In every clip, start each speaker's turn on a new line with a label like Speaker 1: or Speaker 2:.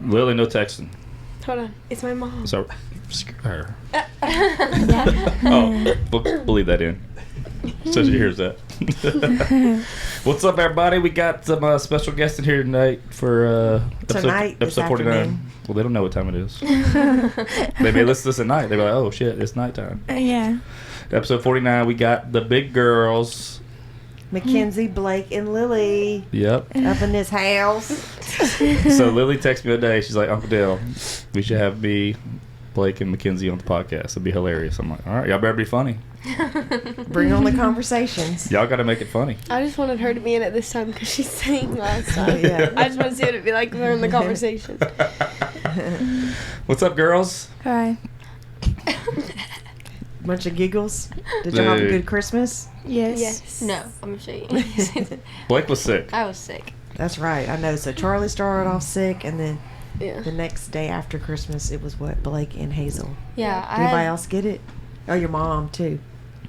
Speaker 1: Lily, no texting.
Speaker 2: Hold on. It's my mom.
Speaker 1: So, screw her. Oh, we'll leave that in. So she hears that. What's up, everybody? We got some special guests in here tonight for episode 49.
Speaker 3: Afternoon.
Speaker 1: Well, they don't know what time it is. They may listen to this at night. They'll be like, oh, shit, it's nighttime.
Speaker 3: Yeah.
Speaker 1: Episode 49, we got the big girls.
Speaker 3: Mackenzie, Blake, and Lily.
Speaker 1: Yep.
Speaker 3: Up in this house.
Speaker 1: So Lily texted me one day. She's like, Uncle Dale, we should have me, Blake, and Mackenzie on the podcast. It'd be hilarious. I'm like, all right, y'all better be funny.
Speaker 3: Bring on the conversations.
Speaker 1: Y'all got to make it funny.
Speaker 2: I just wanted her to be in it this time because she sang last
Speaker 3: Oh,
Speaker 2: time.
Speaker 3: yeah.
Speaker 2: I just want to see what it'd be like with her in the conversation.
Speaker 1: What's up, girls?
Speaker 4: Hi.
Speaker 3: Bunch of giggles. Did y'all have a good Christmas?
Speaker 4: Yes.
Speaker 5: No, I'm gonna show you.
Speaker 1: Blake was sick.
Speaker 5: I was sick.
Speaker 3: That's right. I know. So Charlie started off sick, and then
Speaker 2: Yeah.
Speaker 3: the next day after Christmas, it was what? Blake and Hazel.
Speaker 5: Yeah,
Speaker 3: Did anybody else get it? Oh, your mom, too.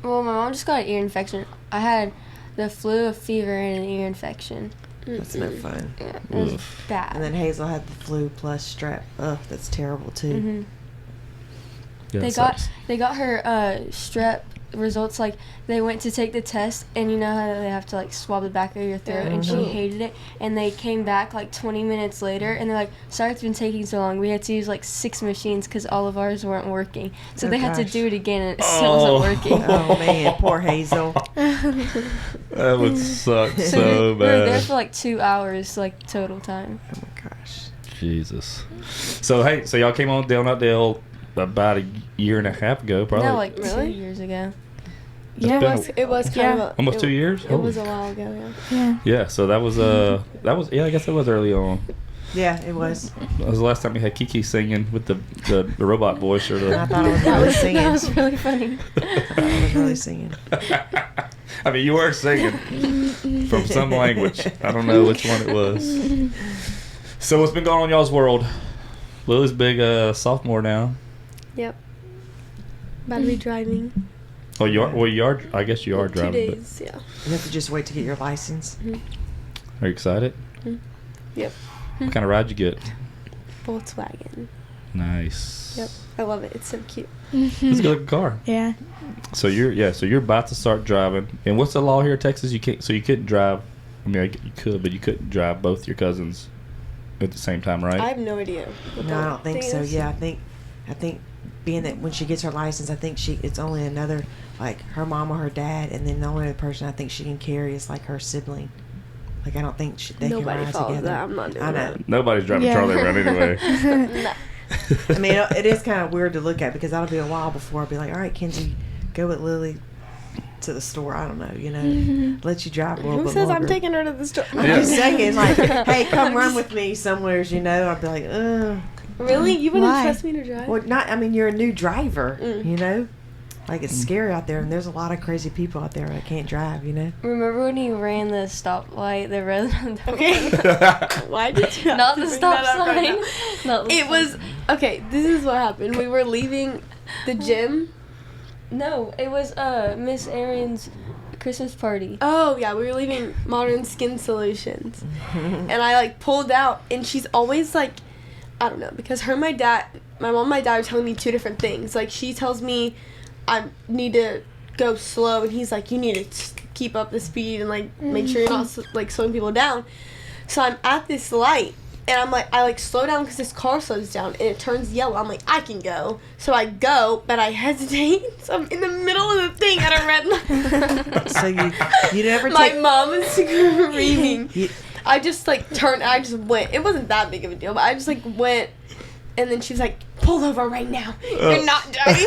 Speaker 5: Well, my mom just got an ear infection. I had the flu, a fever, and an ear infection.
Speaker 3: That's no fun.
Speaker 5: Yeah, it was
Speaker 1: Oof.
Speaker 5: bad.
Speaker 3: And then Hazel had the flu plus strep. Ugh, that's terrible, too.
Speaker 5: hmm
Speaker 1: Yeah,
Speaker 5: They
Speaker 1: it
Speaker 5: got
Speaker 1: sucks.
Speaker 5: her strep results. Like, they went to take the test, and you know how they have to like swab the back of your throat, and she hated it. And they came back like 20 minutes later, and they're like, "Sorry, it's been taking so long. We had to use like 6 machines because all of ours weren't working. So
Speaker 3: Oh,
Speaker 5: they had to
Speaker 3: gosh.
Speaker 5: do it again, and it still wasn't working."
Speaker 3: Oh, man. Poor Hazel.
Speaker 1: That would suck so
Speaker 5: we were there
Speaker 1: bad.
Speaker 5: for like 2 hours, like total time.
Speaker 3: Oh, my gosh.
Speaker 1: Jesus. So, hey, so y'all came on down that Dale about a year and a half ago, probably.
Speaker 5: No, like
Speaker 2: Really?
Speaker 5: 2 years ago.
Speaker 1: It's
Speaker 4: Yeah.
Speaker 1: been
Speaker 2: It was kind of
Speaker 1: almost 2 years?
Speaker 2: It was a while ago, yeah.
Speaker 4: Yeah.
Speaker 1: Yeah, so that was I guess that was early on.
Speaker 3: Yeah, it was.
Speaker 1: That was the last time we had Kiki singing with the robot voice or
Speaker 3: I
Speaker 1: the.
Speaker 3: thought it was
Speaker 5: That
Speaker 3: really
Speaker 5: was,
Speaker 3: singing.
Speaker 5: that was really funny.
Speaker 3: I was really singing.
Speaker 1: I mean, you were singing from some language. I don't know which one it was. So what's been going on in y'all's world? Lily's big sophomore now.
Speaker 2: Yep. About to be driving.
Speaker 1: Oh, you are. I guess you are
Speaker 2: 2
Speaker 1: driving.
Speaker 2: days, yeah.
Speaker 3: You have to just wait to get your license.
Speaker 1: But are you excited?
Speaker 2: Yep.
Speaker 1: What kind of ride you get?
Speaker 2: Volkswagen.
Speaker 1: Nice.
Speaker 2: Yep. I love it. It's so cute.
Speaker 1: It's a good looking car.
Speaker 4: Yeah.
Speaker 1: So you're about to start driving. And what's the law here in Texas? You couldn't drive. I mean, you could, but you couldn't drive both your cousins at the same time, right?
Speaker 2: I have no idea. what
Speaker 3: No, I
Speaker 2: the
Speaker 3: don't think
Speaker 2: thing
Speaker 3: so.
Speaker 2: is.
Speaker 3: Yeah, I think being that when she gets her license, I think it's only another, like, her mom or her dad, and then the only other person I think she can carry is, like, her sibling. Like, I don't think they
Speaker 2: Nobody
Speaker 3: can ride
Speaker 2: follows
Speaker 3: together.
Speaker 2: that. I'm not doing
Speaker 3: I know.
Speaker 2: that.
Speaker 1: Nobody's driving
Speaker 4: Yeah.
Speaker 1: Charlie around anyway.
Speaker 2: No.
Speaker 3: I mean, it is kind of weird to look at because that'll be a while before I'll be like, all right, Kenzie, go with Lily to the store. I don't know, let you drive a little
Speaker 2: Who
Speaker 3: bit
Speaker 2: says
Speaker 3: longer.
Speaker 2: I'm taking her to the store?
Speaker 3: I'm just saying, like, hey, come run with me somewheres, I'd be like, ugh.
Speaker 2: Really? You wouldn't
Speaker 4: Why?
Speaker 2: trust me to drive?
Speaker 3: Well, you're a new driver,
Speaker 2: Mm.
Speaker 3: Like, it's scary out there, and there's a lot of crazy people out there that can't drive,
Speaker 5: Remember when he ran the stoplight, the red?
Speaker 2: Okay. Why did you have
Speaker 5: Not
Speaker 2: to
Speaker 5: the
Speaker 2: bring
Speaker 5: stop
Speaker 2: that up right
Speaker 5: sign.
Speaker 2: now?
Speaker 5: Not the
Speaker 2: It
Speaker 5: stop
Speaker 2: was
Speaker 5: sign.
Speaker 2: okay. This is what happened. We were leaving the gym.
Speaker 5: No, it was Miss Erin's Christmas party.
Speaker 2: Oh yeah, we were leaving Modern Skin Solutions, and I like pulled out, and she's always like, I don't know, because my mom, and my dad are telling me 2 different things. Like she tells me I need to go slow, and he's like, you need to keep up the speed and like make sure you're not like slowing people down. So I'm at this light, and I'm like, I like slow down because this car slows down, and it turns yellow. I'm like, I can go. So I go, but I hesitate. So I'm in the middle of the thing at a red light.
Speaker 3: So you never
Speaker 2: My
Speaker 3: take...
Speaker 2: mom is screaming.
Speaker 3: You,
Speaker 2: I just like turned. I just went. It wasn't that big of a deal, but I just like went, and then she was like, "Pull over right now. You're not driving."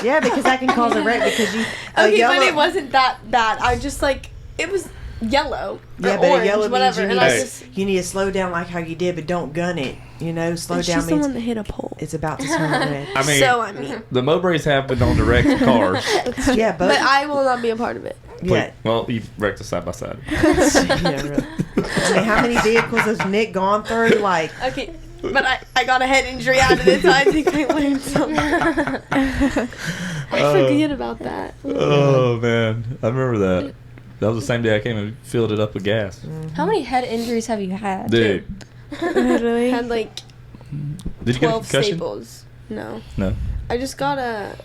Speaker 3: yeah, because that can cause a wreck because you...
Speaker 2: Okay,
Speaker 3: yellow,
Speaker 2: but it wasn't that bad. I just like it was yellow.
Speaker 3: Yeah,
Speaker 2: or
Speaker 3: but
Speaker 2: orange,
Speaker 3: a yellow
Speaker 2: whatever.
Speaker 3: means
Speaker 2: And I just
Speaker 3: you need to slow down like how you did, but don't gun it. Slow
Speaker 2: and
Speaker 3: down
Speaker 2: she's the
Speaker 3: means
Speaker 2: one that hit a pole.
Speaker 3: it's about to turn red.
Speaker 1: I mean,
Speaker 2: So I mean,
Speaker 1: the Mowbrays have been on the wrecked cars.
Speaker 3: Yeah, but
Speaker 2: I will not be a part of it.
Speaker 3: yeah.
Speaker 1: Well, you've wrecked us side by side.
Speaker 3: Yeah, really. I mean, how many vehicles has Nick gone through? Like,
Speaker 2: Okay, but I got a head injury out of it, so I think I learned something. I forget about that.
Speaker 1: Oh man, I remember that. That was the same day I came and filled it up with gas.
Speaker 5: How many head injuries have you had?
Speaker 1: Dude,
Speaker 4: Literally.
Speaker 2: Had like
Speaker 1: Did you get a
Speaker 2: 12
Speaker 1: concussion?
Speaker 2: staples. No.
Speaker 1: No.
Speaker 2: I just got a,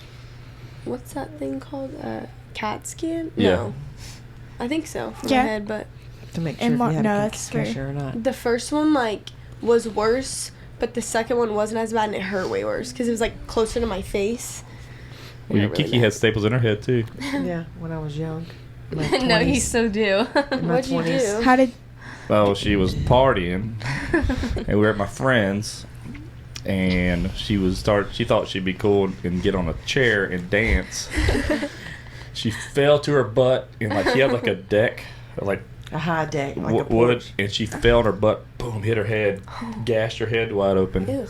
Speaker 2: what's that thing called? A CAT scan?
Speaker 1: Yeah.
Speaker 2: No. I think so for
Speaker 4: Yeah.
Speaker 2: my head, but
Speaker 3: To make
Speaker 4: And
Speaker 3: sure if you had
Speaker 4: no,
Speaker 3: a
Speaker 4: that's
Speaker 3: concussion or not.
Speaker 2: the first one, like, was worse, but the second one wasn't as bad and it hurt way worse because it was, like, closer to my face.
Speaker 1: Well, your
Speaker 2: It really
Speaker 1: Kiki had staples in her head too.
Speaker 3: Yeah, when I was young. In my
Speaker 5: No, you
Speaker 3: 20s.
Speaker 5: still do.
Speaker 3: In my
Speaker 2: What'd you
Speaker 3: 20s.
Speaker 2: do?
Speaker 4: How did?
Speaker 1: Well, she was partying, and we were at my friend's, and she thought she'd be cool and get on a chair and dance. She fell to her butt, and like she had like a deck, like
Speaker 3: A high deck, like a
Speaker 1: wood,
Speaker 3: porch.
Speaker 1: and she fell on her butt. Boom! Hit her head, gashed her head wide open.
Speaker 2: Ew.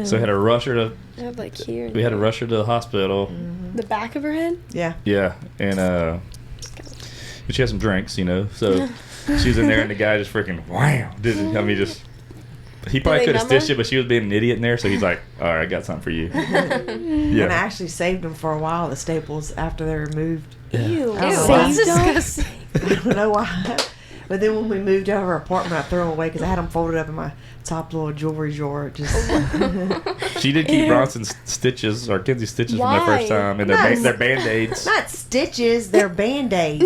Speaker 1: So we had to rush her to.
Speaker 2: I have, like, here. and
Speaker 1: We had to
Speaker 2: there.
Speaker 1: rush her to the hospital.
Speaker 2: The back of her head?
Speaker 3: Yeah.
Speaker 1: Yeah, and but she had some drinks, you know. So she was in there, and the guy just freaking wham! Did it? I mean, just he probably
Speaker 2: they
Speaker 1: could have
Speaker 2: numb her?
Speaker 1: stitched it, but she was being an idiot in there. So he's like, "All right, I got something for you."
Speaker 3: And I
Speaker 1: Yeah,
Speaker 3: actually saved them for a while, the staples, after they were removed.
Speaker 2: Ew.
Speaker 3: I don't know
Speaker 5: Ew,
Speaker 3: why.
Speaker 5: that's disgusting.
Speaker 3: I don't know why. But then when we moved out of our apartment, I threw them away because I had them folded up in my top little jewelry drawer. Just
Speaker 1: she did keep
Speaker 2: Ew.
Speaker 1: Bronson's stitches or Kenzie's stitches from their first
Speaker 2: Why?
Speaker 1: time, and
Speaker 3: Nice.
Speaker 1: their band-aids.
Speaker 3: not stitches, they're Band-Aids.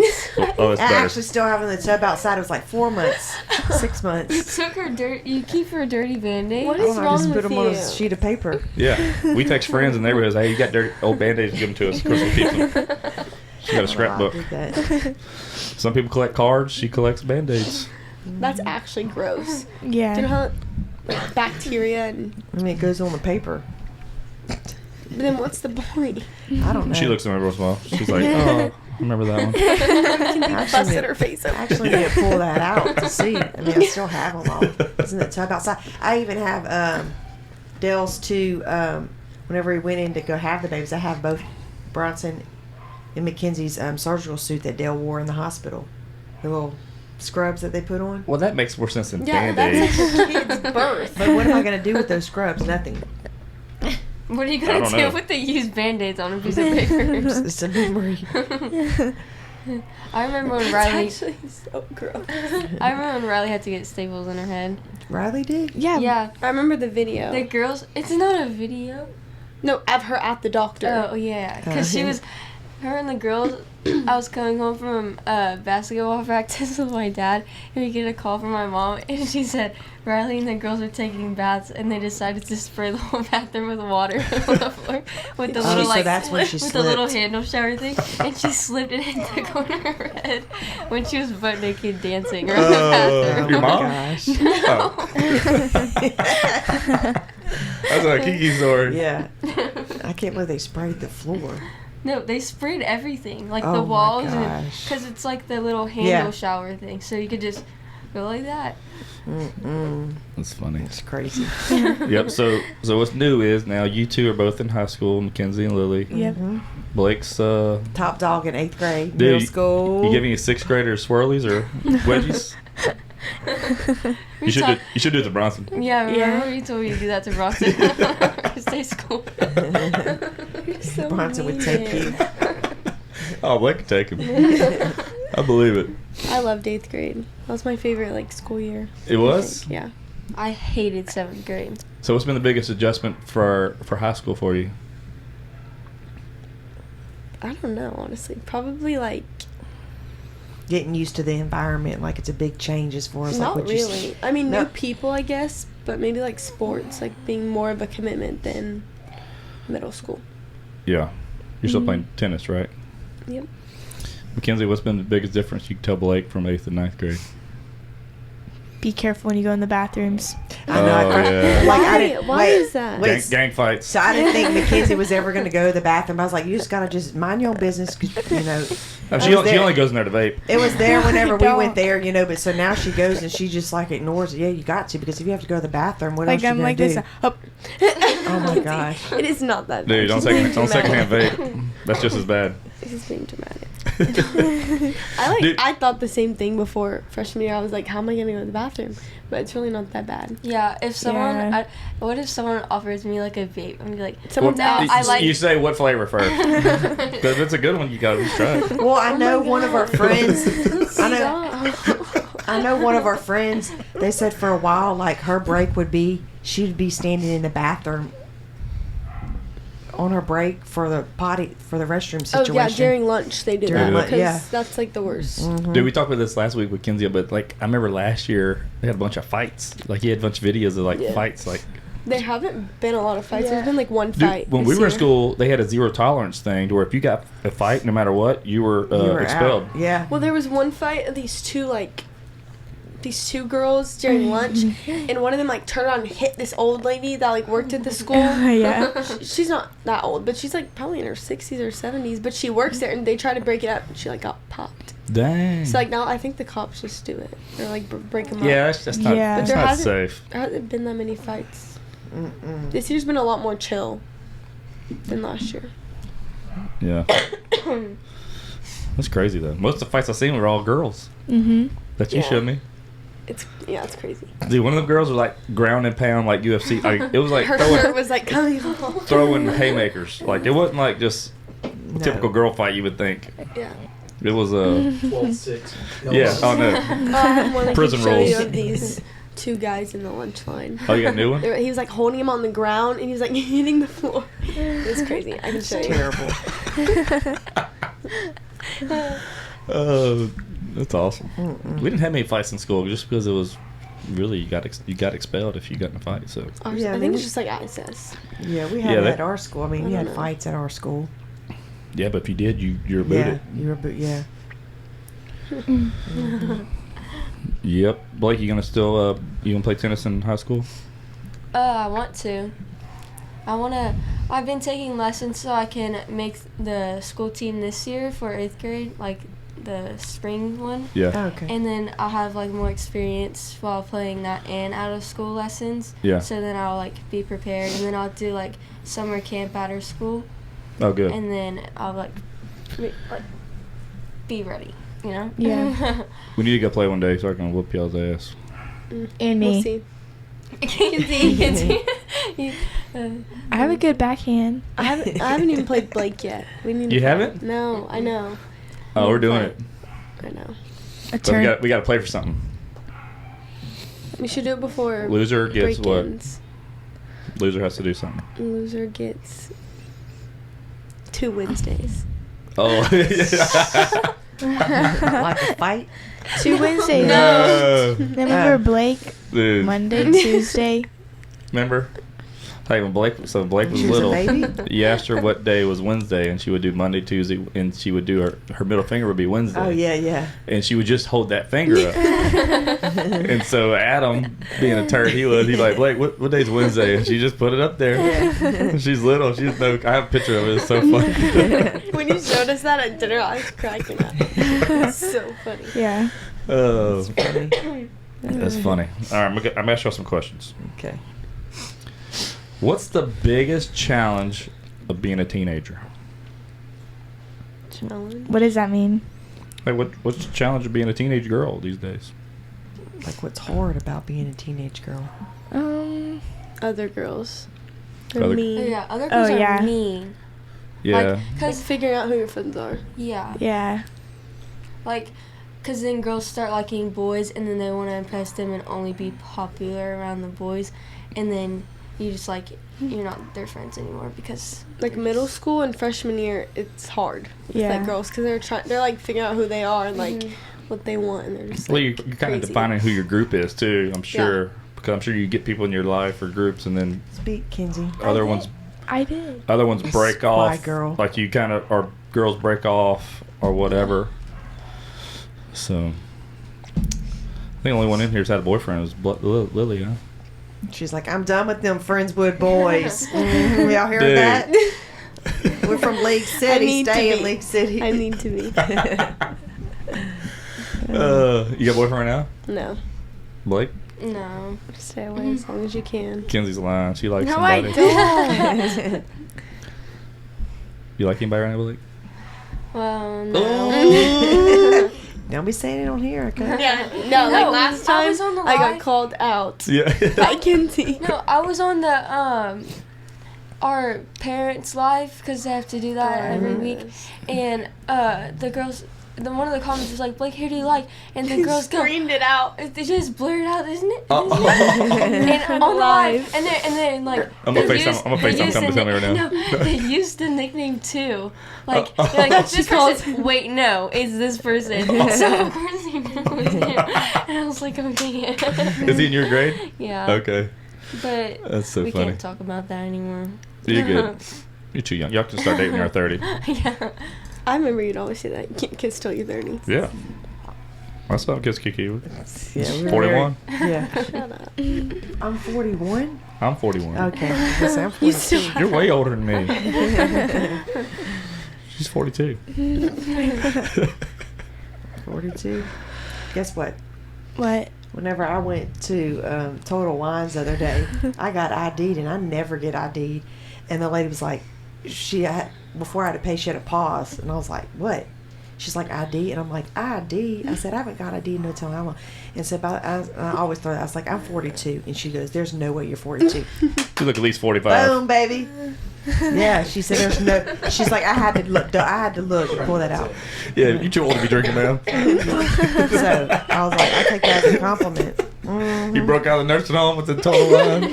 Speaker 1: Oh, it's
Speaker 3: I
Speaker 1: better.
Speaker 3: actually still have them in the tub outside. It was like 4 months, 6
Speaker 5: You
Speaker 3: months.
Speaker 5: took her dirt. You keep her dirty Band-Aid.
Speaker 2: What
Speaker 3: I
Speaker 2: is
Speaker 3: don't know, I
Speaker 2: wrong
Speaker 3: just put
Speaker 2: with
Speaker 3: them on a
Speaker 2: you?
Speaker 3: sheet of paper.
Speaker 1: Yeah, we text friends in the neighborhoods. Hey, you got dirty old band-aids? Give them to us. Of course, we keep them. She got a scrapbook.
Speaker 3: I don't know why I did that.
Speaker 1: Some people collect cards. She collects band-aids.
Speaker 2: That's actually gross. Do you know
Speaker 4: Yeah.
Speaker 2: how, like, bacteria and.
Speaker 3: I mean, it goes on the paper.
Speaker 2: But then what's the point?
Speaker 3: I don't know.
Speaker 1: She looks at me once in a while. She's like, "Oh, I remember that one."
Speaker 2: Can be
Speaker 3: Actually,
Speaker 2: busted her face
Speaker 3: I
Speaker 2: open.
Speaker 3: actually need to pull that out to see. I mean, I still have them all. It's in the tub outside. I even have Dale's two. Whenever he went in to go have the babies, I have both Bronson and Mackenzie's surgical suit that Dale wore in the hospital. The little scrubs that they put on.
Speaker 1: Well, that makes more sense than
Speaker 2: Yeah,
Speaker 1: band-aids.
Speaker 2: that's like a kid's birth.
Speaker 3: But what am I going to do with those scrubs? Nothing.
Speaker 5: What are you
Speaker 1: I
Speaker 5: gonna
Speaker 1: don't
Speaker 5: do
Speaker 1: know.
Speaker 5: with the used Band-Aids on a piece of paper?
Speaker 3: It's a memory.
Speaker 5: I remember when
Speaker 2: It's
Speaker 5: Riley.
Speaker 2: actually so gross.
Speaker 5: I remember when Riley had to get staples in her head.
Speaker 3: Riley did?
Speaker 4: Yeah.
Speaker 5: Yeah,
Speaker 2: I remember the video.
Speaker 5: the girls. It's not a video.
Speaker 2: No, of her at the doctor.
Speaker 5: Oh yeah, because she
Speaker 3: Uh-huh.
Speaker 5: was, her and the girls. I was coming home from basketball practice with my dad, and we get a call from my mom, and she said Riley and the girls are taking baths, and they decided to spray the whole bathroom with water on the floor with the
Speaker 3: Oh,
Speaker 5: little
Speaker 3: so
Speaker 5: like
Speaker 3: that's when she
Speaker 5: with the little
Speaker 3: slipped.
Speaker 5: handle shower thing, and she slipped and hit the corner of her head when she was butt naked dancing around the
Speaker 3: Oh
Speaker 5: bathroom.
Speaker 1: Your
Speaker 3: my
Speaker 1: mom?
Speaker 3: gosh.
Speaker 1: That's a Kiki story.
Speaker 3: Yeah. I can't believe they sprayed the floor.
Speaker 5: No, they sprayed everything, like
Speaker 3: Oh
Speaker 5: the
Speaker 3: my
Speaker 5: walls,
Speaker 3: gosh.
Speaker 5: because it's like the little handle
Speaker 3: Yeah.
Speaker 5: shower thing, so you could just go like that.
Speaker 3: Mm-mm.
Speaker 1: That's funny.
Speaker 3: It's crazy.
Speaker 1: Yep. So what's new is now you two are both in high school, Mackenzie and Lily.
Speaker 4: Yep.
Speaker 3: Mhm.
Speaker 1: Blake's
Speaker 3: Top dog in 8th grade,
Speaker 1: Dude,
Speaker 3: middle school.
Speaker 1: you giving your 6th graders swirlies or wedgies?
Speaker 5: We
Speaker 1: You should
Speaker 5: talk-
Speaker 1: do it to Bronson.
Speaker 5: Yeah, remember
Speaker 4: Yeah.
Speaker 5: you told me to do that to Bronson first day school.
Speaker 2: You're so
Speaker 3: Bronson would take you.
Speaker 1: Oh, Blake could take him. I believe it.
Speaker 2: I loved 8th grade. That was my favorite, like, school year.
Speaker 1: It was?
Speaker 2: Yeah.
Speaker 5: I hated 7th grade.
Speaker 1: So what's been the biggest adjustment for high school for you?
Speaker 2: I don't know, honestly. Probably, like,
Speaker 3: Getting used to the environment, like it's a big change as far as
Speaker 2: not
Speaker 3: like what you
Speaker 2: really. I mean,
Speaker 3: No.
Speaker 2: new people, I guess, but maybe, like, sports, like, being more of a commitment than middle school.
Speaker 1: Yeah. You're still
Speaker 2: Mhm.
Speaker 1: playing tennis, right?
Speaker 2: Yep.
Speaker 1: Mackenzie, what's been the biggest difference you can tell Blake from 8th and 9th grade?
Speaker 4: Be careful when you go in the bathrooms.
Speaker 3: I know.
Speaker 1: Oh, yeah.
Speaker 3: Like
Speaker 2: Why?
Speaker 3: I didn't.
Speaker 2: Why
Speaker 3: wait,
Speaker 2: is that?
Speaker 3: Wait,
Speaker 1: Gang fights.
Speaker 3: so I didn't think Mackenzie was ever going to go to the bathroom. I was like, you just got to just mind your own business, 'cause, you know.
Speaker 1: Oh,
Speaker 3: I
Speaker 1: she
Speaker 3: was there.
Speaker 1: only goes in there to vape.
Speaker 3: It was there whenever we
Speaker 4: Don't.
Speaker 3: went there, you know. But so now she goes and she just like ignores it. Yeah, you got to, because if you have to go to the bathroom, what else
Speaker 4: Like
Speaker 3: you
Speaker 4: I'm
Speaker 3: gonna
Speaker 4: like
Speaker 3: do?
Speaker 4: this. Oh,
Speaker 3: Oh my gosh.
Speaker 2: It is not that
Speaker 1: Dude,
Speaker 2: bad.
Speaker 1: don't
Speaker 2: She's being
Speaker 1: secondhand
Speaker 2: dramatic.
Speaker 1: vape. That's just as bad.
Speaker 2: This is being dramatic. I thought the same thing before freshman year. I was like, how am I gonna go to the bathroom? But it's really not that bad.
Speaker 5: Yeah, if someone,
Speaker 4: Yeah.
Speaker 5: what if someone offers me like a vape? I'm gonna be like,
Speaker 2: Someone's
Speaker 1: Well,
Speaker 2: out.
Speaker 1: you-
Speaker 5: I like-
Speaker 1: You say what flavor first. 'Cause if it's a good one, you gotta just try it.
Speaker 3: Well, I know one of our friends. I know.
Speaker 2: Stop.
Speaker 3: I know one of our friends. They said for a while, like her break would be she'd be standing in the bathroom on her break for the restroom situation.
Speaker 2: Oh yeah, during lunch they do
Speaker 3: During
Speaker 2: that
Speaker 3: lunch,
Speaker 2: because
Speaker 3: yeah.
Speaker 2: that's like the worst.
Speaker 3: Mhm.
Speaker 1: Dude, we talked about this last week with Kinsey, but like I remember last year they had a bunch of fights. Like he had a bunch of videos of like
Speaker 2: Yeah.
Speaker 1: fights. Like
Speaker 2: There haven't been a lot of fights.
Speaker 4: Yeah.
Speaker 2: There's been like one
Speaker 1: dude,
Speaker 2: fight.
Speaker 1: when
Speaker 2: this
Speaker 1: we were in
Speaker 2: year.
Speaker 1: school, they had a zero tolerance thing to where if you got a fight, no matter what, you were,
Speaker 3: You were
Speaker 1: expelled.
Speaker 3: out. Yeah.
Speaker 2: Well, there was one fight of these two girls during lunch, and one of them like turned around and hit this old lady that like worked at the school.
Speaker 4: Yeah.
Speaker 2: She's not that old, but she's like probably in her 60s or 70s. But she works there, and they tried to break it up, and she like got popped.
Speaker 1: Dang.
Speaker 2: So like now I think the cops just do it. They're like break them up.
Speaker 1: yeah, that's not,
Speaker 4: Yeah.
Speaker 1: that's
Speaker 2: But there
Speaker 1: not
Speaker 2: hasn't-
Speaker 1: safe.
Speaker 2: There hasn't been that many fights.
Speaker 3: Mm-mm.
Speaker 2: This year's been a lot more chill than last year.
Speaker 1: Yeah. That's crazy though. Most of the fights I seen were all girls
Speaker 4: Mhm.
Speaker 1: that you
Speaker 2: Yeah.
Speaker 1: showed me.
Speaker 2: It's crazy.
Speaker 1: Dude, one of them girls was like ground and pound like UFC. Like, it was like
Speaker 2: Her shirt was like coming off.
Speaker 1: throwing haymakers. Like it wasn't like just
Speaker 3: No.
Speaker 1: typical girl fight you would think.
Speaker 2: Yeah.
Speaker 1: It was a
Speaker 6: 12-6.
Speaker 1: yeah. Oh no.
Speaker 2: I have one I
Speaker 1: Prison
Speaker 2: can show you
Speaker 1: rules.
Speaker 2: of these two guys in the lunch line.
Speaker 1: Oh, you got a new one?
Speaker 2: He was like holding him on the ground and he was like hitting the floor. It was crazy. I can show you.
Speaker 3: Terrible.
Speaker 1: That's awesome.
Speaker 3: Mm-mm.
Speaker 1: We didn't have many fights in school just because it was really you got expelled if you got in a fight. So
Speaker 2: Ours-
Speaker 3: Yeah,
Speaker 2: I
Speaker 3: they
Speaker 2: think
Speaker 3: were-
Speaker 2: it's just like ISS.
Speaker 3: Yeah, we had
Speaker 1: Yeah,
Speaker 3: it
Speaker 1: they-
Speaker 3: at our school. I mean,
Speaker 2: I
Speaker 3: we
Speaker 2: don't
Speaker 3: had
Speaker 2: know.
Speaker 3: fights at our school.
Speaker 1: yeah, but if you did, you're
Speaker 3: Yeah,
Speaker 1: booted.
Speaker 3: you were, yeah.
Speaker 1: Yep. Blake, you gonna still you gonna play tennis in high school?
Speaker 5: I want to. I've been taking lessons so I can make the school team this year for 8th grade, like the spring one.
Speaker 1: Yeah.
Speaker 3: Okay.
Speaker 5: And then I'll have like more experience while playing that and out of school lessons.
Speaker 1: Yeah.
Speaker 5: So then I'll like be prepared, and then I'll do like summer camp out of school,
Speaker 1: Oh, good.
Speaker 5: and then I'll like be ready. You know.
Speaker 4: Yeah.
Speaker 1: We need to go play one day so I can whoop y'all's ass.
Speaker 4: And me.
Speaker 2: We'll see.
Speaker 5: You can see.
Speaker 4: I have a good backhand.
Speaker 2: I haven't even played Blake yet. We need to
Speaker 1: You
Speaker 2: play.
Speaker 1: haven't?
Speaker 2: No, I know.
Speaker 1: Oh, we're doing
Speaker 2: play.
Speaker 1: it.
Speaker 2: I know.
Speaker 4: A
Speaker 1: But we got to play for something.
Speaker 2: We should do it before
Speaker 1: Loser gets what?
Speaker 2: break-ins.
Speaker 1: Loser has to do something.
Speaker 2: Loser gets 2 Wednesdays.
Speaker 1: Oh.
Speaker 3: Like a fight?
Speaker 4: 2 Wednesdays.
Speaker 1: No.
Speaker 4: Remember Blake?
Speaker 1: Dude.
Speaker 4: Monday, Tuesday.
Speaker 1: Remember? Hey, when Blake was
Speaker 3: She
Speaker 1: little,
Speaker 3: was a baby?
Speaker 1: you asked her what day was Wednesday, and she would do Monday, Tuesday, and she would do her middle finger would be Wednesday.
Speaker 3: Oh, yeah, yeah.
Speaker 1: And she would just hold that finger up. And so Adam, being a turd he'd be like, Blake, what day's Wednesday? And she just put it up there.
Speaker 3: Yeah.
Speaker 1: She's little. I have a picture of it. It's so funny.
Speaker 2: When you showed us that at dinner, I was cracking up. It's so funny.
Speaker 4: Yeah.
Speaker 1: Oh,
Speaker 3: Funny.
Speaker 1: that's funny. All right, I'm going to ask you all some questions.
Speaker 3: Okay.
Speaker 1: What's the biggest challenge of being a teenager?
Speaker 2: Challenge.
Speaker 4: What does that mean?
Speaker 1: Like, what's the challenge of being a teenage girl these days?
Speaker 3: Like, what's hard about being a teenage girl?
Speaker 2: Other girls. They're
Speaker 1: Other-
Speaker 2: mean.
Speaker 5: Yeah, other girls are
Speaker 4: yeah.
Speaker 5: mean.
Speaker 1: Yeah.
Speaker 5: Like,
Speaker 2: Like
Speaker 5: cause
Speaker 2: figuring out who your friends are.
Speaker 5: yeah,
Speaker 4: Yeah.
Speaker 5: like, cause then girls start liking boys, and then they want to impress them and only be popular around the boys, and then you just like you're not their friends anymore because
Speaker 2: Like middle school and freshman year, it's hard with
Speaker 4: Yeah.
Speaker 2: like girls because they're like figuring out who they are and like
Speaker 5: Mhm.
Speaker 2: what they want, and they're just.
Speaker 1: Well,
Speaker 2: Like,
Speaker 1: you're kind of
Speaker 2: crazy.
Speaker 1: defining who your group is too. I'm sure because I'm sure you get people in your life or groups, and then
Speaker 3: Speak, Kinsey.
Speaker 1: other ones
Speaker 4: I did.
Speaker 1: break
Speaker 3: Spy
Speaker 1: off.
Speaker 3: girl.
Speaker 1: Like you kind of or girls break off or whatever. So I think the only one in here's had a boyfriend was Lily, huh?
Speaker 3: She's like, I'm done with them Friendswood boys. Y'all hear
Speaker 1: Dude.
Speaker 3: that? We're from Lake City.
Speaker 2: need to
Speaker 3: Stay in
Speaker 2: be.
Speaker 3: Lake City.
Speaker 2: I need to be.
Speaker 1: You got a boyfriend right now,
Speaker 2: No,
Speaker 1: Blake?
Speaker 5: no.
Speaker 2: stay away as long as you can.
Speaker 1: Kenzie's lying. She likes
Speaker 4: No, I
Speaker 1: somebody.
Speaker 4: don't.
Speaker 1: You like anybody right now, Blake?
Speaker 5: Well, no.
Speaker 3: Don't be saying it on here, okay?
Speaker 2: Yeah, no, like
Speaker 5: No,
Speaker 2: last
Speaker 5: I
Speaker 2: time
Speaker 5: was on the
Speaker 2: I got
Speaker 5: live.
Speaker 2: called out
Speaker 1: Yeah.
Speaker 2: by Kinsey.
Speaker 5: No, I was on the our parents live because they have to do that every week, and the girls then one of the comments was like, Blake, who do you like? And the girls go,
Speaker 2: Screamed it out.
Speaker 5: they just blurred out, isn't it?
Speaker 2: And
Speaker 5: on the live. And then like,
Speaker 1: I'm gonna
Speaker 5: they
Speaker 1: FaceTime. I'm gonna
Speaker 5: they
Speaker 1: FaceTime
Speaker 5: used
Speaker 1: somebody
Speaker 5: the
Speaker 1: tell me right now.
Speaker 5: No, they used the nickname too. Like, they're like this person. Wait, no, it's this person. So of course he knew it was him. And I was like, oh dang it.
Speaker 1: Is he in your grade?
Speaker 5: Yeah.
Speaker 1: Okay.
Speaker 5: But
Speaker 1: That's so
Speaker 5: we
Speaker 1: funny.
Speaker 5: can't talk about that anymore.
Speaker 1: You're good. You're too young. Y'all can start dating when you're 30.
Speaker 5: Yeah.
Speaker 2: I remember you'd always say that. You can't kiss till you're 30.
Speaker 1: Yeah. I saw kiss Kiki.
Speaker 3: Yeah, we were
Speaker 1: 41?
Speaker 3: Yeah.
Speaker 2: Shut up.
Speaker 3: I'm 41.
Speaker 1: I'm 41.
Speaker 3: Okay. I guess I'm
Speaker 2: You
Speaker 3: 42.
Speaker 2: still
Speaker 1: You're way older than me. She's 42.
Speaker 3: 42. Guess what?
Speaker 4: What?
Speaker 3: Whenever I went to Total Wines the other day, I got ID'd, and I never get ID'd. And the lady was like, before I had to pay, she had to pause. And I was like, what? She's like, ID? And I'm like, ID? I said, I haven't got ID in no time. How long? And so I always thought, I was like, I'm 42. And she goes, there's no way you're 42.
Speaker 1: You look at least 45.
Speaker 3: Boom, baby. Yeah, she said there's no. She's like, I had to look and pull that out.
Speaker 1: Yeah, you're too old to be drinking, man.
Speaker 3: So I was like, I take that as a compliment.
Speaker 1: You broke out of the nursing home with the total line.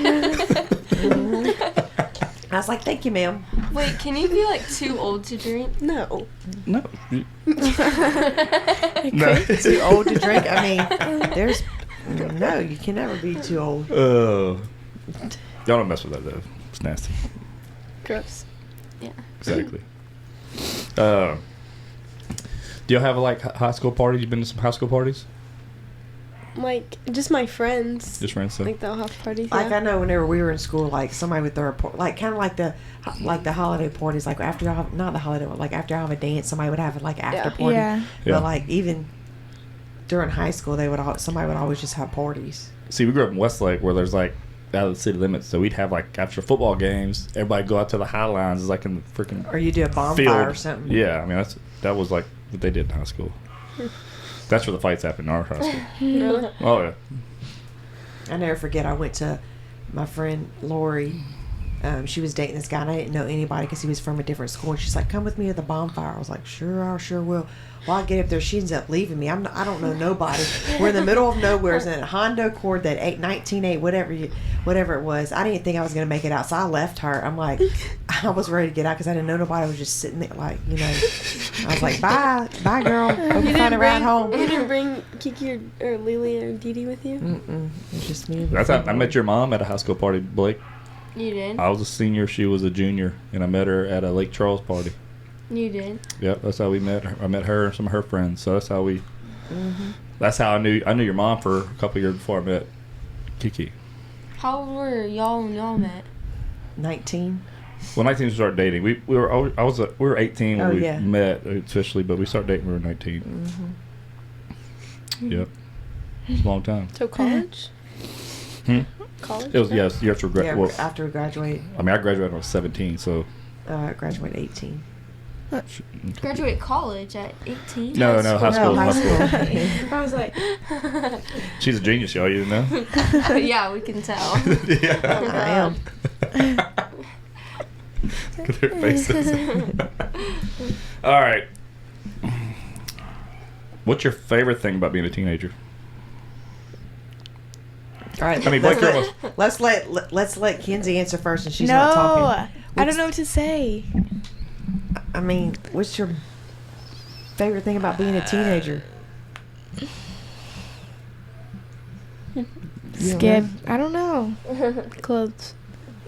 Speaker 3: I was like, thank you, ma'am.
Speaker 5: Wait, can you be like too old to drink?
Speaker 2: No.
Speaker 1: No.
Speaker 4: No.
Speaker 3: Too old to drink? I mean, no, you can never be too old.
Speaker 1: Y'all don't mess with that, though. It's nasty.
Speaker 2: Gross.
Speaker 5: Yeah.
Speaker 1: Exactly. Do y'all have, like, high school parties? You been to some high school parties?
Speaker 2: Like, just my friends.
Speaker 1: Just friends, so.
Speaker 2: Like, they'll have parties.
Speaker 3: Like
Speaker 2: yeah.
Speaker 3: I know whenever we were in school, like somebody would throw a like kind of like the holiday parties. Like after y'all have, not the holiday, like after y'all have a dance, somebody would have like after
Speaker 2: Yeah.
Speaker 3: party.
Speaker 4: Yeah.
Speaker 1: Yeah.
Speaker 3: But like even during high school, somebody would always just have parties.
Speaker 1: See, we grew up in Westlake where there's, like, out of the city limits, so we'd have, like, after football games, everybody go out to the High Lines. It's like in the freaking
Speaker 3: Or you do a bonfire
Speaker 1: field
Speaker 3: or something.
Speaker 1: Yeah, I mean, that was, like, what they did in high school. That's where the fights happened in our high school.
Speaker 2: Really?
Speaker 1: Oh, yeah.
Speaker 3: I never forget. I went to my friend Lori. She was dating this guy, and I didn't know anybody because he was from a different school. And she's like, "Come with me to the bonfire." I was like, "Sure, I sure will." Well, I get up there. She ends up leaving me. I don't know nobody. We're in the middle of nowhere. It's in a Honda Accord that 19.8, whatever it was. I didn't think I was going to make it out, so I left her. I'm like, I was ready to get out because I didn't know nobody. I was just sitting there, like, you know. I was like, bye, girl. Hope you find a ride home.
Speaker 2: You didn't bring Kiki or Lily or Dee Dee with you?
Speaker 3: Mm-mm. It was just me.
Speaker 1: That's how I met your mom at a high school party, Blake.
Speaker 5: You did?
Speaker 1: I was a senior, she was a junior, and I met her at a Lake Charles party.
Speaker 5: You did?
Speaker 1: Yep, that's how we met. I met her and some of her friends. So that's how we.
Speaker 3: Mm-hmm.
Speaker 1: That's how I knew your mom for a couple years before I met Kiki.
Speaker 5: How old were y'all when y'all met?
Speaker 3: 19.
Speaker 1: Well, 19 we started dating. We were 18 when
Speaker 3: Oh,
Speaker 1: we
Speaker 3: yeah.
Speaker 1: met officially, but we started dating when we were 19.
Speaker 3: Mm-hmm.
Speaker 1: Yep, it's a long time.
Speaker 2: So college? College?
Speaker 1: It was yes. You have to regret.
Speaker 3: Yeah,
Speaker 1: Well,
Speaker 3: after we graduate,
Speaker 1: I mean, I graduated when I was 17, so.
Speaker 3: graduate 18.
Speaker 5: Graduate college at 18?
Speaker 1: No, high school.
Speaker 3: No, high
Speaker 2: I was like,
Speaker 1: She's a genius, y'all. You didn't know?
Speaker 5: Yeah, we can tell.
Speaker 1: Yeah.
Speaker 3: I am.
Speaker 1: Look at their faces. All right. What's your favorite thing about being a teenager?
Speaker 3: All right.
Speaker 1: I mean,
Speaker 3: let's
Speaker 1: Blake, you're
Speaker 3: let's let Kenzie answer first, and she's
Speaker 4: No,
Speaker 3: not talking.
Speaker 4: I don't know what to say.
Speaker 3: I mean, what's your favorite thing about being a teenager? You don't
Speaker 4: Skip.
Speaker 3: know?
Speaker 4: I don't know. Clothes.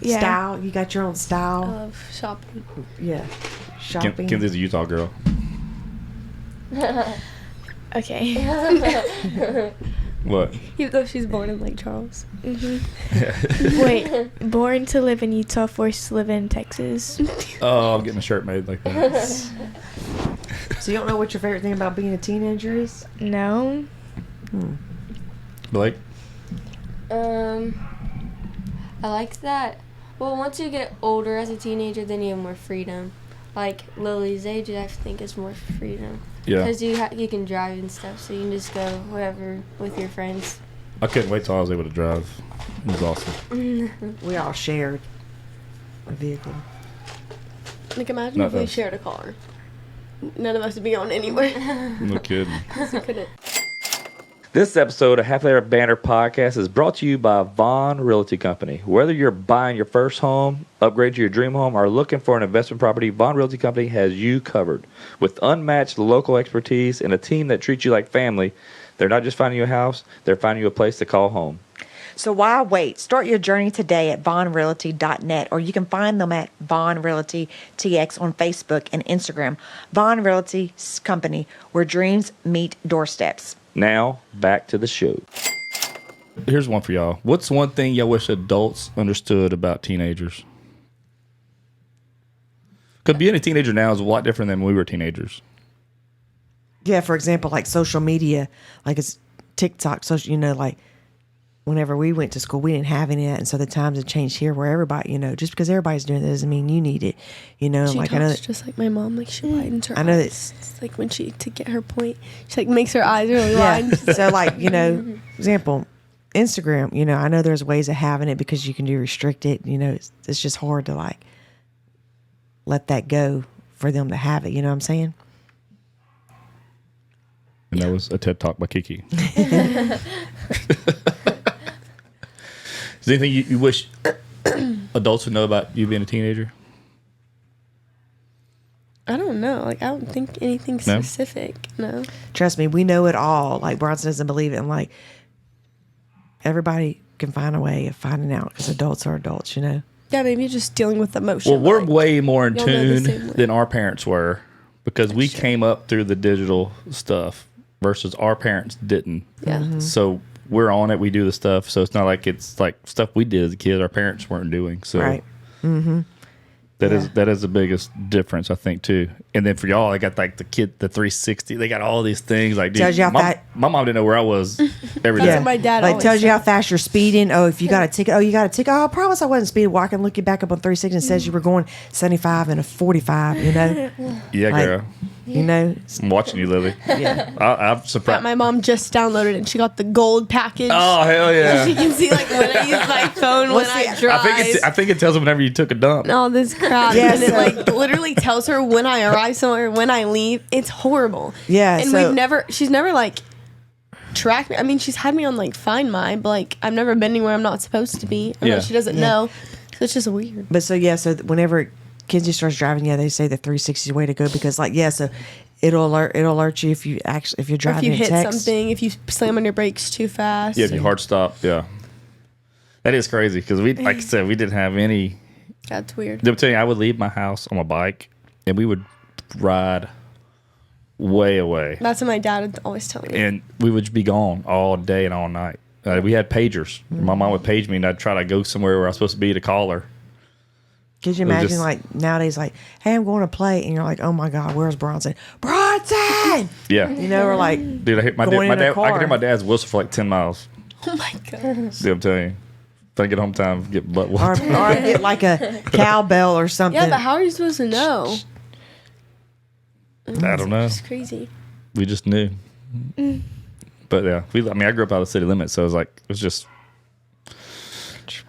Speaker 4: Yeah.
Speaker 3: Style. You got your own
Speaker 2: I
Speaker 3: style.
Speaker 2: love shopping.
Speaker 3: Yeah. Shopping.
Speaker 1: Kenzie's a Utah girl.
Speaker 4: Okay.
Speaker 1: What?
Speaker 2: Even though she's born in Lake Charles.
Speaker 4: Wait, born to live in Utah, forced to live in Texas.
Speaker 1: Oh, I'm getting a shirt made like that.
Speaker 3: So you don't know what your favorite thing about being a teenager is?
Speaker 4: No.
Speaker 1: Blake?
Speaker 5: I like that. Well, once you get older as a teenager, then you have more freedom. Like Lily's age, I think is more freedom.
Speaker 1: Yeah.
Speaker 5: Because you can drive and stuff, so you can just go wherever with your friends.
Speaker 1: I couldn't wait till I was able to drive. It was awesome.
Speaker 3: We all shared a vehicle.
Speaker 2: Like, imagine
Speaker 1: Not
Speaker 2: if we
Speaker 1: us.
Speaker 2: shared a car. none of us would be going anywhere.
Speaker 1: No kidding.
Speaker 2: We couldn't.
Speaker 1: This episode of Half Hour Banter Podcast is brought to you by Vaughn Realty Company. Whether you're buying your first home, upgrade to your dream home, or looking for an investment property, Vaughn Realty Company has you covered. With unmatched local expertise and a team that treats you like family, they're not just finding you a house, they're finding you a place to call home.
Speaker 3: So why wait? Start your journey today at vaughnrealty.net, or you can find them at Vaughn Realty TX on Facebook and Instagram. Vaughn Realty Company, where dreams meet doorsteps.
Speaker 1: Now, back to the show. Here's one for y'all. What's one thing y'all wish adults understood about teenagers? Because being a teenager now is a lot different than when we were teenagers.
Speaker 3: Yeah, for example, like social media, like it's TikTok, social, like whenever we went to school, we didn't have any of that. And so the times have changed here where everybody, just because everybody's doing it doesn't mean you need it.
Speaker 2: She
Speaker 3: like I know
Speaker 2: talks just like my mom, like she widens her
Speaker 3: I know
Speaker 2: eyes. It's like when to get her point, she like makes her eyes really wide.
Speaker 3: So like, example, Instagram, I know there's ways of having it because you can do restrict it. It's just hard to like let that go for them to have it. You know what I'm saying?
Speaker 1: And that was a TED Talk by Kiki. Is there anything you wish adults would know about you being a teenager?
Speaker 2: I don't know. Like, I don't think anything specific. No.
Speaker 3: Trust me, we know it all. Like, Bronson doesn't believe it. And, like, everybody can find a way of finding out because adults are adults,
Speaker 2: Yeah, maybe just dealing with emotion.
Speaker 1: Well, we're
Speaker 2: like,
Speaker 1: way more in
Speaker 2: y'all know the same
Speaker 1: tune
Speaker 2: way.
Speaker 1: than our parents were because we came up through the digital stuff versus our parents didn't.
Speaker 2: Yeah.
Speaker 3: Mm-hmm.
Speaker 1: So we're on it. We do the stuff. So it's not like it's like stuff we did as a kid our parents weren't doing. So
Speaker 3: right? Mm-hmm.
Speaker 1: that is the biggest difference, I think, too. And then for y'all, I got like the 360. They got all these things. Like, dude,
Speaker 3: Tells you how
Speaker 1: my mom didn't know where I was every day.
Speaker 2: That's what my dad
Speaker 3: Like,
Speaker 2: always
Speaker 3: tells you
Speaker 2: said.
Speaker 3: how fast you're speeding. Oh, if you got a ticket. Oh, you got a ticket. Oh, I promise I wasn't speeding. Well, I can look you back up on 360 and it says you were going 75 and a 45,
Speaker 1: Yeah,
Speaker 3: Like,
Speaker 1: girl.
Speaker 3: I'm
Speaker 1: watching you, Lily.
Speaker 3: Yeah.
Speaker 1: I'm
Speaker 2: That
Speaker 1: surprised.
Speaker 2: my mom just downloaded and she got the gold package.
Speaker 1: Oh, hell yeah.
Speaker 2: She can see like when I use my phone, when I drive.
Speaker 1: I think it tells them whenever you took a dump.
Speaker 2: all this crap.
Speaker 3: Yeah,
Speaker 2: and it
Speaker 3: so-
Speaker 2: like literally tells her when I arrive somewhere, when I leave. It's horrible.
Speaker 3: Yeah,
Speaker 2: And
Speaker 3: so-
Speaker 2: she's never like tracked me. I mean, she's had me on like Find My, but like I've never been anywhere I'm not supposed to be. Or
Speaker 1: Yeah.
Speaker 2: she doesn't know. So it's just weird.
Speaker 3: But so whenever Kenzie starts driving, they say the 360 is the way to go because so it'll alert you if you're
Speaker 2: Or
Speaker 3: driving.
Speaker 2: if you
Speaker 3: in
Speaker 2: hit
Speaker 3: text.
Speaker 2: something, if you slam on your brakes too fast.
Speaker 1: Yeah, if you hard stop. Yeah. That is crazy because like I said, we didn't have any.
Speaker 2: That's weird.
Speaker 1: I'm telling you, I would leave my house on my bike and we would ride way away.
Speaker 2: That's what my dad would always tell me.
Speaker 1: And we would be gone all day and all night. We had pagers. My mom would page me and I'd try to go somewhere where I was supposed to be to call her.
Speaker 3: Could you
Speaker 1: It was
Speaker 3: imagine
Speaker 1: just-
Speaker 3: like nowadays, like, hey, I'm going to play, and you're like, oh my God, where's Bronson? Bronson!
Speaker 1: Yeah.
Speaker 3: Or like,
Speaker 1: Dude, I hit my
Speaker 3: Going
Speaker 1: dad.
Speaker 3: in a
Speaker 1: I could hear
Speaker 3: car.
Speaker 1: my dad's whistle for like 10 miles.
Speaker 2: Oh my god.
Speaker 1: Dude, I'm telling you. If I get home time, get butt
Speaker 3: or
Speaker 1: whooped.
Speaker 3: get like a cowbell or something.
Speaker 2: Yeah, but how are you supposed to know?
Speaker 1: I don't know.
Speaker 2: It's crazy.
Speaker 1: We just knew. But yeah, I grew up out of the city limits, so it was just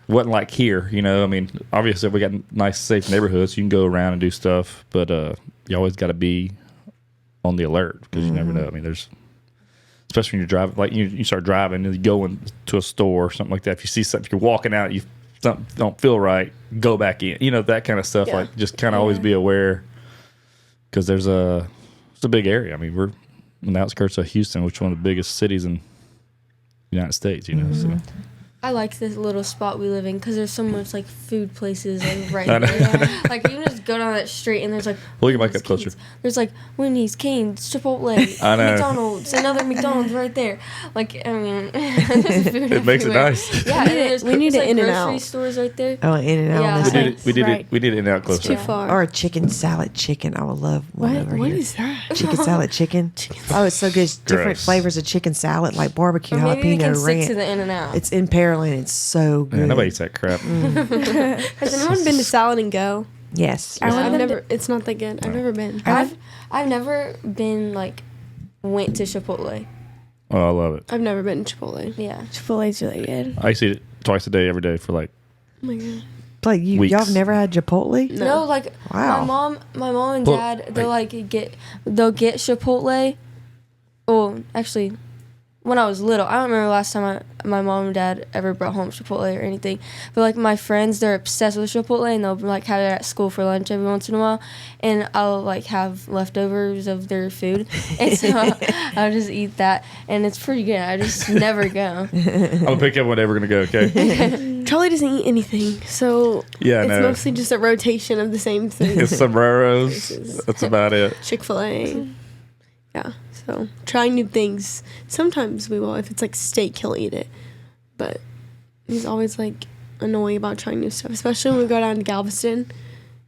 Speaker 1: wasn't like here, I mean, obviously we got nice, safe neighborhoods. You can go around and do stuff, but you always got to be on the alert because you never know. I mean, there's especially when you're driving, like you start driving and you go into a store or something like that. If you see something, if you're walking out, something don't feel right, go back in. That kind of stuff.
Speaker 2: Yeah.
Speaker 1: Like just kind of always be aware because it's a big area. I mean, we're on the outskirts of Houston, which is one of the biggest cities in the United States. So.
Speaker 5: I like this little spot we live in because there's so much like food places like right
Speaker 1: I know.
Speaker 5: there. Like you can just go down that street and there's like
Speaker 1: Pull your mic up
Speaker 5: Wendy's,
Speaker 1: closer.
Speaker 5: Cane's. There's like Wendy's, Cane's, Chipotle,
Speaker 1: I know.
Speaker 5: McDonald's, another McDonald's right there. Like I mean, there's food
Speaker 1: It makes it
Speaker 5: everywhere.
Speaker 1: nice.
Speaker 5: Yeah, and there's,
Speaker 2: we need
Speaker 5: there's,
Speaker 2: an
Speaker 5: like,
Speaker 2: In-N-Out.
Speaker 5: grocery stores right there.
Speaker 3: Oh, in and out.
Speaker 5: Yeah.
Speaker 3: On
Speaker 1: We
Speaker 3: this
Speaker 1: did it. We did
Speaker 2: Right.
Speaker 1: it. We did it out
Speaker 2: It's
Speaker 1: closer.
Speaker 2: too far.
Speaker 3: Or a chicken salad chicken. I would love one over
Speaker 2: What
Speaker 3: here.
Speaker 2: is that?
Speaker 3: Chicken salad chicken. Oh, it's so good. It's different
Speaker 1: Gross.
Speaker 3: flavors of chicken salad, like barbecue,
Speaker 5: Or maybe we can
Speaker 3: jalapeno,
Speaker 5: stick
Speaker 3: ranch.
Speaker 5: to the In-N-Out.
Speaker 3: It's in Pearland. It's so good.
Speaker 1: Yeah, nobody eats that crap.
Speaker 2: Has anyone been to Salad and Go?
Speaker 3: Yes.
Speaker 4: I want
Speaker 2: I've
Speaker 4: them
Speaker 2: never. It's not that good. I've never been.
Speaker 5: I've never been like went to Chipotle.
Speaker 1: Oh, I love it.
Speaker 2: I've never been to Chipotle.
Speaker 5: Yeah.
Speaker 4: Chipotle's really good.
Speaker 1: I used to eat it twice a day, every day for like
Speaker 2: Oh my god.
Speaker 3: Like
Speaker 1: Weeks.
Speaker 3: y'all have never had Chipotle?
Speaker 5: No, like
Speaker 3: Wow.
Speaker 5: my mom and
Speaker 1: Well,
Speaker 5: dad, they'll get Chipotle. Well, actually, when I was little, I don't remember last time my mom and dad ever brought home Chipotle or anything. But like my friends, they're obsessed with Chipotle, and they'll like have it at school for lunch every once in a while. And I'll like have leftovers of their food, and so I'll just eat that, and it's pretty good. I just never go.
Speaker 1: I'm gonna pick up whenever we're gonna go. Okay.
Speaker 2: Charlie doesn't eat anything, so
Speaker 1: Yeah, I
Speaker 2: it's
Speaker 1: know.
Speaker 2: mostly just a rotation of the same thing.
Speaker 1: It's sombreros. That's about it.
Speaker 2: Chick-fil-A. Yeah, so trying new things. Sometimes we will. If it's like steak, he'll eat it. But he's always like annoying about trying new stuff, especially when we go down to Galveston.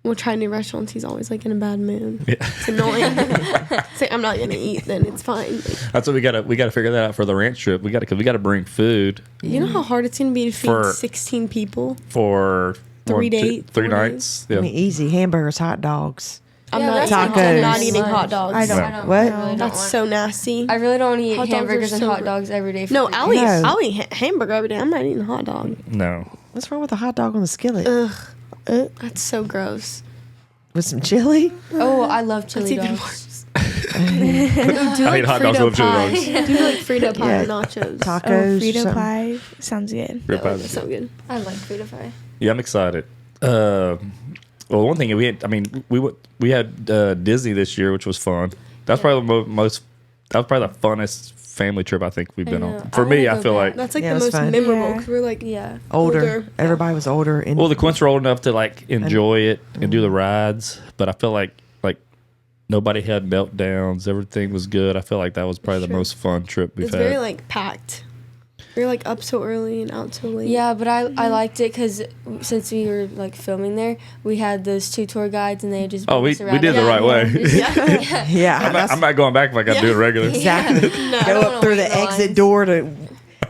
Speaker 2: We'll try new restaurants. He's always like in a bad mood.
Speaker 1: Yeah.
Speaker 2: It's annoying. It's like, I'm not gonna eat. Then it's fine. Like,
Speaker 1: That's what we gotta figure that out for the ranch trip. We gotta bring food
Speaker 2: you know how hard it's gonna be to feed
Speaker 1: For-
Speaker 2: 16 people.
Speaker 1: for
Speaker 2: 3 days,
Speaker 1: 3
Speaker 2: 4
Speaker 1: nights.
Speaker 3: I
Speaker 1: Yeah.
Speaker 3: mean, easy hamburgers, hot dogs.
Speaker 2: I'm
Speaker 5: Yeah,
Speaker 2: not
Speaker 5: that's
Speaker 3: Tacos.
Speaker 2: I'm not eating hot dogs.
Speaker 4: I don't.
Speaker 1: No.
Speaker 3: What?
Speaker 2: That's so nasty.
Speaker 5: I really don't eat
Speaker 2: Hot dogs are
Speaker 5: hamburgers and
Speaker 2: so
Speaker 5: hot
Speaker 2: good.
Speaker 5: dogs every day. For
Speaker 2: No,
Speaker 5: 3
Speaker 2: I'll
Speaker 5: days.
Speaker 2: eat.
Speaker 3: No.
Speaker 2: I'll eat hamburger every day. I'm not eating a hot dog.
Speaker 1: No.
Speaker 3: What's wrong with a hot dog on the skillet?
Speaker 2: That's so gross.
Speaker 3: With some chili?
Speaker 5: Oh, I love
Speaker 2: That's
Speaker 5: chili
Speaker 2: even
Speaker 5: dogs.
Speaker 2: worse.
Speaker 1: I hate hot dogs with chili dogs.
Speaker 2: Do like Frito pie
Speaker 3: Yeah.
Speaker 2: and nachos.
Speaker 3: Tacos.
Speaker 4: Oh,
Speaker 3: or
Speaker 4: Frito
Speaker 3: something.
Speaker 4: pie sounds good.
Speaker 1: Rib
Speaker 2: Oh,
Speaker 1: pies.
Speaker 2: that's so good.
Speaker 5: I like Frito pie.
Speaker 1: Yeah, I'm excited. Well, one thing we had, we had Disney this year, which was fun. That's probably the most. That was probably the funnest family trip I think we've been
Speaker 5: know.
Speaker 1: on. For
Speaker 5: I
Speaker 1: me,
Speaker 5: wanna
Speaker 1: I
Speaker 5: go
Speaker 1: feel
Speaker 5: back.
Speaker 1: like
Speaker 2: That's like
Speaker 3: Yeah,
Speaker 2: the
Speaker 3: it was
Speaker 2: most
Speaker 3: fun.
Speaker 2: memorable
Speaker 4: Yeah.
Speaker 2: because we're like
Speaker 5: Yeah.
Speaker 3: Older. Everybody was older. And
Speaker 1: well, the Quints were old enough to like enjoy it and do the rides, but I feel like nobody had meltdowns. Everything was good. I feel like that was probably the
Speaker 2: Sure.
Speaker 1: most fun trip we've
Speaker 2: it's
Speaker 1: had.
Speaker 2: very like packed. We're like up so early and out so late.
Speaker 5: Yeah, but I liked it because since we were like filming there, we had those 2 tour guides and they just
Speaker 1: Oh,
Speaker 5: brought
Speaker 1: we
Speaker 5: us around.
Speaker 1: did the right way.
Speaker 5: Yeah.
Speaker 3: yeah,
Speaker 1: I'm not going back if I got to do it regular.
Speaker 3: exactly.
Speaker 2: No.
Speaker 5: I
Speaker 3: Go
Speaker 5: don't
Speaker 3: up
Speaker 5: wanna
Speaker 3: through
Speaker 5: wait
Speaker 3: the
Speaker 5: in
Speaker 3: exit
Speaker 5: lines.
Speaker 3: door to.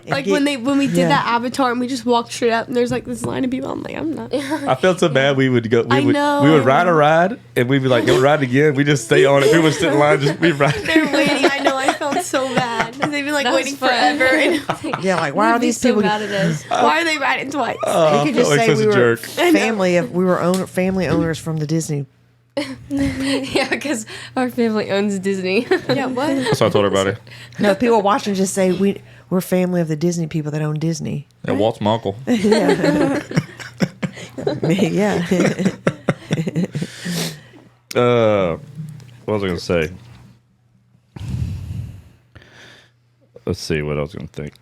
Speaker 2: Like
Speaker 3: get-
Speaker 2: when we did
Speaker 3: yeah.
Speaker 2: that Avatar and we just walked straight up and there's like this line of people. I'm like, I'm not.
Speaker 1: I felt so bad. We would go.
Speaker 2: I know.
Speaker 1: We would ride a ride, and we'd be like, "Go ride again." We just stay on it. We would sit in line, just we ride.
Speaker 2: They're waiting. I know. I felt so bad. They've been like
Speaker 5: That was
Speaker 2: waiting
Speaker 5: fun.
Speaker 2: forever. And
Speaker 3: Yeah, like why are
Speaker 5: We'd be
Speaker 3: these
Speaker 5: so
Speaker 3: people?
Speaker 5: mad at us?
Speaker 2: why are they riding twice?
Speaker 1: Oh,
Speaker 3: You could
Speaker 1: I
Speaker 3: just
Speaker 1: felt
Speaker 3: say
Speaker 1: like
Speaker 3: we
Speaker 1: such a
Speaker 3: were
Speaker 1: jerk.
Speaker 3: family owners from the Disney.
Speaker 5: Yeah, because our family owns Disney.
Speaker 2: Yeah, what?
Speaker 1: That's what I told everybody.
Speaker 3: No, people watching just say we're family of the Disney people that own Disney.
Speaker 1: And Walt's my uncle.
Speaker 3: yeah.
Speaker 1: What was I gonna say? Let's see what I was gonna think.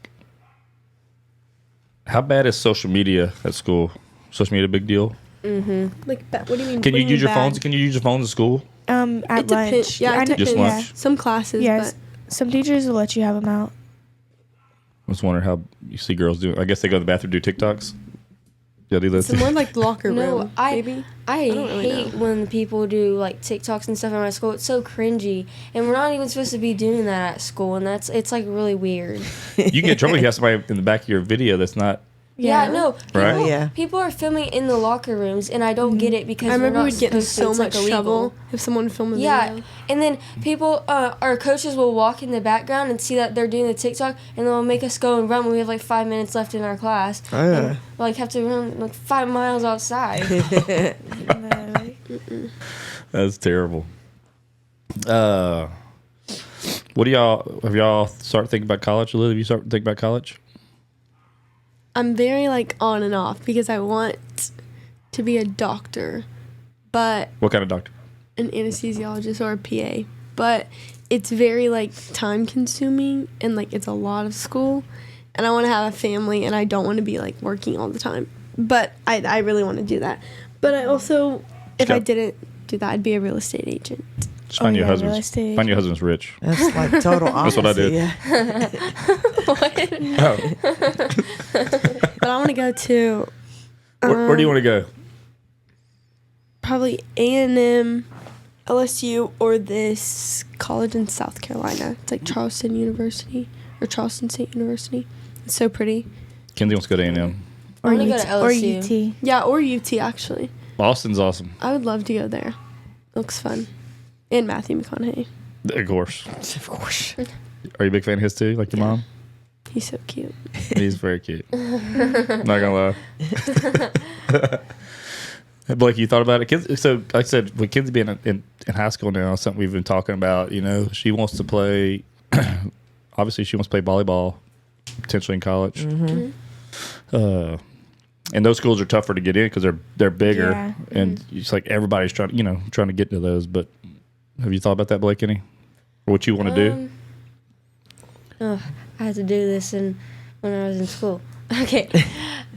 Speaker 1: How bad is social media at school? Social media a big deal?
Speaker 2: Like, what do you mean?
Speaker 1: Can
Speaker 2: what
Speaker 1: you
Speaker 2: do
Speaker 1: use your
Speaker 2: bad?
Speaker 1: phones? Can you use your phones at school?
Speaker 4: At
Speaker 2: It
Speaker 4: lunch.
Speaker 2: depends. Yeah,
Speaker 4: I
Speaker 2: it
Speaker 4: know-
Speaker 1: Just
Speaker 2: depends.
Speaker 1: lunch?
Speaker 2: Some classes,
Speaker 4: Yes.
Speaker 2: but
Speaker 4: Some teachers will let you have them out.
Speaker 1: I was wondering how you see girls do. I guess they go to the bathroom, do TikToks. Yeah, do this.
Speaker 2: it's more like locker room.
Speaker 5: No,
Speaker 2: maybe.
Speaker 5: I
Speaker 2: don't really
Speaker 5: hate
Speaker 2: know.
Speaker 5: when people do like TikToks and stuff in my school. It's so cringy, and we're not even supposed to be doing that at school, and it's like really weird.
Speaker 1: You can get in trouble if you have somebody in the back of your video that's not.
Speaker 5: Yeah, no, people,
Speaker 1: Right?
Speaker 3: Yeah.
Speaker 5: people are filming in the locker rooms, and I don't get it because
Speaker 2: I remember
Speaker 5: we're
Speaker 2: we'd
Speaker 5: not
Speaker 2: get in
Speaker 5: supposed to.
Speaker 2: so
Speaker 5: It's,
Speaker 2: much
Speaker 5: like, illegal.
Speaker 2: trouble if someone filmed a
Speaker 5: Yeah,
Speaker 2: video.
Speaker 5: and then people, our coaches will walk in the background and see that they're doing the TikTok, and they'll make us go and run when we have like 5 minutes left in our class. And, like have to run like 5 miles outside.
Speaker 1: That's terrible. What do y'all have y'all start thinking about college? Lily, have you start thinking about college?
Speaker 2: I'm very like on and off because I want to be a doctor, but
Speaker 1: What kind of doctor?
Speaker 2: an anesthesiologist or a PA. But it's very like time consuming and like it's a lot of school, and I want to have a family and I don't want to be like working all the time. But I really want to do that. But I also, if I
Speaker 1: got-
Speaker 2: didn't do that, I'd be a real estate agent.
Speaker 1: Just find your
Speaker 4: yeah,
Speaker 1: husband's.
Speaker 4: real estate.
Speaker 1: Find your husband's rich.
Speaker 3: That's like total opposite.
Speaker 1: what I did.
Speaker 3: Yeah.
Speaker 2: But I want to go to
Speaker 1: Where do you want to go?
Speaker 2: probably A&M, LSU, or this college in South Carolina. It's like Charleston University or Charleston State University. It's so pretty.
Speaker 1: Kenzie wants to go to A&M.
Speaker 5: I wanna go to
Speaker 4: Or
Speaker 5: LSU.
Speaker 4: UT.
Speaker 2: Yeah, or UT actually.
Speaker 1: Austin's awesome.
Speaker 2: I would love to go there. Looks fun. And Matthew McConaughey.
Speaker 1: Of course.
Speaker 3: Of course.
Speaker 1: Are you a big fan of his too? Like your mom?
Speaker 2: He's so cute.
Speaker 1: He's very cute. Not gonna lie. Hey, Blake, you thought about it? Kids, so, like I said, with kids being in high school now, something we've been talking about, she wants to play, obviously, she wants to play volleyball, potentially in college. And those schools are tougher to get in because they're bigger.
Speaker 4: Yeah.
Speaker 1: And it's like everybody's trying to get into those. But have you thought about that, Blake, any? Or what you want to do?
Speaker 5: Oh, I had to do this when I was in school. Okay.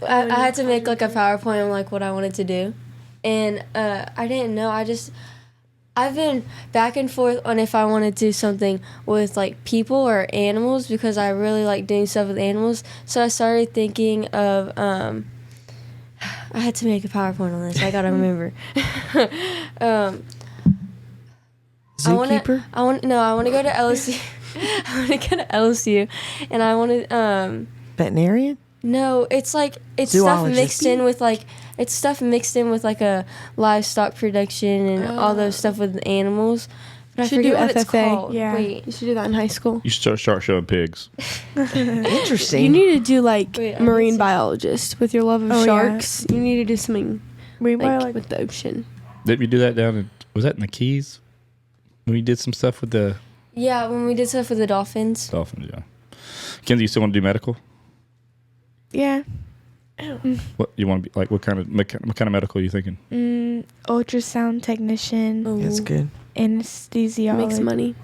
Speaker 5: I had to make like a PowerPoint on like what I wanted to do. And I didn't know. I've been back and forth on if I want to do something with like people or animals because I really like doing stuff with animals. So I started thinking of I had to make a PowerPoint on this. I gotta remember.
Speaker 3: Zookeeper?
Speaker 5: I want to go to LSU. I want to go to LSU, and I want to
Speaker 3: Veterinarian?
Speaker 5: No, it's like it's
Speaker 3: Zoologist.
Speaker 5: stuff mixed in with like a livestock production and all those stuff with animals. But I
Speaker 2: Should
Speaker 5: forget
Speaker 2: do
Speaker 5: what it's
Speaker 2: FFA.
Speaker 5: called.
Speaker 4: Yeah.
Speaker 5: Wait.
Speaker 2: You should do that in high school.
Speaker 1: You should start showing pigs.
Speaker 3: Interesting.
Speaker 2: You need to do like
Speaker 5: Wait, I
Speaker 2: marine
Speaker 5: missed it.
Speaker 2: biologist with your love of
Speaker 4: Oh, yeah.
Speaker 2: sharks. You need to do something like with the ocean.
Speaker 1: Didn't you do that was that in the Keys? When you did some stuff with the
Speaker 5: Yeah, when we did stuff with the dolphins.
Speaker 1: dolphins, yeah. Kenzie, you still want to do medical?
Speaker 4: Yeah.
Speaker 1: What you want to be like? What kind of medical are you thinking?
Speaker 4: Ultrasound technician,
Speaker 3: That's good.
Speaker 4: anesthesiologist,
Speaker 2: Makes money.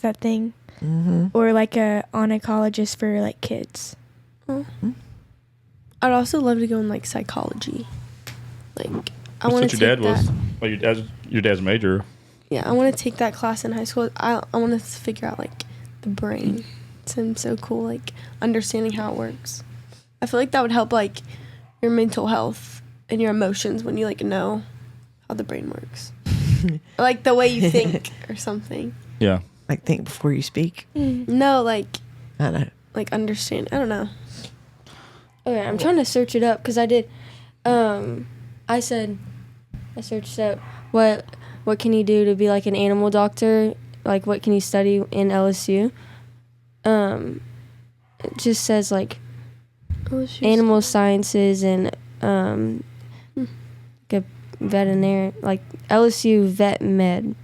Speaker 4: that thing,
Speaker 3: Mm-hmm.
Speaker 4: or like a oncologist for like kids.
Speaker 2: I'd also love to go in like psychology. Like I
Speaker 1: That's
Speaker 2: want
Speaker 1: what
Speaker 2: to
Speaker 1: your
Speaker 2: take
Speaker 1: dad was.
Speaker 2: that.
Speaker 1: Well, your dad's major.
Speaker 2: Yeah, I want to take that class in high school. I want to figure out like the brain. It seems so cool, like understanding how it works. I feel like that would help like your mental health and your emotions when you like know how the brain works, or, like the way you think or something.
Speaker 1: Yeah.
Speaker 3: Like think before you speak.
Speaker 2: No, like
Speaker 3: I know.
Speaker 2: like understand. I don't know.
Speaker 5: Okay, I'm trying to search it up because I did. I searched up what can you do to be like an animal doctor? Like what can you study in LSU? It just says like animal sciences and like a veterinary, like LSU vet med.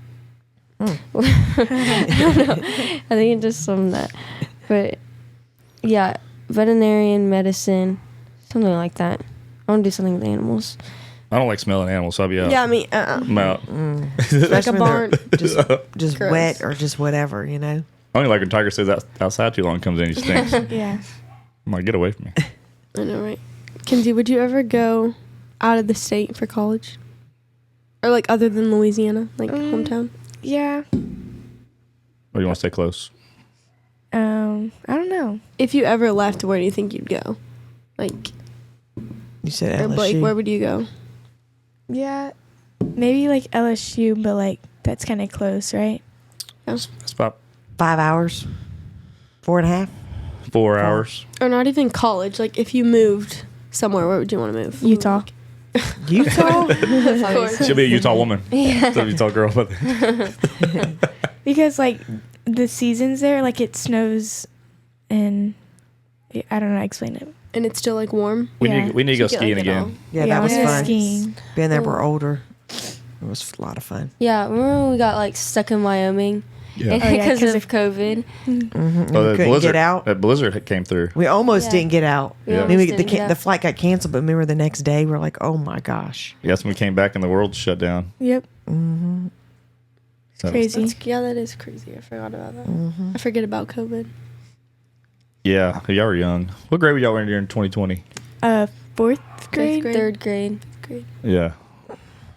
Speaker 5: I don't know. I think it just summed that, but yeah, veterinarian medicine, something like that. I want to do something with animals.
Speaker 1: I don't like smelling animals, so I'll be out.
Speaker 2: Yeah, I mean,
Speaker 1: I'm out.
Speaker 2: like a barn.
Speaker 3: Just
Speaker 2: Gross.
Speaker 3: wet or just whatever, you know.
Speaker 1: I only like when Tiger stays outside too long, comes in, he stinks.
Speaker 4: Yeah.
Speaker 1: I'm like, get away from me.
Speaker 2: I know, right? Kenzie, would you ever go out of the state for college, or like other than Louisiana, like hometown?
Speaker 4: Yeah.
Speaker 1: Or you want to stay close?
Speaker 4: I don't know.
Speaker 2: If you ever left, where do you think you'd go? Like,
Speaker 3: You said
Speaker 2: or
Speaker 3: LSU.
Speaker 2: Blake, where would you go?
Speaker 4: Yeah. Maybe like LSU, but like that's kind of close, right?
Speaker 1: It's about
Speaker 3: 5 hours, 4.5.
Speaker 1: 4 hours.
Speaker 2: Or not even college. Like, if you moved somewhere, where would you want to move?
Speaker 4: Utah.
Speaker 3: Utah.
Speaker 2: Of course.
Speaker 1: She'll be a Utah woman. Instead of a Utah girl. But
Speaker 4: Because like the seasons there, like it snows, and I don't know how to explain it.
Speaker 2: And it's still like warm.
Speaker 1: we
Speaker 4: Yeah.
Speaker 1: need to go
Speaker 2: So you
Speaker 1: skiing
Speaker 2: get, like, it
Speaker 1: again.
Speaker 3: Yeah,
Speaker 4: I
Speaker 3: that was
Speaker 4: wanna go
Speaker 3: fun.
Speaker 4: skiing.
Speaker 3: Being that we're older, it was a lot of fun.
Speaker 5: Yeah, remember when we got like stuck in Wyoming
Speaker 1: Yeah.
Speaker 4: Oh, yeah,
Speaker 5: because
Speaker 4: 'cause
Speaker 5: of COVID?
Speaker 3: Mm-hmm.
Speaker 1: Oh,
Speaker 3: we couldn't get out.
Speaker 1: That blizzard came through.
Speaker 3: We almost
Speaker 5: Yeah.
Speaker 3: didn't get out.
Speaker 5: We
Speaker 1: Yeah.
Speaker 3: I
Speaker 5: almost
Speaker 3: mean,
Speaker 5: didn't get
Speaker 3: the
Speaker 5: out.
Speaker 3: flight got canceled, but remember the next day we're like, oh my gosh.
Speaker 1: Yes, when we came back and the world shut down.
Speaker 4: Yep.
Speaker 3: Mm-hmm.
Speaker 1: So-
Speaker 4: Crazy.
Speaker 2: That is crazy. I forgot about that.
Speaker 3: Mm-hmm.
Speaker 2: I forget about COVID.
Speaker 1: Yeah, y'all were young. What grade were y'all in during 2020?
Speaker 4: Fourth grade.
Speaker 2: grade.
Speaker 5: Third grade.
Speaker 1: Yeah.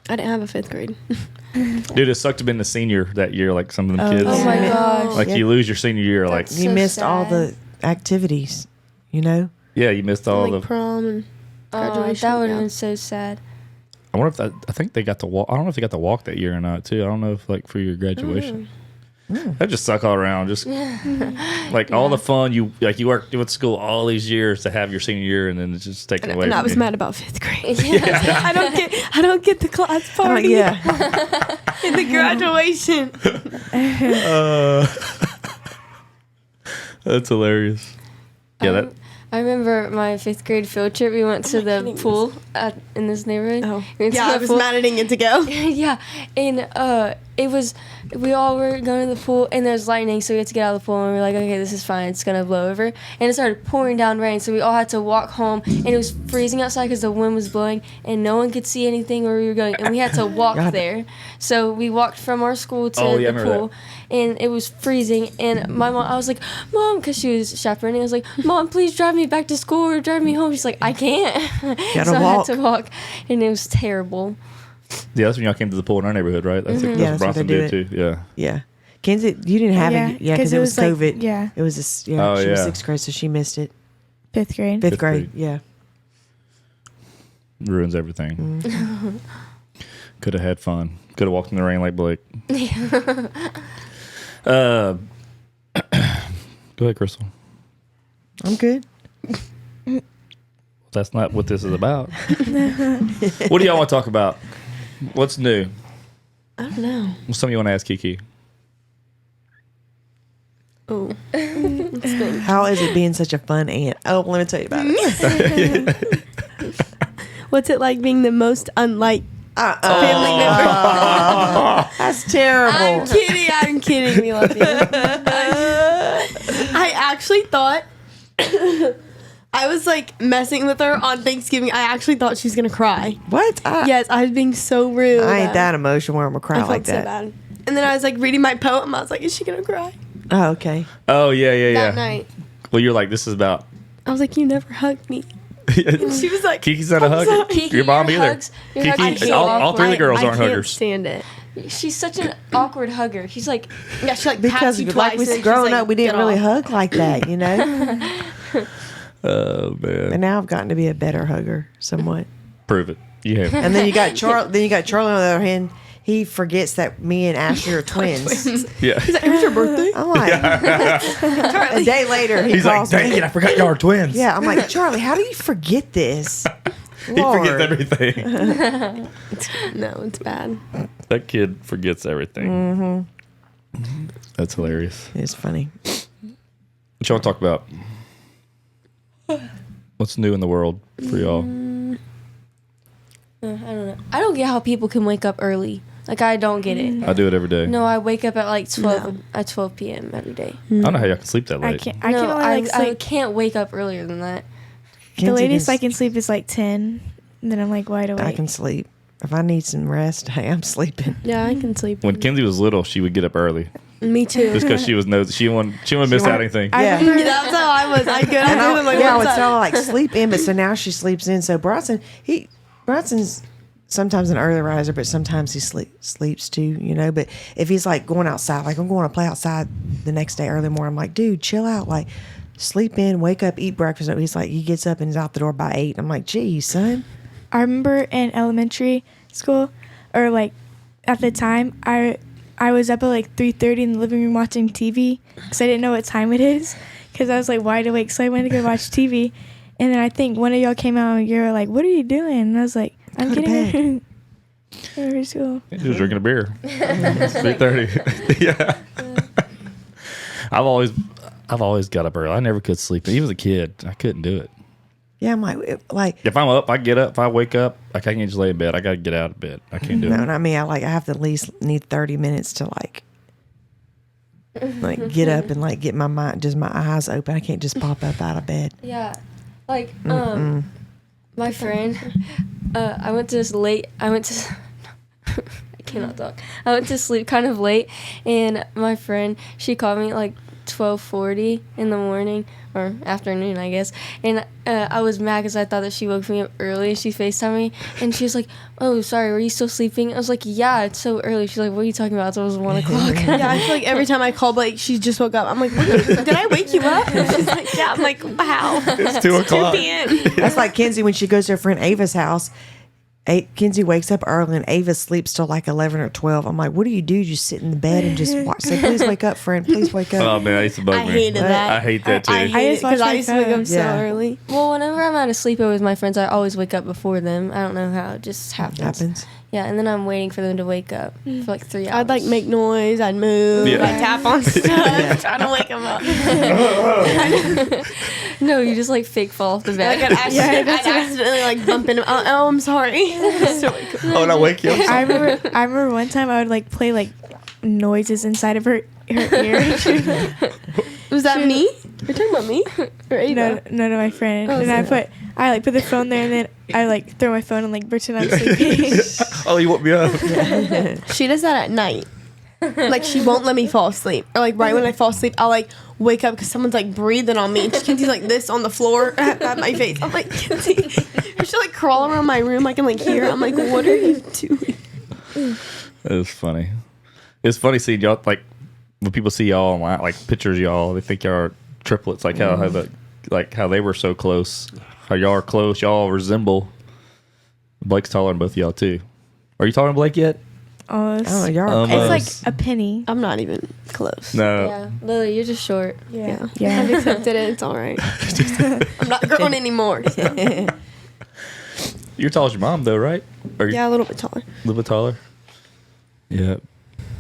Speaker 2: I didn't have a fifth grade.
Speaker 1: Dude, it sucked to be in the senior that year, like some of them kids.
Speaker 5: Oh my
Speaker 3: Yeah.
Speaker 5: gosh.
Speaker 1: Like
Speaker 3: Yeah.
Speaker 1: you lose your senior year, like
Speaker 5: That's
Speaker 3: You
Speaker 5: so
Speaker 3: missed all
Speaker 5: sad.
Speaker 3: the activities, you know?
Speaker 1: yeah, you missed all
Speaker 2: like
Speaker 1: the.
Speaker 2: prom and graduation.
Speaker 5: That would have
Speaker 2: yeah.
Speaker 5: been so sad.
Speaker 1: I wonder if I think they got to walk. I don't know if they got to walk that year or not too. I don't know if like for your graduation. That just suck all around. Just like all the fun you worked with school all these years to have your senior year, and then it's just taken away.
Speaker 2: And I
Speaker 1: from
Speaker 2: was
Speaker 1: you.
Speaker 2: mad about fifth grade. I don't get the class
Speaker 3: Oh,
Speaker 2: party
Speaker 3: yeah.
Speaker 2: in the graduation.
Speaker 1: That's hilarious. Yeah, that
Speaker 5: I remember my 5th grade field trip. We went to the pool in this neighborhood.
Speaker 2: Oh.
Speaker 5: We went to
Speaker 2: Yeah,
Speaker 5: the
Speaker 2: I was
Speaker 5: pool.
Speaker 2: mad I didn't get to go.
Speaker 5: Yeah, and we all were going to the pool, and there was lightning, so we had to get out of the pool, and we were like, okay, this is fine, it's gonna blow over. And it started pouring down rain, so we all had to walk home, and it was freezing outside because the wind was blowing, and no one could see anything where we were going, and we had to walk there. So we walked from our school to the pool, and it was freezing, and my mom, I was like, Mom, because she was chaperoning, I was like, Mom, please drive me back to school or drive me home. She's like, I can't. So I had to walk, and it was terrible.
Speaker 1: Yeah, that's when y'all came to the pool in our neighborhood, right? That's, that's what Bronson did too. Yeah.
Speaker 3: Yeah. Kenzie, you didn't have it. Yeah, because it was COVID.
Speaker 4: Like, yeah.
Speaker 3: It was this. Yeah. She was 6th grade, so she missed it.
Speaker 4: 5th grade.
Speaker 3: 5th grade. Yeah.
Speaker 1: Ruins everything. Could have had fun. Could have walked in the rain like Blake. Go ahead, Crystal.
Speaker 3: I'm good.
Speaker 1: That's not what this is about. What do y'all want to talk about? What's new?
Speaker 2: I don't know.
Speaker 1: What's something you want to ask Kiki?
Speaker 2: Oh.
Speaker 3: How is it being such a fun aunt? Oh, let me tell you about it.
Speaker 2: What's it like being the most unlike family member?
Speaker 3: That's terrible.
Speaker 2: I'm kidding. We love you. I actually thought I was like messing with her on Thanksgiving. I actually thought she was gonna cry.
Speaker 3: What?
Speaker 2: Yes, I was being so rude.
Speaker 3: I ain't that emotional where I'm gonna cry
Speaker 2: I felt
Speaker 3: like
Speaker 2: so
Speaker 3: that.
Speaker 2: bad. And then I was like reading my poem. I was like, is she gonna cry?
Speaker 3: Oh, okay.
Speaker 1: Oh, yeah.
Speaker 2: That night.
Speaker 1: Well, you're like, this is about...
Speaker 2: I was like, you never hugged me. And she was like,
Speaker 1: Kiki's not a hugger.
Speaker 5: Kiki,
Speaker 1: Your mom
Speaker 5: your
Speaker 1: either.
Speaker 5: hugs- your hugs are
Speaker 1: Kiki,
Speaker 5: so
Speaker 1: all three of the girls
Speaker 2: I
Speaker 1: aren't
Speaker 2: can't
Speaker 1: huggers.
Speaker 2: stand it.
Speaker 5: She's such an awkward hugger. She's like,
Speaker 2: Yeah, she like
Speaker 3: Because
Speaker 2: pats you
Speaker 3: like
Speaker 2: twice.
Speaker 3: we
Speaker 2: and then she's
Speaker 3: growing
Speaker 2: like,
Speaker 3: up, we didn't
Speaker 2: "Get
Speaker 3: really
Speaker 2: off."
Speaker 3: hug like that, you know.
Speaker 1: Oh, man.
Speaker 3: And now I've gotten to be a better hugger, somewhat.
Speaker 1: Prove it. You have.
Speaker 3: And then you got Charlie. Then you got Charlie on the other hand. He forgets that me and Ashley are twins.
Speaker 1: Yeah.
Speaker 2: He's like, it was your birthday.
Speaker 3: I'm like, a day later he
Speaker 1: He's like,
Speaker 3: calls
Speaker 1: dang
Speaker 3: me.
Speaker 1: it, I forgot y'all are twins.
Speaker 3: Yeah, I'm like, Charlie, how do you forget this?
Speaker 1: He forgets everything.
Speaker 2: No, it's bad.
Speaker 1: That kid forgets everything. That's hilarious.
Speaker 3: It's funny.
Speaker 1: What y'all want to talk about? What's new in the world for y'all?
Speaker 5: I don't know. I don't get how people can wake up early. Like, I don't get it.
Speaker 1: I do it every day.
Speaker 5: No, I wake up at like 12 p.m. every day.
Speaker 1: I don't know how y'all can sleep that
Speaker 4: I
Speaker 1: late.
Speaker 4: can
Speaker 5: No,
Speaker 4: only like
Speaker 5: I
Speaker 4: sleep.
Speaker 5: can't wake up earlier than that.
Speaker 4: The latest I can sleep is like 10. And then I'm like wide awake.
Speaker 3: I can sleep. If I need some rest, hey, I'm sleeping.
Speaker 2: Yeah, I can sleep.
Speaker 1: When Kenzie was little, she would get up early
Speaker 2: Me too.
Speaker 1: just because she wouldn't miss out anything.
Speaker 3: Yeah.
Speaker 2: That's how I was. I go.
Speaker 3: And
Speaker 2: I'm like,
Speaker 3: I would
Speaker 2: what's
Speaker 3: tell her
Speaker 2: up?
Speaker 3: like sleep in, but so now she sleeps in. So Bronson's sometimes an early riser, but sometimes he sleeps too, you know. But if he's like going outside, like I'm going to play outside the next day early morning, I'm like, dude, chill out, like sleep in, wake up, eat breakfast. He's like, he gets up and is out the door by 8. I'm like, geez, son.
Speaker 4: I remember in elementary school, or like at the time, I was up at like 3:30 in the living room watching TV because I didn't know what time it is because I was like wide awake, so I went to go watch TV. And then I think one of y'all came out and you were like, "What are you doing?" And I was like, "I'm
Speaker 3: Go to
Speaker 4: getting ready for school."
Speaker 1: He was drinking a beer. It's 3:30. Yeah. I've always got up early. I never could sleep. Even as a kid, I couldn't do it.
Speaker 3: Yeah, I'm like
Speaker 1: If I'm up, I get up. If I wake up, I can't just lay in bed. I got to get out of bed. I can't do
Speaker 3: no,
Speaker 1: it.
Speaker 3: not me. I have to at least need 30 minutes to like get up and like get my mind, just my eyes open. I can't just pop up out of bed.
Speaker 5: Yeah. Like, my friend, I went to I cannot talk. I went to sleep kind of late, and my friend, she called me at like 12:40 in the morning, or afternoon, I guess, and I was mad because I thought that she woke me up early. She FaceTimed me, and she was like, "Oh, sorry, were you still sleeping?" I was like, "Yeah, it's so early." She's like, "What are you talking about? It was 1 o'clock."
Speaker 2: Yeah, I feel like every time I call Blake, she just woke up. I'm like, did I wake you up? She's like, yeah. I'm like, how?
Speaker 1: It's 2 o'clock.
Speaker 2: 2 p.m.
Speaker 3: That's like Kenzie when she goes to her friend Ava's house. Kenzie wakes up early and Ava sleeps till like 11 or 12. I'm like, what do? You just sit in the bed and just watch? Say, please wake up, friend. Please wake up.
Speaker 1: Oh, man, I used to bug
Speaker 2: I
Speaker 1: me.
Speaker 2: hated that.
Speaker 1: I hate that, too.
Speaker 2: I hate it
Speaker 4: just watch
Speaker 2: because I
Speaker 4: my
Speaker 2: used to wake up
Speaker 4: phone.
Speaker 2: so
Speaker 3: Yeah.
Speaker 2: early.
Speaker 5: Well, whenever I'm at a sleepover with my friends, I always wake up before them. I don't know how. It just happens. Yeah, and then I'm waiting for them to wake up for like 3 hours.
Speaker 2: I'd like make noise. I'd move.
Speaker 1: Yeah.
Speaker 2: I'd tap on stuff. Trying to wake them up.
Speaker 5: No, you just like fake fall off the bed.
Speaker 2: Like I'd accidentally like bump into. Oh, I'm sorry. So,
Speaker 1: Oh, and I wake you up.
Speaker 4: I remember one time I would like play like noises inside of her ear.
Speaker 2: was that me? You're talking about me? Or Ava?
Speaker 4: No, my friend.
Speaker 2: Oh,
Speaker 4: And I like put the phone there, and then I like throw my phone and like pretend I'm sleeping.
Speaker 1: Oh, you woke me up.
Speaker 2: She does that at night. Like she won't let me fall asleep, or like right when I fall asleep, I'll like wake up because someone's like breathing on me, and Kenzie's like this on the floor at my face. I'm like, Kenzie, she'll like crawl around my room. I can like hear her. I'm like, what are you doing?
Speaker 1: It was funny. It's funny seeing y'all, like when people see y'all online, like pictures of y'all, they think y'all are triplets, like how they were so close. How y'all are close. Y'all resemble. Blake's taller than both of y'all too. Are you taller than Blake yet?
Speaker 4: Almost.
Speaker 3: Oh, y'all.
Speaker 4: It's like a penny.
Speaker 2: I'm not even close.
Speaker 1: No.
Speaker 5: Yeah, Lily, you're just short.
Speaker 2: Yeah.
Speaker 4: Yeah.
Speaker 2: I've accepted it. It's all right. I'm not growing anymore. So.
Speaker 1: You're tall as your mom though, right? Or
Speaker 2: Yeah, a little bit taller.
Speaker 1: a little bit taller. Yeah.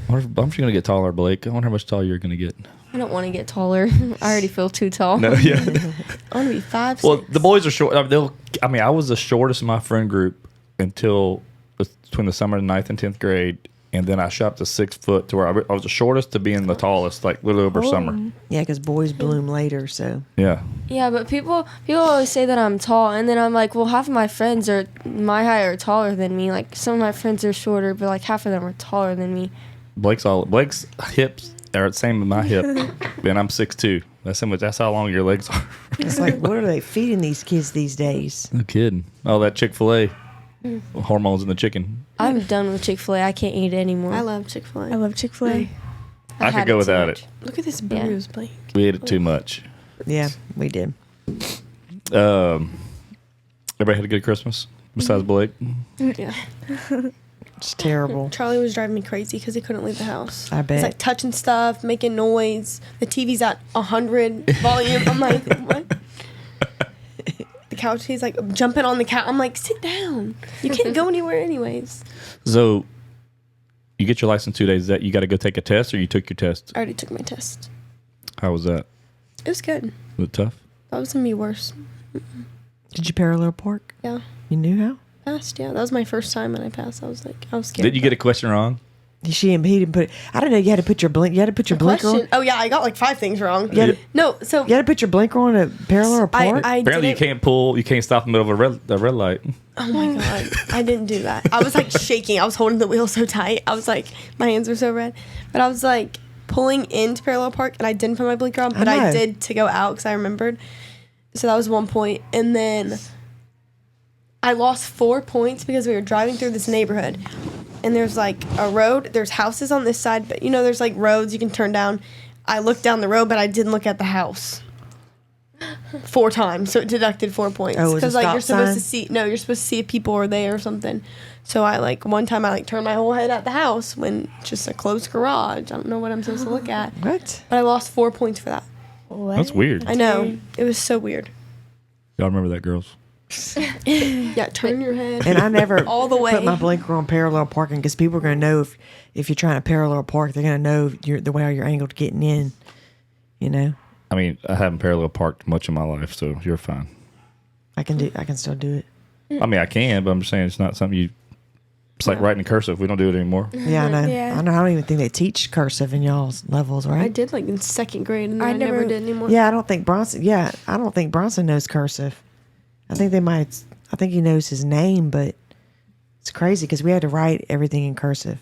Speaker 1: I'm just gonna get taller, Blake. I wonder how much taller you're gonna get.
Speaker 5: I don't want to get taller. I already feel too tall.
Speaker 1: No, yeah.
Speaker 2: I want to be 5'6".
Speaker 1: Well, the boys are short. I was the shortest in my friend group until between the summer of 9th and 10th grade, and then I shot up to 6 foot to where I was the shortest to being the tallest, like little over summer.
Speaker 3: Yeah, because boys bloom later, so.
Speaker 1: Yeah.
Speaker 5: Yeah, but people always say that I'm tall, and then I'm like, well, half of my friends are my height or taller than me. Like some of my friends are shorter, but like half of them are taller than me.
Speaker 1: Blake's hips are the same as my hip, and I'm 6'2". That's how long your legs are.
Speaker 3: It's like, what are they feeding these kids these days?
Speaker 1: No kidding. All that Chick-fil-A hormones in the chicken.
Speaker 5: I'm done with Chick-fil-A. I can't eat it anymore.
Speaker 2: I love Chick-fil-A.
Speaker 4: I love Chick-fil-A.
Speaker 1: I could
Speaker 5: had
Speaker 1: go
Speaker 5: too
Speaker 1: without
Speaker 5: much.
Speaker 1: it.
Speaker 2: Look at this bruise, Blake.
Speaker 1: We ate it too much.
Speaker 3: Yeah, we did.
Speaker 1: Everybody had a good Christmas besides Blake.
Speaker 2: Yeah.
Speaker 3: It's terrible.
Speaker 2: Charlie was driving me crazy because he couldn't leave the house.
Speaker 3: I bet.
Speaker 2: He's like touching stuff, making noise. The TV's at 100 volume. I'm like, what? The couch, he's like jumping on the couch. I'm like, sit down. You can't go anywhere anyways.
Speaker 1: So, you get your license 2 days. Is that you got to go take a test, or you took your test?
Speaker 2: I already took my test.
Speaker 1: How was that?
Speaker 2: It was good.
Speaker 1: Was it tough?
Speaker 2: That was going to be worse.
Speaker 3: Did you parallel park?
Speaker 2: Yeah.
Speaker 3: You knew how?
Speaker 2: Passed, yeah. That was my first time and I passed. I was scared.
Speaker 1: Did you get a question wrong?
Speaker 3: He didn't put. I don't know. You had to put your blink. You had to put your blinker on.
Speaker 2: question? Oh, yeah. I got like 5 things wrong.
Speaker 1: Yeah.
Speaker 2: No, so
Speaker 3: You had to put your blinker on a parallel park.
Speaker 2: I
Speaker 1: Apparently, you
Speaker 2: didn't-
Speaker 1: can't stop in the middle of a red light.
Speaker 2: Oh my god, I didn't do that. I was like shaking. I was holding the wheel so tight. I was like, my hands were so red. But I was like pulling into parallel park, and I didn't put my blinker on, but I
Speaker 3: know.
Speaker 2: did to go out because I remembered. So that was 1 point, and then I lost 4 points because we were driving through this neighborhood, and there's like a road. There's houses on this side, but there's like roads you can turn down. I looked down the road, but I didn't look at the house. 4 times, so it deducted 4 points.
Speaker 3: Oh, it was a
Speaker 2: Because like
Speaker 3: stop
Speaker 2: you're supposed to
Speaker 3: sign?
Speaker 2: see, no, you're supposed to see if people are there or something. So I like one time I like turned my whole head at the house when just a closed garage. I don't know what I'm supposed to look at,
Speaker 3: What?
Speaker 2: but I lost 4 points for that.
Speaker 4: What?
Speaker 1: That's weird.
Speaker 2: I know, it was so weird.
Speaker 1: Y'all remember that, girls?
Speaker 2: Yeah, turn your head.
Speaker 3: And I never
Speaker 2: All the way.
Speaker 3: put my blinker on parallel parking because people are going to know if you're trying to parallel park, they're going to know the way you're angled getting in. You know,
Speaker 1: I mean, I haven't parallel parked much of my life, so you're fine.
Speaker 3: I can still do it.
Speaker 1: I mean, I can, but I'm just saying it's not something you. It's like writing in cursive. We don't do it anymore.
Speaker 3: Yeah, I know.
Speaker 4: Yeah.
Speaker 3: I know. I don't even think they teach cursive in y'all's levels, right?
Speaker 2: I did like in 2nd grade, and then
Speaker 4: I
Speaker 2: I never
Speaker 4: never-
Speaker 2: did anymore.
Speaker 3: Yeah, I don't think Bronson. Yeah, I don't think Bronson knows cursive. I think they might. I think he knows his name, but it's crazy because we had to write everything in cursive,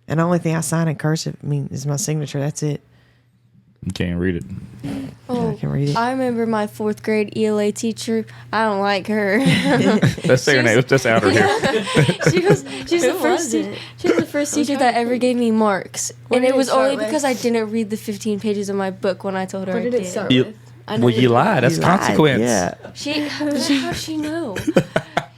Speaker 3: and the only thing I sign in cursive, is my signature. That's it.
Speaker 1: You can't read it.
Speaker 5: Oh,
Speaker 3: I can read it.
Speaker 5: I remember my 4th grade ELA teacher. I don't like her.
Speaker 1: Let's say her name. Let's just out her here.
Speaker 5: She's the
Speaker 2: Who
Speaker 5: first
Speaker 2: was it?
Speaker 5: she was the first teacher that ever gave me marks,
Speaker 2: What
Speaker 5: and
Speaker 2: did
Speaker 5: it was
Speaker 2: it start
Speaker 5: only
Speaker 2: with?
Speaker 5: because I didn't read the 15 pages of my book when I told her
Speaker 2: What
Speaker 5: I
Speaker 2: did
Speaker 5: did.
Speaker 2: it start
Speaker 1: You-
Speaker 2: with? I know
Speaker 1: Well, you lied. That's
Speaker 3: You lied,
Speaker 1: consequence.
Speaker 3: Yeah.
Speaker 5: How'd she know?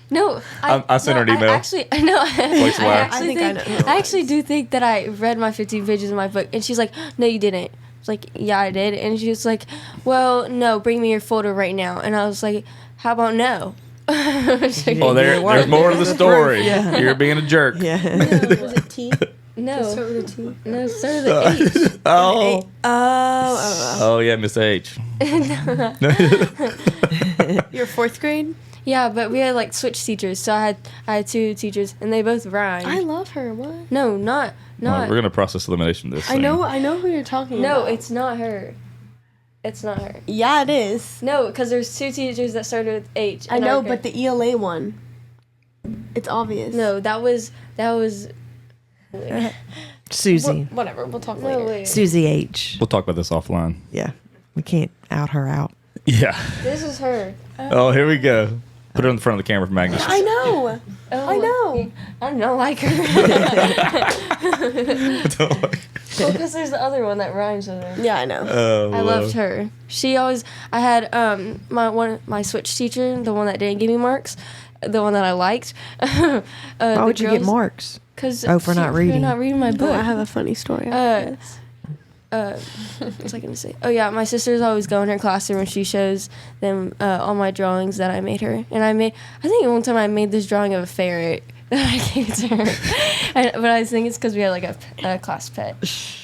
Speaker 5: No,
Speaker 1: I sent her an email.
Speaker 5: I actually, I know.
Speaker 1: Blake's a liar.
Speaker 2: I think I know who it
Speaker 5: I actually do think that I read my 15 pages of my book, and she's like, "No, you didn't." I was like, "Yeah, I did," and she was like, "Well, no, bring me your folder right now." And I was like, "How about no?"
Speaker 1: Oh, there's more to the story.
Speaker 3: Yeah.
Speaker 1: You're being a jerk.
Speaker 3: Yeah.
Speaker 2: Was it T?
Speaker 5: No.
Speaker 2: Start with a T.
Speaker 5: No, start with the H.
Speaker 1: Oh.
Speaker 2: Oh.
Speaker 1: Oh yeah, Miss H.
Speaker 2: You're 4th grade?
Speaker 5: Yeah, but we had like switch teachers. So I had 2 teachers, and they both rhymed.
Speaker 2: I love her. What?
Speaker 5: No, not.
Speaker 1: We're gonna process elimination this.
Speaker 2: I know who you're talking about.
Speaker 5: No, it's not her. It's not her.
Speaker 2: Yeah, it is.
Speaker 5: No, because there's 2 teachers that started with H.
Speaker 2: I know, but the ELA one. It's obvious.
Speaker 5: No, that was.
Speaker 3: Susie.
Speaker 2: Whatever. We'll talk
Speaker 5: No,
Speaker 2: later.
Speaker 5: wait.
Speaker 3: Susie H.
Speaker 1: We'll talk about this offline.
Speaker 3: Yeah. We can't out her out.
Speaker 1: Yeah.
Speaker 5: This is her.
Speaker 1: Oh, here we go. Put her in front of the camera for Magnus.
Speaker 2: I know.
Speaker 5: Oh,
Speaker 2: I know.
Speaker 5: I don't like her.
Speaker 1: Don't like-
Speaker 5: Because there's the other one that rhymes with her.
Speaker 2: Yeah, I know.
Speaker 1: Oh,
Speaker 5: I loved her. She always. I had my switch teacher, the one that didn't give me marks, the one that I liked.
Speaker 3: Why would you get marks?
Speaker 5: Because
Speaker 3: For not reading.
Speaker 5: For not reading my book.
Speaker 2: I have a funny story. after this.
Speaker 5: What was I gonna say? Oh yeah, my sisters always go in her classroom and she shows them all my drawings that I made her. And I think one time I made this drawing of a ferret that I gave to her. But I think it's because we had like a class pet.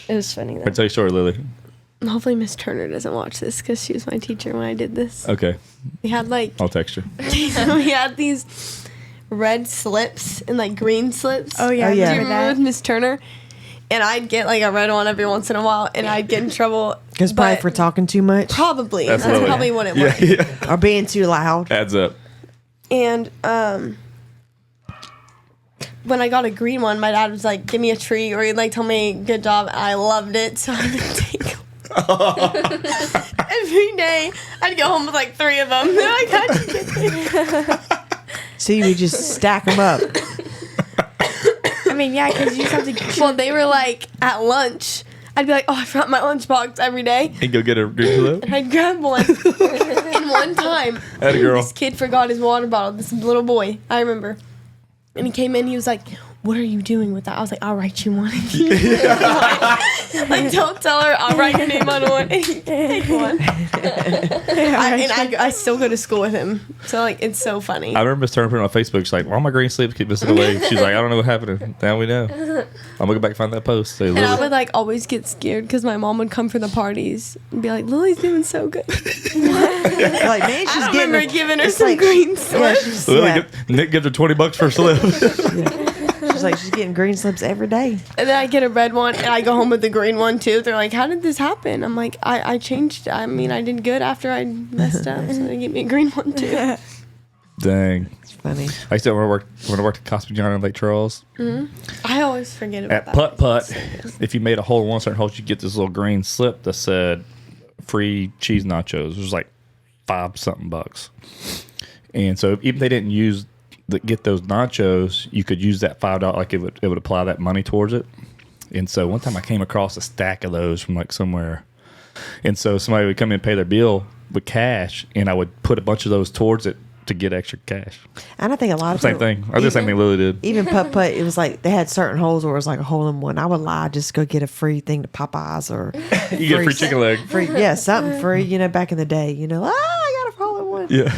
Speaker 5: It was funny
Speaker 1: I'll
Speaker 5: though.
Speaker 1: tell you a story, Lily.
Speaker 2: Hopefully Miss Turner doesn't watch this because she was my teacher when I did this.
Speaker 1: Okay,
Speaker 2: We had
Speaker 1: I'll text you.
Speaker 2: we had these red slips and like green slips.
Speaker 4: Oh yeah,
Speaker 3: Oh, yeah.
Speaker 2: Do you
Speaker 4: remember
Speaker 2: remember
Speaker 4: that?
Speaker 2: with Miss Turner? And I'd get like a red one every once in a while, and I'd get in trouble.
Speaker 3: Because probably
Speaker 2: But
Speaker 3: for talking too much
Speaker 2: probably that's
Speaker 1: Lily.
Speaker 2: probably what it was.
Speaker 1: Yeah, yeah.
Speaker 3: or being too loud.
Speaker 1: Adds up.
Speaker 2: And when I got a green one, my dad was like, "Give me a treat," or he'd like tell me, "Good job." I loved it, so I would take every day. I'd go home with like 3 of them. They're like, "How'd you get this?"
Speaker 3: So you would just stack them up.
Speaker 4: I mean, yeah, because you just have to.
Speaker 2: Well, they were like at lunch. I'd be like, "Oh, I forgot my lunchbox" every day.
Speaker 1: And go get a green slip.
Speaker 2: And I'd grab one. And one time,
Speaker 1: Atta girl.
Speaker 2: this kid forgot his water bottle. This little boy, I remember. And he came in. He was like, "What are you doing with that?" I was like, "I'll write you one." Like, don't tell her. I'll write your name on one. And he take one. I still go to school with him. So like, it's so funny.
Speaker 1: I remember Miss Turner putting it on Facebook. She's like, "All my green slips keep missing away." She's like, "I don't know what happened." Now we know. I'm gonna go back and find that post. Say,
Speaker 2: And I
Speaker 1: Lily.
Speaker 2: would like always get scared because my mom would come for the parties and be like, "Lily's doing so good."
Speaker 3: Like, man, she's
Speaker 2: I
Speaker 3: getting
Speaker 2: remember giving her
Speaker 3: it's
Speaker 2: some
Speaker 3: like-
Speaker 2: green
Speaker 3: Yeah,
Speaker 2: slips.
Speaker 3: she's,
Speaker 1: Lily,
Speaker 3: yeah.
Speaker 1: Nick gives her $20 for a slip.
Speaker 3: She's like, she's getting green slips every day.
Speaker 2: And then I get a red one, and I go home with the green one too. They're like, "How did this happen?" I'm like, I changed. I mean, I did good after I messed up, so they gave me a green one too.
Speaker 1: Dang.
Speaker 3: It's funny.
Speaker 1: I used to when I worked at Cosby John and Lake Charles.
Speaker 2: I always forget about
Speaker 1: At
Speaker 2: that.
Speaker 1: putt putt, if you made a hole in one certain hole, you get this little green slip that said free cheese nachos. It was like $5-something. And so even if they didn't get those nachos, you could use that $5, like it would apply that money towards it. And so one time I came across a stack of those from like somewhere. And so somebody would come in and pay their bill with cash, and I would put a bunch of those towards it to get extra cash.
Speaker 3: And I think a lot of
Speaker 1: Same
Speaker 3: people,
Speaker 1: thing. I did the same thing Lily did.
Speaker 3: Even putt putt, it was like they had certain holes where it was like a hole in one. I would lie, just go get a free thing to Popeyes or
Speaker 1: You get a free chicken leg.
Speaker 3: free, yeah, something free. You know, back in the day, I got a hole in one.
Speaker 1: Yeah.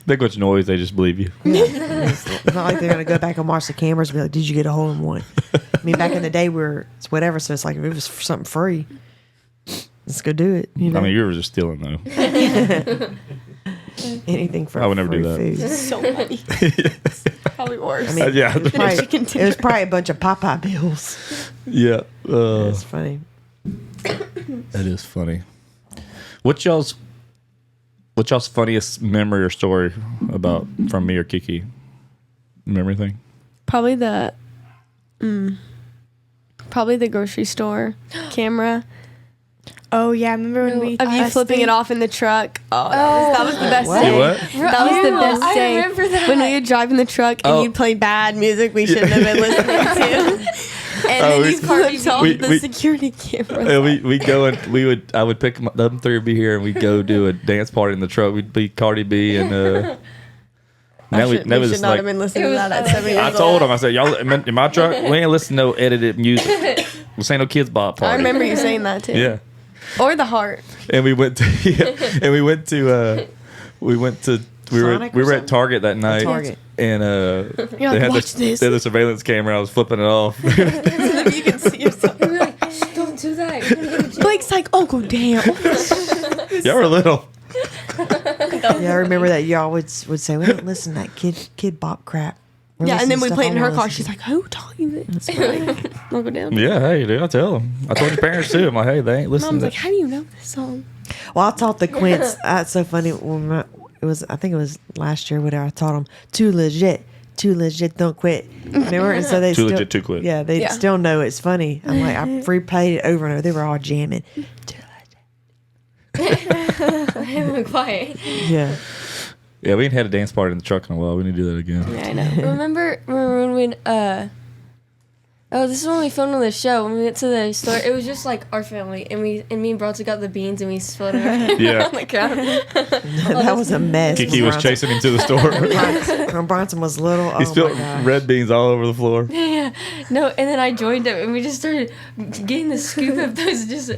Speaker 1: Make much noise, they just believe you.
Speaker 3: It's not like they're gonna go back and watch the cameras and be like, "Did you get a hole in one?" I mean, back in the day, it's whatever. So it's like if it was something free, let's go do it. You know,
Speaker 1: I mean, you were just stealing though.
Speaker 3: anything for
Speaker 1: I would never
Speaker 3: free
Speaker 1: do that.
Speaker 3: food.
Speaker 2: So funny. Probably worse.
Speaker 3: I mean,
Speaker 1: Yeah.
Speaker 3: it was, probably,
Speaker 2: chicken
Speaker 3: it was probably a bunch of Popeye bills.
Speaker 1: Yeah.
Speaker 3: It's funny.
Speaker 1: That is funny. What's y'all's funniest memory or story about from me or Kiki? Remember anything?
Speaker 2: Probably the grocery store camera
Speaker 4: Oh yeah, remember when we
Speaker 2: of you flipping it off in the truck. Oh, that was the best
Speaker 3: What?
Speaker 2: day.
Speaker 1: What?
Speaker 2: That was the best
Speaker 5: I
Speaker 2: day.
Speaker 5: remember that.
Speaker 2: When we would drive in the truck and
Speaker 1: Oh.
Speaker 2: you'd play bad music we shouldn't have been listening to. And
Speaker 1: Oh,
Speaker 2: then
Speaker 1: we-
Speaker 2: you flipped off
Speaker 1: we-
Speaker 2: the
Speaker 1: we-
Speaker 2: security camera.
Speaker 1: We go and I would pick them 3 would be here and we'd go do a dance party in the truck. We'd be Cardi B and
Speaker 2: We should not
Speaker 1: just
Speaker 2: have been listening to that at 7 years
Speaker 1: I
Speaker 2: old.
Speaker 1: told him, I said, y'all in my truck, we ain't listen to no edited music. This ain't no kids bop party.
Speaker 2: I remember you saying that too.
Speaker 1: Yeah.
Speaker 2: Or the heart.
Speaker 1: And we went to we went to we were
Speaker 3: Sonic or
Speaker 1: we were at
Speaker 3: something?
Speaker 1: Target that night,
Speaker 3: Target.
Speaker 1: and
Speaker 2: You're
Speaker 1: they
Speaker 2: like,
Speaker 1: had
Speaker 2: watch this.
Speaker 1: they had the surveillance camera. I was flipping it off.
Speaker 2: So that you can see yourself.
Speaker 5: We're like, "Shh, don't do that. You're gonna go to jail."
Speaker 2: Blake's like, oh, go damn.
Speaker 1: Y'all were little.
Speaker 3: Yeah, I remember that y'all would say, we don't listen to that kid bop crap. We're
Speaker 2: Yeah, and then we
Speaker 3: listening to
Speaker 2: play it
Speaker 3: stuff
Speaker 2: in
Speaker 3: I
Speaker 2: her
Speaker 3: wanna
Speaker 2: car.
Speaker 3: listen
Speaker 2: She's
Speaker 3: to.
Speaker 2: like, who taught you this? We're like, I'll go down.
Speaker 1: Yeah, hey, dude, I tell them. I told your parents too. I'm like, hey, they ain't listening.
Speaker 2: Mom's
Speaker 1: to
Speaker 2: like, how do you know this song?
Speaker 3: Well, I taught the Quints. It's so funny. When I think it was last year, whatever. I taught them too legit, don't quit. Remember? And so they
Speaker 1: Too
Speaker 3: still,
Speaker 1: legit, too quit.
Speaker 3: Yeah, they
Speaker 2: Yeah.
Speaker 3: still know it's funny. I'm like, I replayed it over and over. They were all jamming. Too
Speaker 5: I'm quiet.
Speaker 3: legit. Yeah.
Speaker 1: Yeah, we ain't had a dance party in the truck in a while. We need to do that again.
Speaker 2: Yeah, I know.
Speaker 5: Remember when we this is when we filmed on the show. When we went to the store, it was just like our family, and me and Bronson got the beans and we split them
Speaker 1: Yeah.
Speaker 5: on the ground.
Speaker 3: That was a mess.
Speaker 1: Kiki was chasing him to the store.
Speaker 3: When Bronson was little.
Speaker 1: He
Speaker 3: Oh
Speaker 1: spilled
Speaker 3: my gosh.
Speaker 1: red beans all over the floor.
Speaker 5: Yeah, no, and then I joined him, and we just started getting the scoop of those just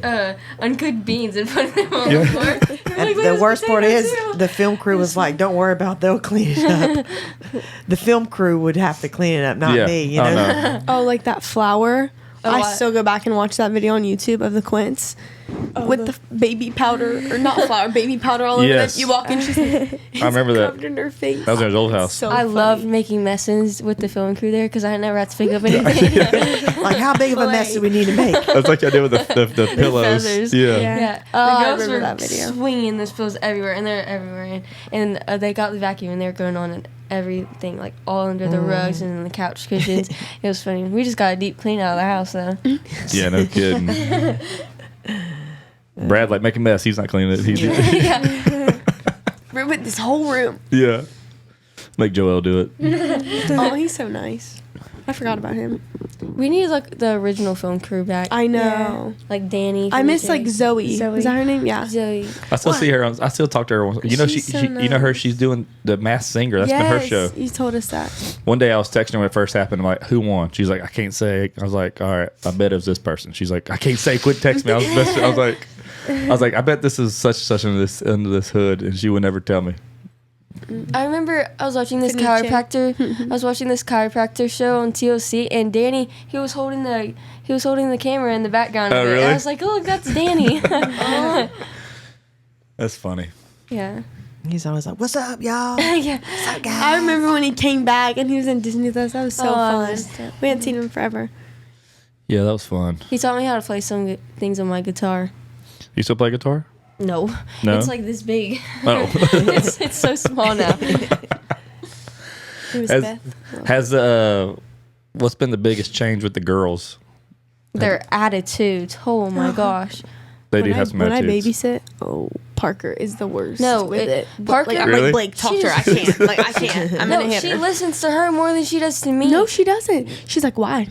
Speaker 5: uncooked beans and putting them on the floor. We were like, "Look
Speaker 3: The
Speaker 5: at this
Speaker 3: worst part
Speaker 5: potato
Speaker 3: is
Speaker 5: too."
Speaker 3: the film crew was like, "Don't worry about it, they'll clean it up." The film crew would have to clean it up, not
Speaker 1: Yeah.
Speaker 3: me. You
Speaker 1: Oh,
Speaker 3: know,
Speaker 1: no.
Speaker 2: Oh, like that flour.
Speaker 5: Oh,
Speaker 2: I
Speaker 5: what?
Speaker 2: still go back and watch that video on YouTube of the Quints with the baby powder, or not flour, baby powder all over
Speaker 1: Yes.
Speaker 2: them. You walk in, she's like,
Speaker 1: I remember that.
Speaker 2: covered in her face.
Speaker 1: That was in his old house.
Speaker 2: So
Speaker 5: I
Speaker 2: funny.
Speaker 5: loved making messes with the film crew there because I never had to pick up anything.
Speaker 3: like how big of a mess do we need to make?
Speaker 1: That's like I did with the pillows.
Speaker 5: feathers.
Speaker 1: Yeah.
Speaker 4: Yeah.
Speaker 5: Yeah,
Speaker 2: Oh, I
Speaker 5: the girls
Speaker 2: remember
Speaker 5: were
Speaker 2: that video.
Speaker 5: swinging those pillows everywhere, and they're everywhere, and they got the vacuum, and they were going on and everything, like all under the rugs and the couch cushions. It was funny. We just got a deep clean out of the house, though.
Speaker 1: Yeah, no kidding. Brad, like, make a mess. He's not cleaning it. He's,
Speaker 5: Yeah.
Speaker 2: Ruined this whole room.
Speaker 1: yeah. Make Joel do it.
Speaker 2: Oh, he's so nice. I forgot about him.
Speaker 5: We need like the original film crew back,
Speaker 2: I know.
Speaker 5: like Danny.
Speaker 2: I
Speaker 5: from
Speaker 2: miss
Speaker 5: the
Speaker 2: like
Speaker 5: Jay.
Speaker 2: Zoe.
Speaker 4: Zoe.
Speaker 2: Is that her name? Yeah.
Speaker 5: Zoe.
Speaker 1: I still see her. I still talk to her. You know,
Speaker 2: She's so
Speaker 1: you know her.
Speaker 2: nice.
Speaker 1: She's doing the Masked Singer. That's been her show.
Speaker 2: You told us that.
Speaker 1: One day I was texting her when it first happened. I'm like, who won? She's like, I can't say. I was like, all right, I bet it was this person. She's like, I can't say. Quit text me. I was like, I bet this is such under this hood, and she would never tell me.
Speaker 5: I remember I was watching this
Speaker 2: Finiche.
Speaker 5: chiropractor. I was watching this chiropractor show on TLC, and Danny, he was holding the camera in the background.
Speaker 1: Oh,
Speaker 5: of it.
Speaker 1: really?
Speaker 5: And I was like, oh, look, that's Danny.
Speaker 1: That's funny.
Speaker 5: Yeah.
Speaker 3: He's always like, "What's up, y'all?
Speaker 5: Yeah.
Speaker 3: What's up, guys?"
Speaker 2: I remember when he came back and he was in Disney with us. That was so
Speaker 5: Oh, I
Speaker 2: fun.
Speaker 5: missed it.
Speaker 2: We hadn't seen him forever.
Speaker 1: Yeah, that was fun.
Speaker 5: He taught me how to play some good things on my guitar.
Speaker 1: You still play guitar?
Speaker 5: No.
Speaker 1: No?
Speaker 5: It's like this big.
Speaker 1: Oh.
Speaker 5: it's so small now.
Speaker 2: It was
Speaker 1: Has-
Speaker 2: Beth.
Speaker 1: Has what's been the biggest change with the girls?
Speaker 5: Their attitudes. Oh my gosh.
Speaker 1: They do
Speaker 2: When
Speaker 1: have
Speaker 2: I-
Speaker 1: some
Speaker 2: when
Speaker 1: attitudes.
Speaker 2: I babysit, Parker is the worst.
Speaker 5: No,
Speaker 2: with it.
Speaker 5: Parker-
Speaker 2: Like, I'm
Speaker 1: Really?
Speaker 2: like, Blake, talk to her. I can't. Like, I can't. I'm
Speaker 5: No,
Speaker 2: gonna hit
Speaker 5: she
Speaker 2: her.
Speaker 5: listens to her more than she does to me.
Speaker 2: No, she doesn't. She's like, why?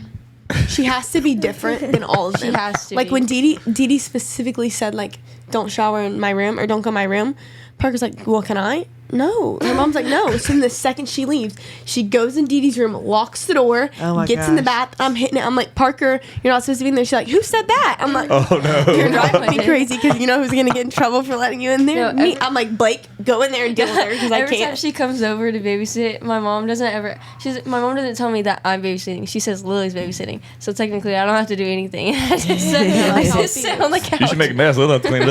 Speaker 2: She has to be different than all of
Speaker 5: She
Speaker 2: them.
Speaker 5: has to
Speaker 2: Like
Speaker 5: be.
Speaker 2: when Dee specifically said like, don't shower in my room or don't go in my room. Parker's like, well, can I? No. Her mom's like, no. So then the second she leaves, she goes in Dee Dee's room, locks the door,
Speaker 3: Oh my
Speaker 2: gets in the
Speaker 3: gosh.
Speaker 2: bath. I'm hitting it. I'm like, Parker, you're not supposed to be in there. She's like, who said that? I'm like,
Speaker 1: Oh no.
Speaker 2: you're driving me crazy because you know who's gonna get in trouble for letting you in there.
Speaker 5: No,
Speaker 2: Me.
Speaker 5: every-
Speaker 2: I'm like, Blake, go in there and deal with her because I
Speaker 5: Every time
Speaker 2: can't.
Speaker 5: she comes over to babysit, my mom doesn't tell me that I'm babysitting. She says Lily's babysitting. So technically, I don't have to do anything. I just sit on the couch.
Speaker 1: You should make a mess. We'll have to clean it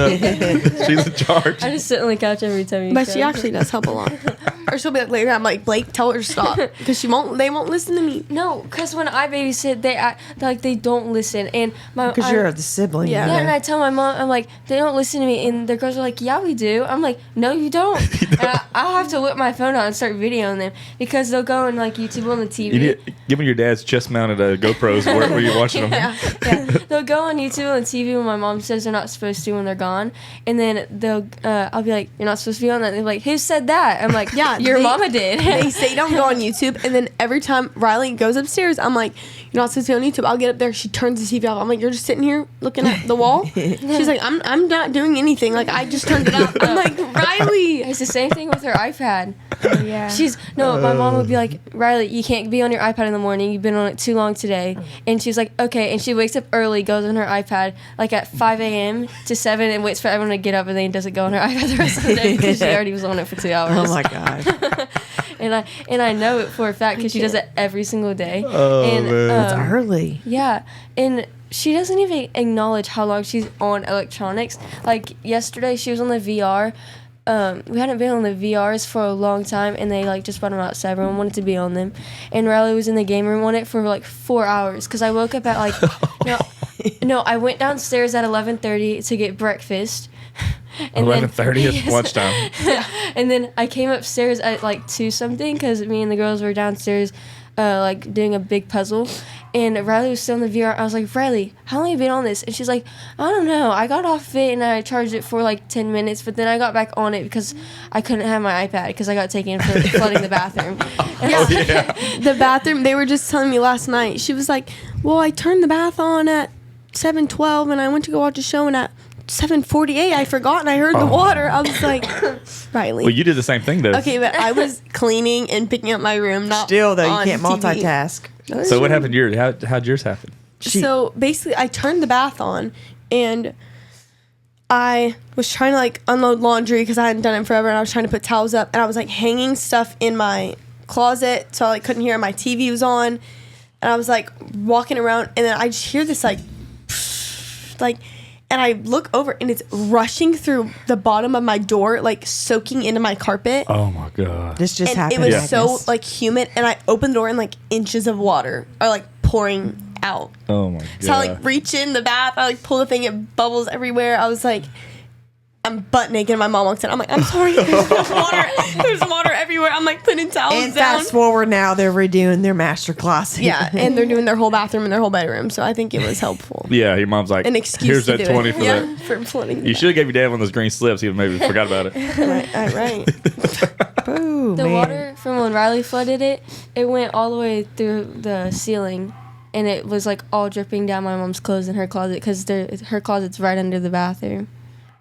Speaker 1: up. She's in charge.
Speaker 5: I just sit on the couch every time you
Speaker 2: But
Speaker 5: show.
Speaker 2: she actually does help a lot. Or she'll be like later. I'm like, Blake, tell her to stop because they won't listen to me.
Speaker 5: No, because when I babysit, they act like they don't listen. And
Speaker 3: Because you're the sibling.
Speaker 2: Yeah.
Speaker 3: you
Speaker 5: Yeah,
Speaker 3: know.
Speaker 5: and I tell my mom, I'm like, they don't listen to me, and the girls are like, yeah, we do. I'm like, no, you don't. And I'll have to whip my phone out and start videoing them because they'll go and like YouTube on the TV.
Speaker 1: You need give me your dad's chest-mounted GoPros where you're watching them.
Speaker 5: yeah. They'll go on YouTube on TV when my mom says they're not supposed to when they're gone, and then I'll be like, you're not supposed to be on that. They're like, who said that? I'm like,
Speaker 2: Yeah,
Speaker 5: your
Speaker 2: they-
Speaker 5: mama did.
Speaker 2: They say don't go on YouTube, and then every time Riley goes upstairs, I'm like, you're not supposed to be on YouTube. I'll get up there. She turns the TV off. I'm like, you're just sitting here looking at the wall. She's like, I'm not doing anything. Like I just turned it off. I'm like, Riley.
Speaker 5: It's the same thing with her iPad.
Speaker 4: Yeah.
Speaker 5: My mom would be like, Riley, you can't be on your iPad in the morning. You've been on it too long today. And she's like, okay. And she wakes up early, goes on her iPad like at 5 a.m. to 7 and waits for everyone to get up and then doesn't go on her iPad the rest of the day because she already was on it for 2 hours.
Speaker 3: Oh my gosh. God.
Speaker 5: and I know it for a fact because she does it every single day.
Speaker 1: Oh,
Speaker 5: and,
Speaker 1: man.
Speaker 3: That's early.
Speaker 5: Yeah, and she doesn't even acknowledge how long she's on electronics. Like yesterday, she was on the VR. We hadn't been on the VRs for a long time, and they like just brought them out, so everyone wanted to be on them. And Riley was in the game room on it for like 4 hours because I woke up at like no, I went downstairs at 11:30 to get breakfast.
Speaker 1: 11:30 is lunchtime.
Speaker 5: And then I came upstairs at like 2 something because me and the girls were downstairs like doing a big puzzle. And Riley was still in the VR. I was like, Riley, how long have you been on this? And she's like, I don't know. I got off it and I charged it for like 10 minutes, but then I got back on it because I couldn't have my iPad because I got taken for flooding the bathroom.
Speaker 2: The bathroom, they were just telling me last night. She was like, well, I turned the bath on at 7:12 and I went to go watch a show, and at 7:48 I forgot and I heard the water. I was like, Riley.
Speaker 1: Well, you did the same thing, though.
Speaker 2: Okay, but I was cleaning and picking up my room, not
Speaker 3: Still, though, you
Speaker 2: on
Speaker 3: can't
Speaker 2: TV.
Speaker 3: multitask.
Speaker 1: So what happened to yours? How'd yours happen?
Speaker 2: So basically, I turned the bath on, and I was trying to like unload laundry because I hadn't done it in forever, and I was trying to put towels up, and I was like hanging stuff in my closet, so I like couldn't hear. My TV was on, and I was like walking around, and then I just hear this like, and I look over, and it's rushing through the bottom of my door, like soaking into my carpet.
Speaker 1: Oh my god!
Speaker 3: This just
Speaker 2: And
Speaker 3: happened.
Speaker 2: it was
Speaker 3: Agnes.
Speaker 2: so like humid, and I opened the door, and like inches of water are like pouring out.
Speaker 1: Oh my god!
Speaker 2: So I like reach in the bath, I like pull the thing, it bubbles everywhere. I was like, I'm butt naked, and my mom walks in. I'm like, I'm sorry, there's water everywhere. I'm like putting towels
Speaker 3: And
Speaker 2: down.
Speaker 3: fast forward now, they're redoing their master class.
Speaker 2: Yeah, and they're doing their whole bathroom and their whole bedroom. So I think it was helpful.
Speaker 1: Yeah, your mom's like,
Speaker 2: An excuse
Speaker 1: here's
Speaker 2: to
Speaker 1: that
Speaker 2: do
Speaker 1: 20
Speaker 2: it.
Speaker 1: for
Speaker 2: Yeah,
Speaker 1: that.
Speaker 2: for flooding.
Speaker 1: You should have gave your dad one of those green slips. He maybe forgot about it.
Speaker 2: Right.
Speaker 3: Boo,
Speaker 5: The
Speaker 3: man.
Speaker 5: water from when Riley flooded it went all the way through the ceiling, and it was like all dripping down my mom's clothes in her closet because her closet's right under the bathroom.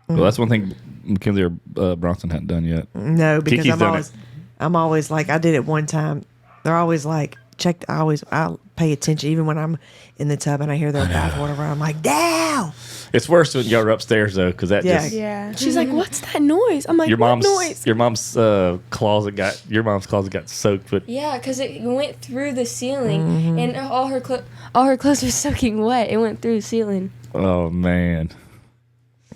Speaker 1: Well, that's one thing Mackenzie or Bronson hadn't done yet.
Speaker 3: No, because
Speaker 1: Kiki's done
Speaker 3: I'm always like, I did it one time. They're always like, I'll pay attention even when I'm in the tub and I hear their bath water run. I'm like, down.
Speaker 1: It's worse when y'all are upstairs though, because that
Speaker 3: Yeah.
Speaker 1: just
Speaker 4: Yeah.
Speaker 2: She's like, what's that noise? I'm like,
Speaker 1: your
Speaker 2: what
Speaker 1: mom's
Speaker 2: noise?
Speaker 1: closet got soaked with.
Speaker 5: Yeah, because it went through the ceiling, and all her clothes were soaking wet. It went through the ceiling.
Speaker 1: Oh man.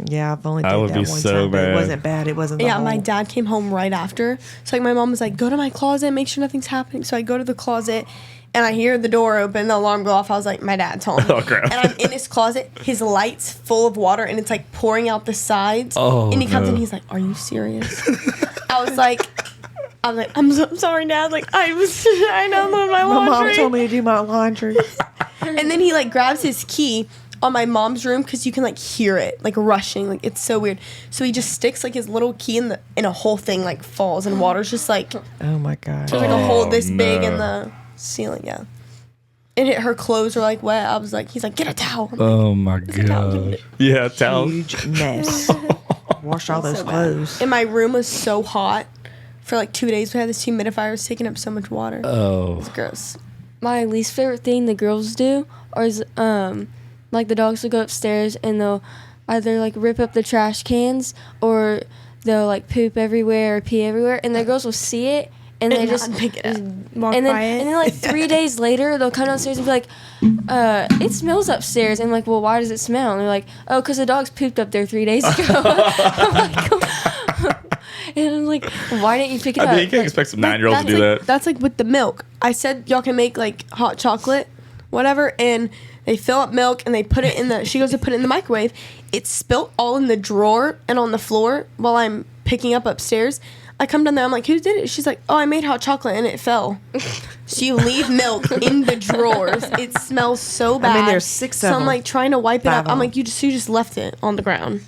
Speaker 3: Yeah, I've only
Speaker 1: I
Speaker 3: did
Speaker 1: would
Speaker 3: that
Speaker 1: be
Speaker 3: one
Speaker 1: so
Speaker 3: time, but
Speaker 1: mad.
Speaker 3: it wasn't bad. It wasn't the
Speaker 2: Yeah, my
Speaker 3: whole-
Speaker 2: dad came home right after. So like my mom was like, go to my closet, make sure nothing's happening. So I go to the closet and I hear the door open, the alarm go off. I was like, my dad's home.
Speaker 1: Oh, crap.
Speaker 2: And I'm in his closet, his light's full of water and it's like pouring out the sides.
Speaker 1: Oh,
Speaker 2: and he comes
Speaker 1: no.
Speaker 2: in, he's like, are you serious? I was like, I'm so sorry, Dad. Like I was trying to unload my
Speaker 3: My
Speaker 2: laundry.
Speaker 3: mom told me to do my laundry.
Speaker 2: And then he like grabs his key on my mom's room because you can like hear it like rushing, like it's so weird. So he just sticks like his little key in a whole thing like falls and water's just like
Speaker 3: Oh my god.
Speaker 2: there's like a hole this big in
Speaker 1: no.
Speaker 2: the ceiling. Yeah, and her clothes were like wet. I was like, he's like, get a towel. I'm like,
Speaker 1: Oh my
Speaker 2: towel.
Speaker 1: god. Yeah, towel.
Speaker 3: Huge mess. Wash all those
Speaker 2: so bad.
Speaker 3: clothes.
Speaker 2: And my room was so hot for like 2 days. We had this humidifier, it was taking up so much water.
Speaker 1: Oh.
Speaker 2: It's gross.
Speaker 5: My least favorite thing the girls do is like the dogs will go upstairs and they'll either like rip up the trash cans or they'll like poop everywhere or pee everywhere, and the girls will see it and they
Speaker 2: And
Speaker 5: just
Speaker 2: not pick it up.
Speaker 4: Walk
Speaker 5: and then,
Speaker 4: by it.
Speaker 5: and then like 3 days later they'll come downstairs and be like, it smells upstairs. And I'm like, well, why does it smell? And they're like, oh, because the dogs pooped up there 3 days ago. I'm like, and I'm like, why didn't you pick it
Speaker 1: I
Speaker 5: up?
Speaker 1: mean, you can't
Speaker 5: Like,
Speaker 1: expect some 9-year-olds to do
Speaker 2: like,
Speaker 1: that.
Speaker 2: That's like with the milk. I said y'all can make like hot chocolate, whatever, and they fill up milk and they put it in the. She goes to put it in the microwave. It spilt all in the drawer and on the floor while I'm picking up upstairs. I come down there. I'm like, who did it? She's like, oh, I made hot chocolate and it fell. So you leave milk in the drawers. It smells so bad.
Speaker 3: I mean, there's 6 of
Speaker 2: So I'm
Speaker 3: them.
Speaker 2: like trying to wipe it
Speaker 3: 5
Speaker 2: up.
Speaker 3: of
Speaker 2: I'm
Speaker 3: them.
Speaker 2: like, you just left it on the ground.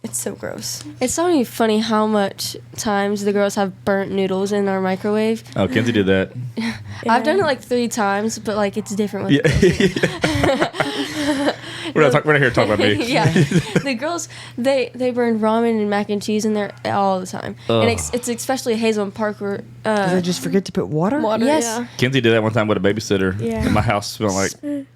Speaker 2: It's so gross.
Speaker 5: It's not even funny how much times the girls have burnt noodles in our microwave.
Speaker 1: Oh, Kenzie did that.
Speaker 5: I've done it like 3 times, but like it's different with
Speaker 1: Yeah. We're not here to talk about me.
Speaker 5: yeah, the girls they burn ramen and mac and cheese in there all the time, and it's especially Hazel and Parker.
Speaker 3: Did they just forget to put water?
Speaker 2: Water,
Speaker 5: Yes.
Speaker 2: yeah.
Speaker 1: Kenzie did that one time with a babysitter.
Speaker 4: Yeah.
Speaker 1: And my house smelled like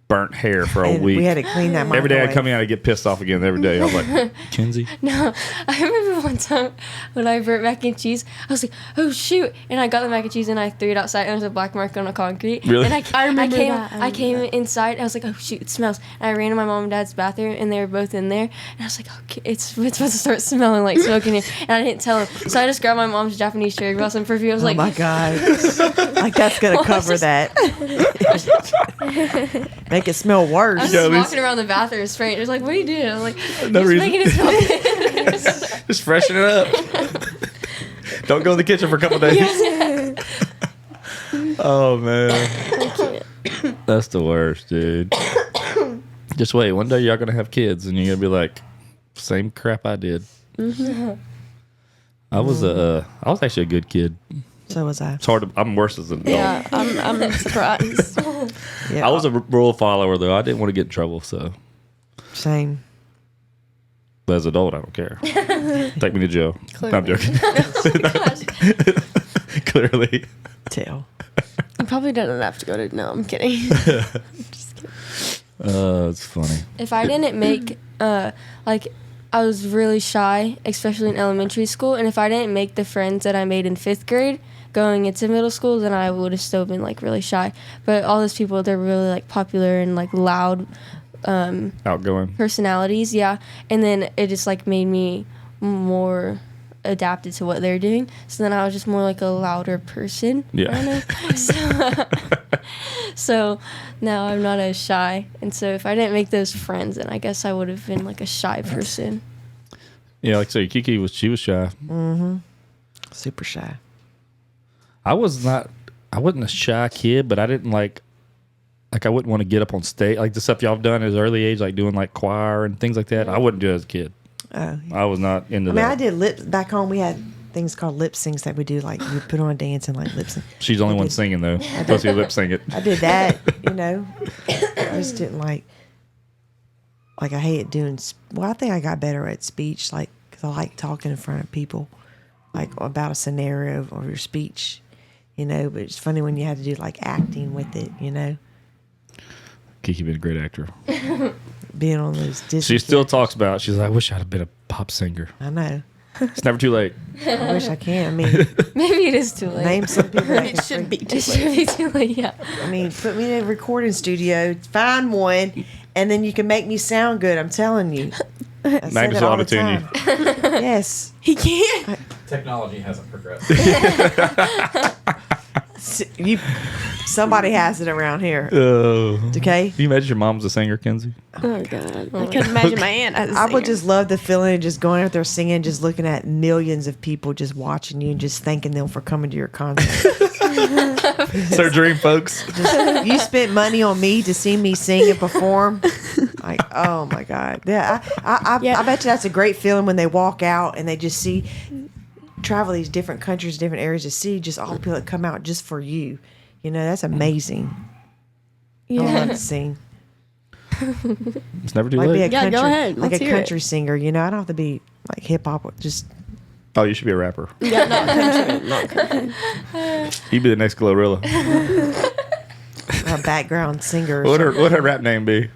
Speaker 1: burnt hair for a
Speaker 3: And
Speaker 1: week.
Speaker 3: we had to clean that microwave.
Speaker 1: Every day I'd come in, I'd get pissed off again. Every day I was like, Kenzie.
Speaker 5: No, I remember one time when I burnt mac and cheese. I was like, "Oh shoot!" And I got the mac and cheese and I threw it outside. And there was a black mark on the concrete.
Speaker 1: Really?
Speaker 5: And
Speaker 2: I remember
Speaker 5: came,
Speaker 2: that.
Speaker 5: I came inside. And I was like, "Oh shoot! It smells!" And I ran to my mom and dad's bathroom, and they were both in there. And I was like, "Okay, it's supposed to start smelling like smoke in here." And I didn't tell them, so I just grabbed my mom's Japanese cherry blossom perfume. I was
Speaker 3: Oh
Speaker 5: like,
Speaker 3: my God. Like that's going to cover that. Make it smell
Speaker 5: I was
Speaker 3: worse.
Speaker 1: Yeah,
Speaker 5: just
Speaker 1: at least-
Speaker 5: walking around the bathroom spraying. It was like, "What are you doing?" I was like,
Speaker 1: No
Speaker 5: "Just
Speaker 1: reason.
Speaker 5: making it smell good."
Speaker 1: Just freshen it up. Don't go in the kitchen for a couple days. Oh man, that's the worst, dude. Just wait. One day y'all gonna have kids, and you're gonna be like, same crap I did. I was actually a good kid.
Speaker 3: So was I.
Speaker 1: It's hard to. I'm worse as an adult.
Speaker 2: Yeah, I'm surprised.
Speaker 3: Yeah.
Speaker 1: I was a rule follower though. I didn't want to get in trouble, so.
Speaker 3: Same.
Speaker 1: But as an adult, I don't care. Take me to jail. No, I'm joking. Clearly.
Speaker 3: Tell.
Speaker 2: I probably didn't have to go to. No, I'm kidding.
Speaker 1: It's funny.
Speaker 5: If I didn't make like I was really shy, especially in elementary school, and if I didn't make the friends that I made in 5th grade going into middle school, then I would have still been like really shy. But all those people, they're really like popular and like loud
Speaker 1: Outgoing.
Speaker 5: personalities, yeah. And then it just like made me more adapted to what they're doing. So then I was just more like a louder person.
Speaker 1: Yeah.
Speaker 5: I don't know. So now I'm not as shy. And so if I didn't make those friends, then I guess I would have been like a shy person.
Speaker 1: Yeah, like I say, Kiki was shy.
Speaker 3: Mm-hmm. Super shy.
Speaker 1: I wasn't a shy kid, but I didn't like I wouldn't want to get up on stage. Like the stuff y'all have done at an early age, like doing like choir and things like that. I wouldn't do it as a kid. I was not into
Speaker 3: I mean,
Speaker 1: that.
Speaker 3: I did lip back home. We had things called lip syncs that we do. Like you put on a dance and like lip sync.
Speaker 1: She's the only one singing though. Supposed to lip sync it.
Speaker 3: I did that. I just didn't like I hated doing. Well, I think I got better at speech, like because I like talking in front of people, like about a scenario or your speech, But it's funny when you had to do like acting with it,
Speaker 1: Kiki been a great actor.
Speaker 3: Being on those Disney.
Speaker 1: She still
Speaker 3: characters.
Speaker 1: talks about. She's like, I wish I'd have been a pop singer.
Speaker 3: I know.
Speaker 1: It's never too late.
Speaker 3: I wish I can. I mean,
Speaker 5: Maybe it is too late.
Speaker 3: name some people. That
Speaker 2: It
Speaker 3: can
Speaker 2: should
Speaker 3: sing.
Speaker 2: be too
Speaker 5: It should
Speaker 2: late.
Speaker 5: be too late, yeah.
Speaker 3: I mean, put me in a recording studio, find one, and then you can make me sound good. I'm telling you. I say
Speaker 1: Maybe
Speaker 3: that
Speaker 1: so
Speaker 3: all the
Speaker 1: auto-tune you.
Speaker 3: time. Yes.
Speaker 2: He can't.
Speaker 6: Technology hasn't progressed.
Speaker 3: Somebody has it around here. Okay.
Speaker 1: Can you imagine your mom's a singer, Kenzie?
Speaker 2: Oh God, I couldn't imagine my aunt as a
Speaker 3: I would
Speaker 2: singer.
Speaker 3: just love the feeling of just going out there singing, just looking at millions of people just watching you and just thanking them for coming to your concert.
Speaker 1: It's our dream, folks.
Speaker 3: Just, you spent money on me to see me sing and perform. Like, oh my God. Yeah, I bet you that's a great feeling when they walk out and they just travel these different countries, different areas to see just all the people that come out just for you. That's amazing. I love to sing.
Speaker 1: It's never too
Speaker 3: Like be a
Speaker 1: late.
Speaker 2: Yeah,
Speaker 3: country,
Speaker 2: go ahead.
Speaker 3: like
Speaker 2: Let's
Speaker 3: a
Speaker 2: hear
Speaker 3: country singer. I don't have to be like hip hop. Just
Speaker 1: Oh, you should be a rapper.
Speaker 2: Yeah, not country. Not country.
Speaker 1: You'd be the next Glorilla.
Speaker 3: a background singer. Or
Speaker 1: What her rap name be?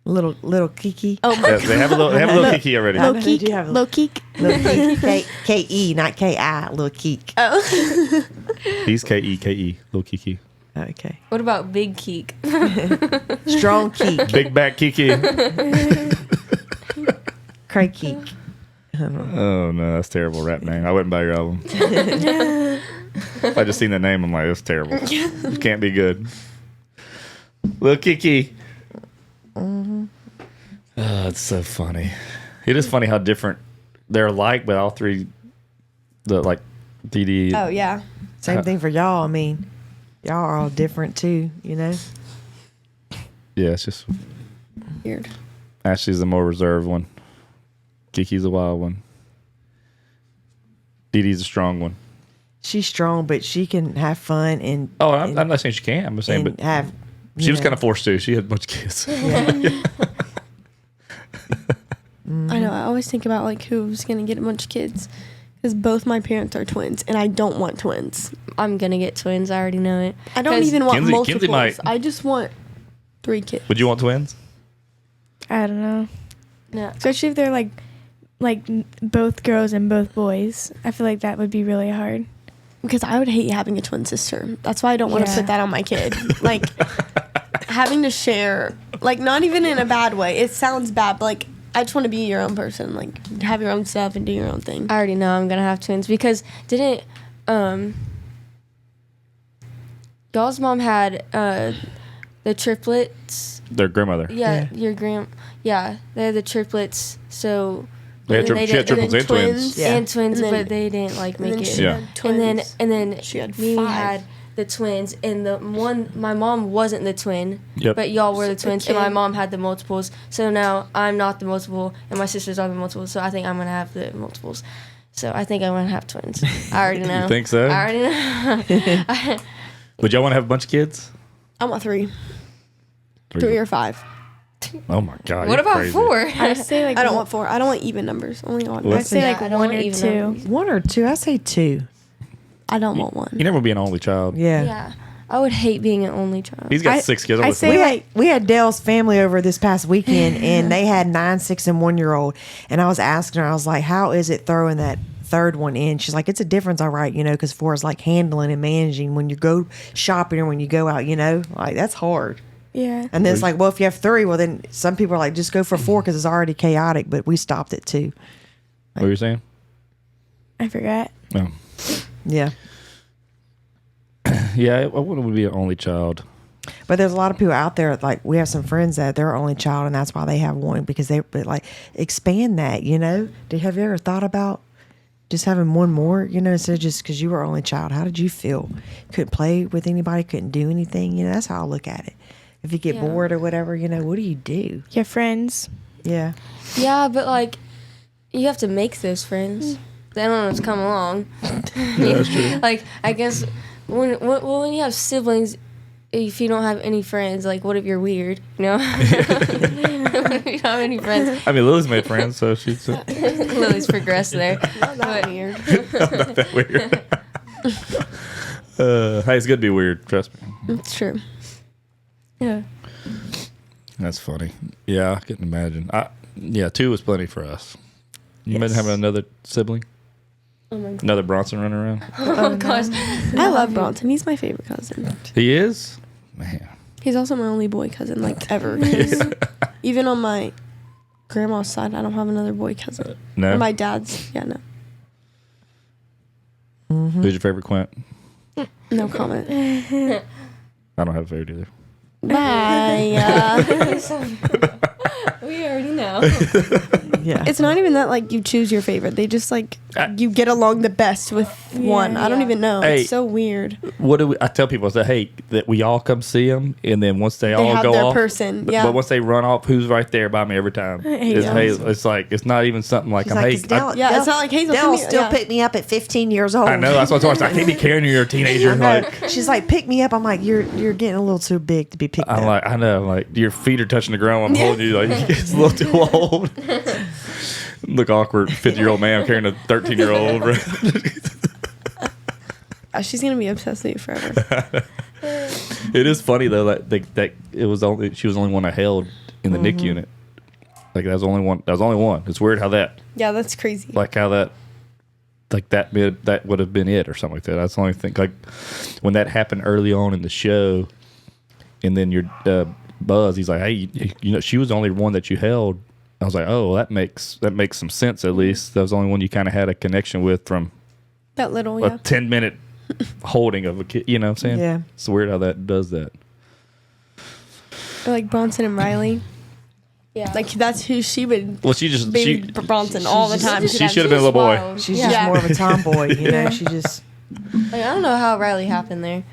Speaker 3: little Kiki.
Speaker 2: Oh my
Speaker 1: Yeah, they have a little Kiki already.
Speaker 3: I
Speaker 2: Low
Speaker 3: know they
Speaker 2: Keek.
Speaker 3: do have a-
Speaker 2: Low Keek.
Speaker 3: Little Kiki. K-E, not K-I. Little Keek.
Speaker 2: Oh.
Speaker 1: He's K-E, little Kiki.
Speaker 3: Okay.
Speaker 5: What about Big Keek?
Speaker 3: Strong Keek.
Speaker 1: Big back Kiki.
Speaker 3: Cray Keek.
Speaker 1: Oh no, that's a terrible rap name. I wouldn't buy your album. If I just seen the name, I'm like, that's terrible. It can't be good. Little Kiki. Oh, it's so funny. It is funny how different they're alike, but all three, DD.
Speaker 2: Oh yeah.
Speaker 3: Same thing for y'all. I mean, y'all are all different too,
Speaker 1: Yeah, it's just
Speaker 2: Weird.
Speaker 1: Ashley's the more reserved one. Kiki's the wild one. DD's the strong one.
Speaker 3: She's strong, but she can have fun and
Speaker 1: Oh, I'm not saying she can't. I'm just saying,
Speaker 3: and
Speaker 1: but
Speaker 3: have.
Speaker 1: she was kind of forced to. She had a bunch of kids.
Speaker 2: I know. I always think about like who's gonna get a bunch of kids, because both my parents are twins, and I don't want twins.
Speaker 5: I'm gonna get twins. I already know it.
Speaker 2: I don't
Speaker 5: 'Cause
Speaker 2: even want
Speaker 1: Kenzie
Speaker 2: multiples.
Speaker 1: might.
Speaker 2: I just want 3 kids.
Speaker 1: Would you want twins?
Speaker 4: I don't know.
Speaker 5: No.
Speaker 4: Especially if they're like both girls and both boys. I feel like that would be really hard.
Speaker 2: Because I would hate having a twin sister. That's why I don't want to
Speaker 4: Yeah.
Speaker 2: put that on my kid. Like, having to share, like, not even in a bad way. It sounds bad, but, like, I just want to be your own person. Like, have your own stuff and do your own thing.
Speaker 5: I already know I'm gonna have twins because didn't y'all's mom had the triplets?
Speaker 1: Their grandmother.
Speaker 5: Yeah, yeah, they're the triplets. So
Speaker 1: They had,
Speaker 5: they
Speaker 1: she had
Speaker 5: did-
Speaker 1: triplets and twins.
Speaker 3: Yeah.
Speaker 5: and twins,
Speaker 2: And then-
Speaker 5: but they didn't like
Speaker 2: And
Speaker 5: make
Speaker 2: then
Speaker 5: it.
Speaker 2: she
Speaker 1: Yeah.
Speaker 2: had twins.
Speaker 5: And then
Speaker 2: She had
Speaker 5: me
Speaker 2: 5.
Speaker 5: had the twins, and the one my mom wasn't the twin,
Speaker 1: Yep.
Speaker 5: but y'all were the twins, and my
Speaker 2: kid.
Speaker 5: mom had the multiples. So now I'm not the multiple, and my sisters are the multiples. So I think I'm gonna have the multiples. So I think I'm gonna have twins. I already know.
Speaker 1: You think so?
Speaker 5: I already know.
Speaker 1: Would y'all want to have a bunch of kids?
Speaker 2: I want 3. 3 or 5.
Speaker 1: Oh my god.
Speaker 5: What
Speaker 1: you're
Speaker 5: about
Speaker 1: crazy.
Speaker 5: 4?
Speaker 4: I'd say like
Speaker 2: I don't want 4. I don't want even numbers. Only odd.
Speaker 1: What?
Speaker 4: I'd say
Speaker 5: Yeah,
Speaker 4: like
Speaker 5: I don't
Speaker 4: 1
Speaker 5: want
Speaker 4: or
Speaker 5: even
Speaker 4: 2.
Speaker 5: numbers.
Speaker 3: 1 or 2? I say 2.
Speaker 2: I don't want 1.
Speaker 1: You never be an only child.
Speaker 3: Yeah.
Speaker 5: Yeah, I would hate being an only child.
Speaker 1: He's got
Speaker 4: I-
Speaker 1: 6 kids. I'm
Speaker 4: I
Speaker 1: with
Speaker 4: say
Speaker 1: you.
Speaker 4: like
Speaker 3: We had Dale's family over this past weekend, and they had 9, 6, and 1-year-old. And I was asking her, I was like, "How is it throwing that third one in?" She's like, "It's a difference, all right, because for as like handling and managing when you go shopping or when you go out, like that's hard."
Speaker 4: yeah.
Speaker 3: And then it's like, well, if you have 3, well, then some people are like, just go for 4 because it's already chaotic. But we stopped at 2.
Speaker 1: What were you saying?
Speaker 4: I forgot.
Speaker 1: No.
Speaker 3: Yeah.
Speaker 1: Yeah, I wouldn't be an only child.
Speaker 3: But there's a lot of people out there, like we have some friends that they're only child, and that's why they have 1 because they but like expand that. Have you ever thought about just having 1 more? Instead of just because you were only child, how did you feel? Couldn't play with anybody, couldn't do anything. That's how I look at it. If you get
Speaker 5: Yeah.
Speaker 3: bored or whatever, what do you do?
Speaker 4: Your friends.
Speaker 3: Yeah,
Speaker 5: Yeah, but like, you have to make those friends. They don't know what's come along.
Speaker 1: That's true.
Speaker 5: Like, I guess when you have siblings, if you don't have any friends, like, what if you're weird? What if you don't have any friends?
Speaker 1: I mean, Lily's made friends, so she's not
Speaker 5: Lily's progressed there.
Speaker 2: Not that weird.
Speaker 1: that weird. Hey, it's good to be weird. Trust me.
Speaker 2: It's true.
Speaker 5: Yeah.
Speaker 1: That's funny. Yeah, I couldn't imagine. 2 was plenty for us. You imagine having another sibling?
Speaker 5: Oh my god.
Speaker 1: Another Bronson running around?
Speaker 5: Oh gosh.
Speaker 2: I love Bronson. He's my favorite cousin.
Speaker 1: He is? Man.
Speaker 2: He's also my only boy cousin, like, ever. 'Cause even on my grandma's side, I don't have another boy cousin.
Speaker 1: No?
Speaker 2: Or my dad's, no.
Speaker 1: Who's your favorite Quint?
Speaker 2: No comment.
Speaker 1: I don't have a favorite either.
Speaker 2: Bye.
Speaker 5: We already know.
Speaker 3: yeah.
Speaker 2: It's not even that, like, you choose your favorite. They just, like, you get along the best with one. I don't
Speaker 5: Yeah.
Speaker 2: even know.
Speaker 1: Hey.
Speaker 2: It's so weird.
Speaker 1: What do I tell people? I say, hey, that we all come see them, and then once they all
Speaker 2: have
Speaker 1: go
Speaker 2: their
Speaker 1: off,
Speaker 2: person,
Speaker 1: but,
Speaker 2: yeah.
Speaker 1: but once they run off, who's right there by me every time? It's,
Speaker 2: Yeah.
Speaker 1: Hazel. It's like it's not even something like
Speaker 3: She's
Speaker 1: I'm
Speaker 3: like,
Speaker 1: hey.
Speaker 3: "'Cause Dale,
Speaker 2: Yeah, it's not like Hazel.
Speaker 3: Dale
Speaker 2: come
Speaker 3: still
Speaker 2: here."
Speaker 3: pick me up at 15 years old.
Speaker 1: I know that's what I was like. I can't be carrying you. You're a teenager.
Speaker 3: I know.
Speaker 1: Like
Speaker 3: She's like, pick me up. I'm like, you're getting a little too big to be picked
Speaker 1: I'm
Speaker 3: up.
Speaker 1: like I know. Like your feet are touching the ground. I'm holding you. Like it's a little too old. Look awkward. 50-year-old man carrying a 13-year-old.
Speaker 2: She's going to be obsessed with you forever.
Speaker 1: It is funny though that it was only she was the only one I held in the NIC unit. Like that was the only one. That was the only one. It's weird how that
Speaker 2: Yeah, that's crazy.
Speaker 1: like how that like that would have been it or something like that. That's the only thing. Like when that happened early on in the show, and then your Buzz, he's like, hey, she was the only one that you held. I was like, oh, that makes some sense at least. That was the only one you kind of had a connection with from
Speaker 2: That little,
Speaker 1: a
Speaker 2: yeah.
Speaker 1: 10-minute holding of a kid. You know what I'm saying?
Speaker 3: Yeah.
Speaker 1: It's weird how that does that.
Speaker 2: Or like Bronson and Riley.
Speaker 5: Yeah.
Speaker 2: Like, that's who she would
Speaker 1: Well, she just
Speaker 2: be Bronson all the time.
Speaker 1: she should have been a little boy.
Speaker 5: Wild.
Speaker 3: She's
Speaker 5: Yeah.
Speaker 3: just more of a tomboy, She just
Speaker 5: Like, I don't know how Riley happened there.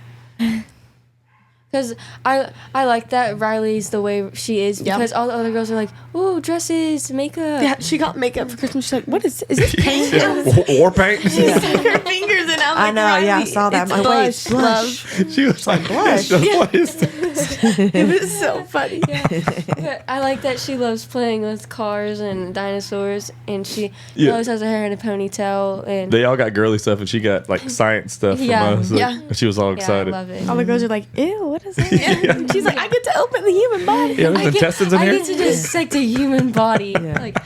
Speaker 5: Because I like that Riley's the way she is.
Speaker 2: Yeah.
Speaker 5: Because all the other girls are like, ooh, dresses, makeup.
Speaker 2: Yeah, she got makeup for Christmas. She's like, what is this paint?
Speaker 1: War paint.
Speaker 2: Her fingers and I'm
Speaker 3: I
Speaker 2: like,
Speaker 3: know, yeah, I
Speaker 2: Riley,
Speaker 3: saw that.
Speaker 2: it's
Speaker 3: I'm like, wait,
Speaker 2: blush,
Speaker 3: blush.
Speaker 2: love.
Speaker 1: She was like,
Speaker 3: blush.
Speaker 1: What is this?
Speaker 2: It was so funny.
Speaker 5: But I like that she loves playing with cars and dinosaurs, and she
Speaker 1: Yeah.
Speaker 5: always has her hair in a ponytail. And
Speaker 1: They all got girly stuff, and she got like science stuff from
Speaker 5: Yeah.
Speaker 1: us. Like,
Speaker 2: Yeah.
Speaker 1: She was all
Speaker 5: yeah, I
Speaker 1: excited.
Speaker 5: love it.
Speaker 4: All the girls are like, ew, what is that?
Speaker 2: Yeah. She's like, I get to open the human body.
Speaker 1: Yeah, there's intestines in
Speaker 5: I
Speaker 1: here.
Speaker 5: get to dissect a human body.
Speaker 3: Yeah.
Speaker 5: Like,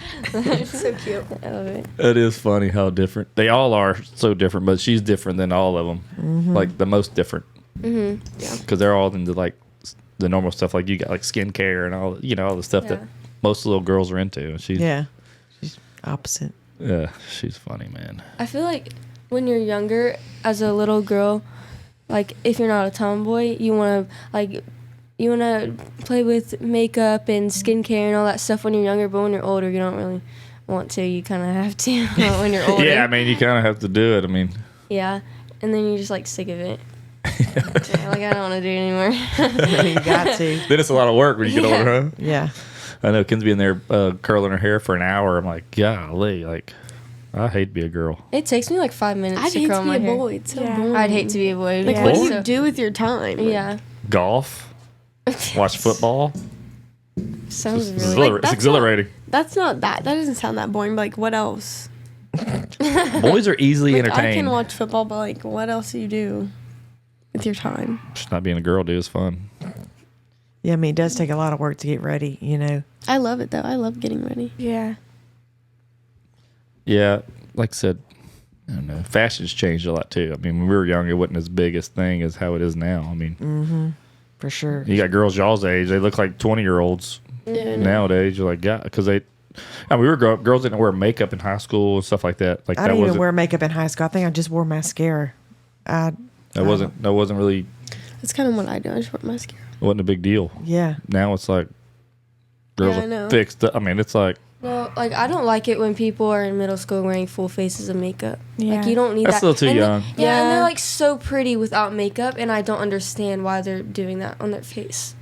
Speaker 2: So cute.
Speaker 5: I love it.
Speaker 1: It is funny how different they all are. So different, but she's different than all of them. Like the most different.
Speaker 5: Mm-hmm.
Speaker 1: Because they're all into like the normal stuff. Like you got like skincare and all, all the stuff that
Speaker 5: Yeah.
Speaker 1: most little girls are into. And she's
Speaker 3: Yeah. She's opposite.
Speaker 1: yeah, she's funny, man.
Speaker 5: I feel like when you're younger, as a little girl, like if you're not a tomboy, you want to play with makeup and skincare and all that stuff when you're younger. But when you're older, you don't really want to. You kind of have to when you're older.
Speaker 1: Yeah, I mean, you kind of have to do it. I mean,
Speaker 5: Yeah, and then you're just like sick of it. Yeah, like I don't want to do it anymore.
Speaker 3: You got to.
Speaker 1: then it's a lot of work when you get older, huh?
Speaker 3: Yeah.
Speaker 1: I know Ken's in there curling her hair for an hour. I'm like, golly, like, I hate to be a girl.
Speaker 5: It takes me like 5 minutes
Speaker 2: I'd
Speaker 5: to
Speaker 2: hate
Speaker 5: curl
Speaker 2: to be
Speaker 5: my
Speaker 2: a
Speaker 5: hair.
Speaker 2: boy. It's so
Speaker 4: Yeah.
Speaker 2: boring.
Speaker 5: I'd hate to be a boy.
Speaker 2: Like,
Speaker 4: Yeah.
Speaker 2: what do
Speaker 1: So-
Speaker 2: you do with your time? Like,
Speaker 5: Yeah.
Speaker 1: Golf, watch football.
Speaker 5: Sounds
Speaker 1: It's,
Speaker 5: really.
Speaker 1: it's exhilarating.
Speaker 2: That's not that. That doesn't sound that boring. But like, what else?
Speaker 1: Boys are easily
Speaker 2: Like, I
Speaker 1: entertained.
Speaker 2: can watch football, but like, what else do you do with your time?
Speaker 1: Just not being a girl, dude, is fun.
Speaker 3: Yeah, I mean, it does take a lot of work to get ready, you know.
Speaker 2: I love it though. I love getting ready.
Speaker 4: Yeah.
Speaker 1: Yeah, like I said, I don't know. Fashion's changed a lot too. I mean, when we were young, it wasn't as big a thing as how it is now. I mean,
Speaker 3: For sure.
Speaker 1: you got girls y'all's age; they look like 20-year-olds nowadays. You're like, yeah, because they. I mean, we were growing up, girls didn't wear makeup in high school and stuff like that. Like
Speaker 3: I
Speaker 1: that
Speaker 3: didn't even
Speaker 1: wasn't
Speaker 3: wear makeup in high school. I think I just wore mascara.
Speaker 1: that wasn't really
Speaker 2: That's kind of what I do. I just wear mascara.
Speaker 1: wasn't a big deal.
Speaker 3: Yeah.
Speaker 1: Now it's like girls
Speaker 2: Yeah, I
Speaker 1: are
Speaker 2: know.
Speaker 1: fixed. I mean, it's like
Speaker 5: Well, like I don't like it when people are in middle school wearing full faces of makeup.
Speaker 4: Yeah.
Speaker 5: Like you don't need
Speaker 1: That's
Speaker 5: that.
Speaker 1: a little too
Speaker 5: And
Speaker 1: young.
Speaker 5: Yeah, and
Speaker 2: Yeah.
Speaker 5: they're like so pretty without makeup, and I don't understand why they're doing that on their face.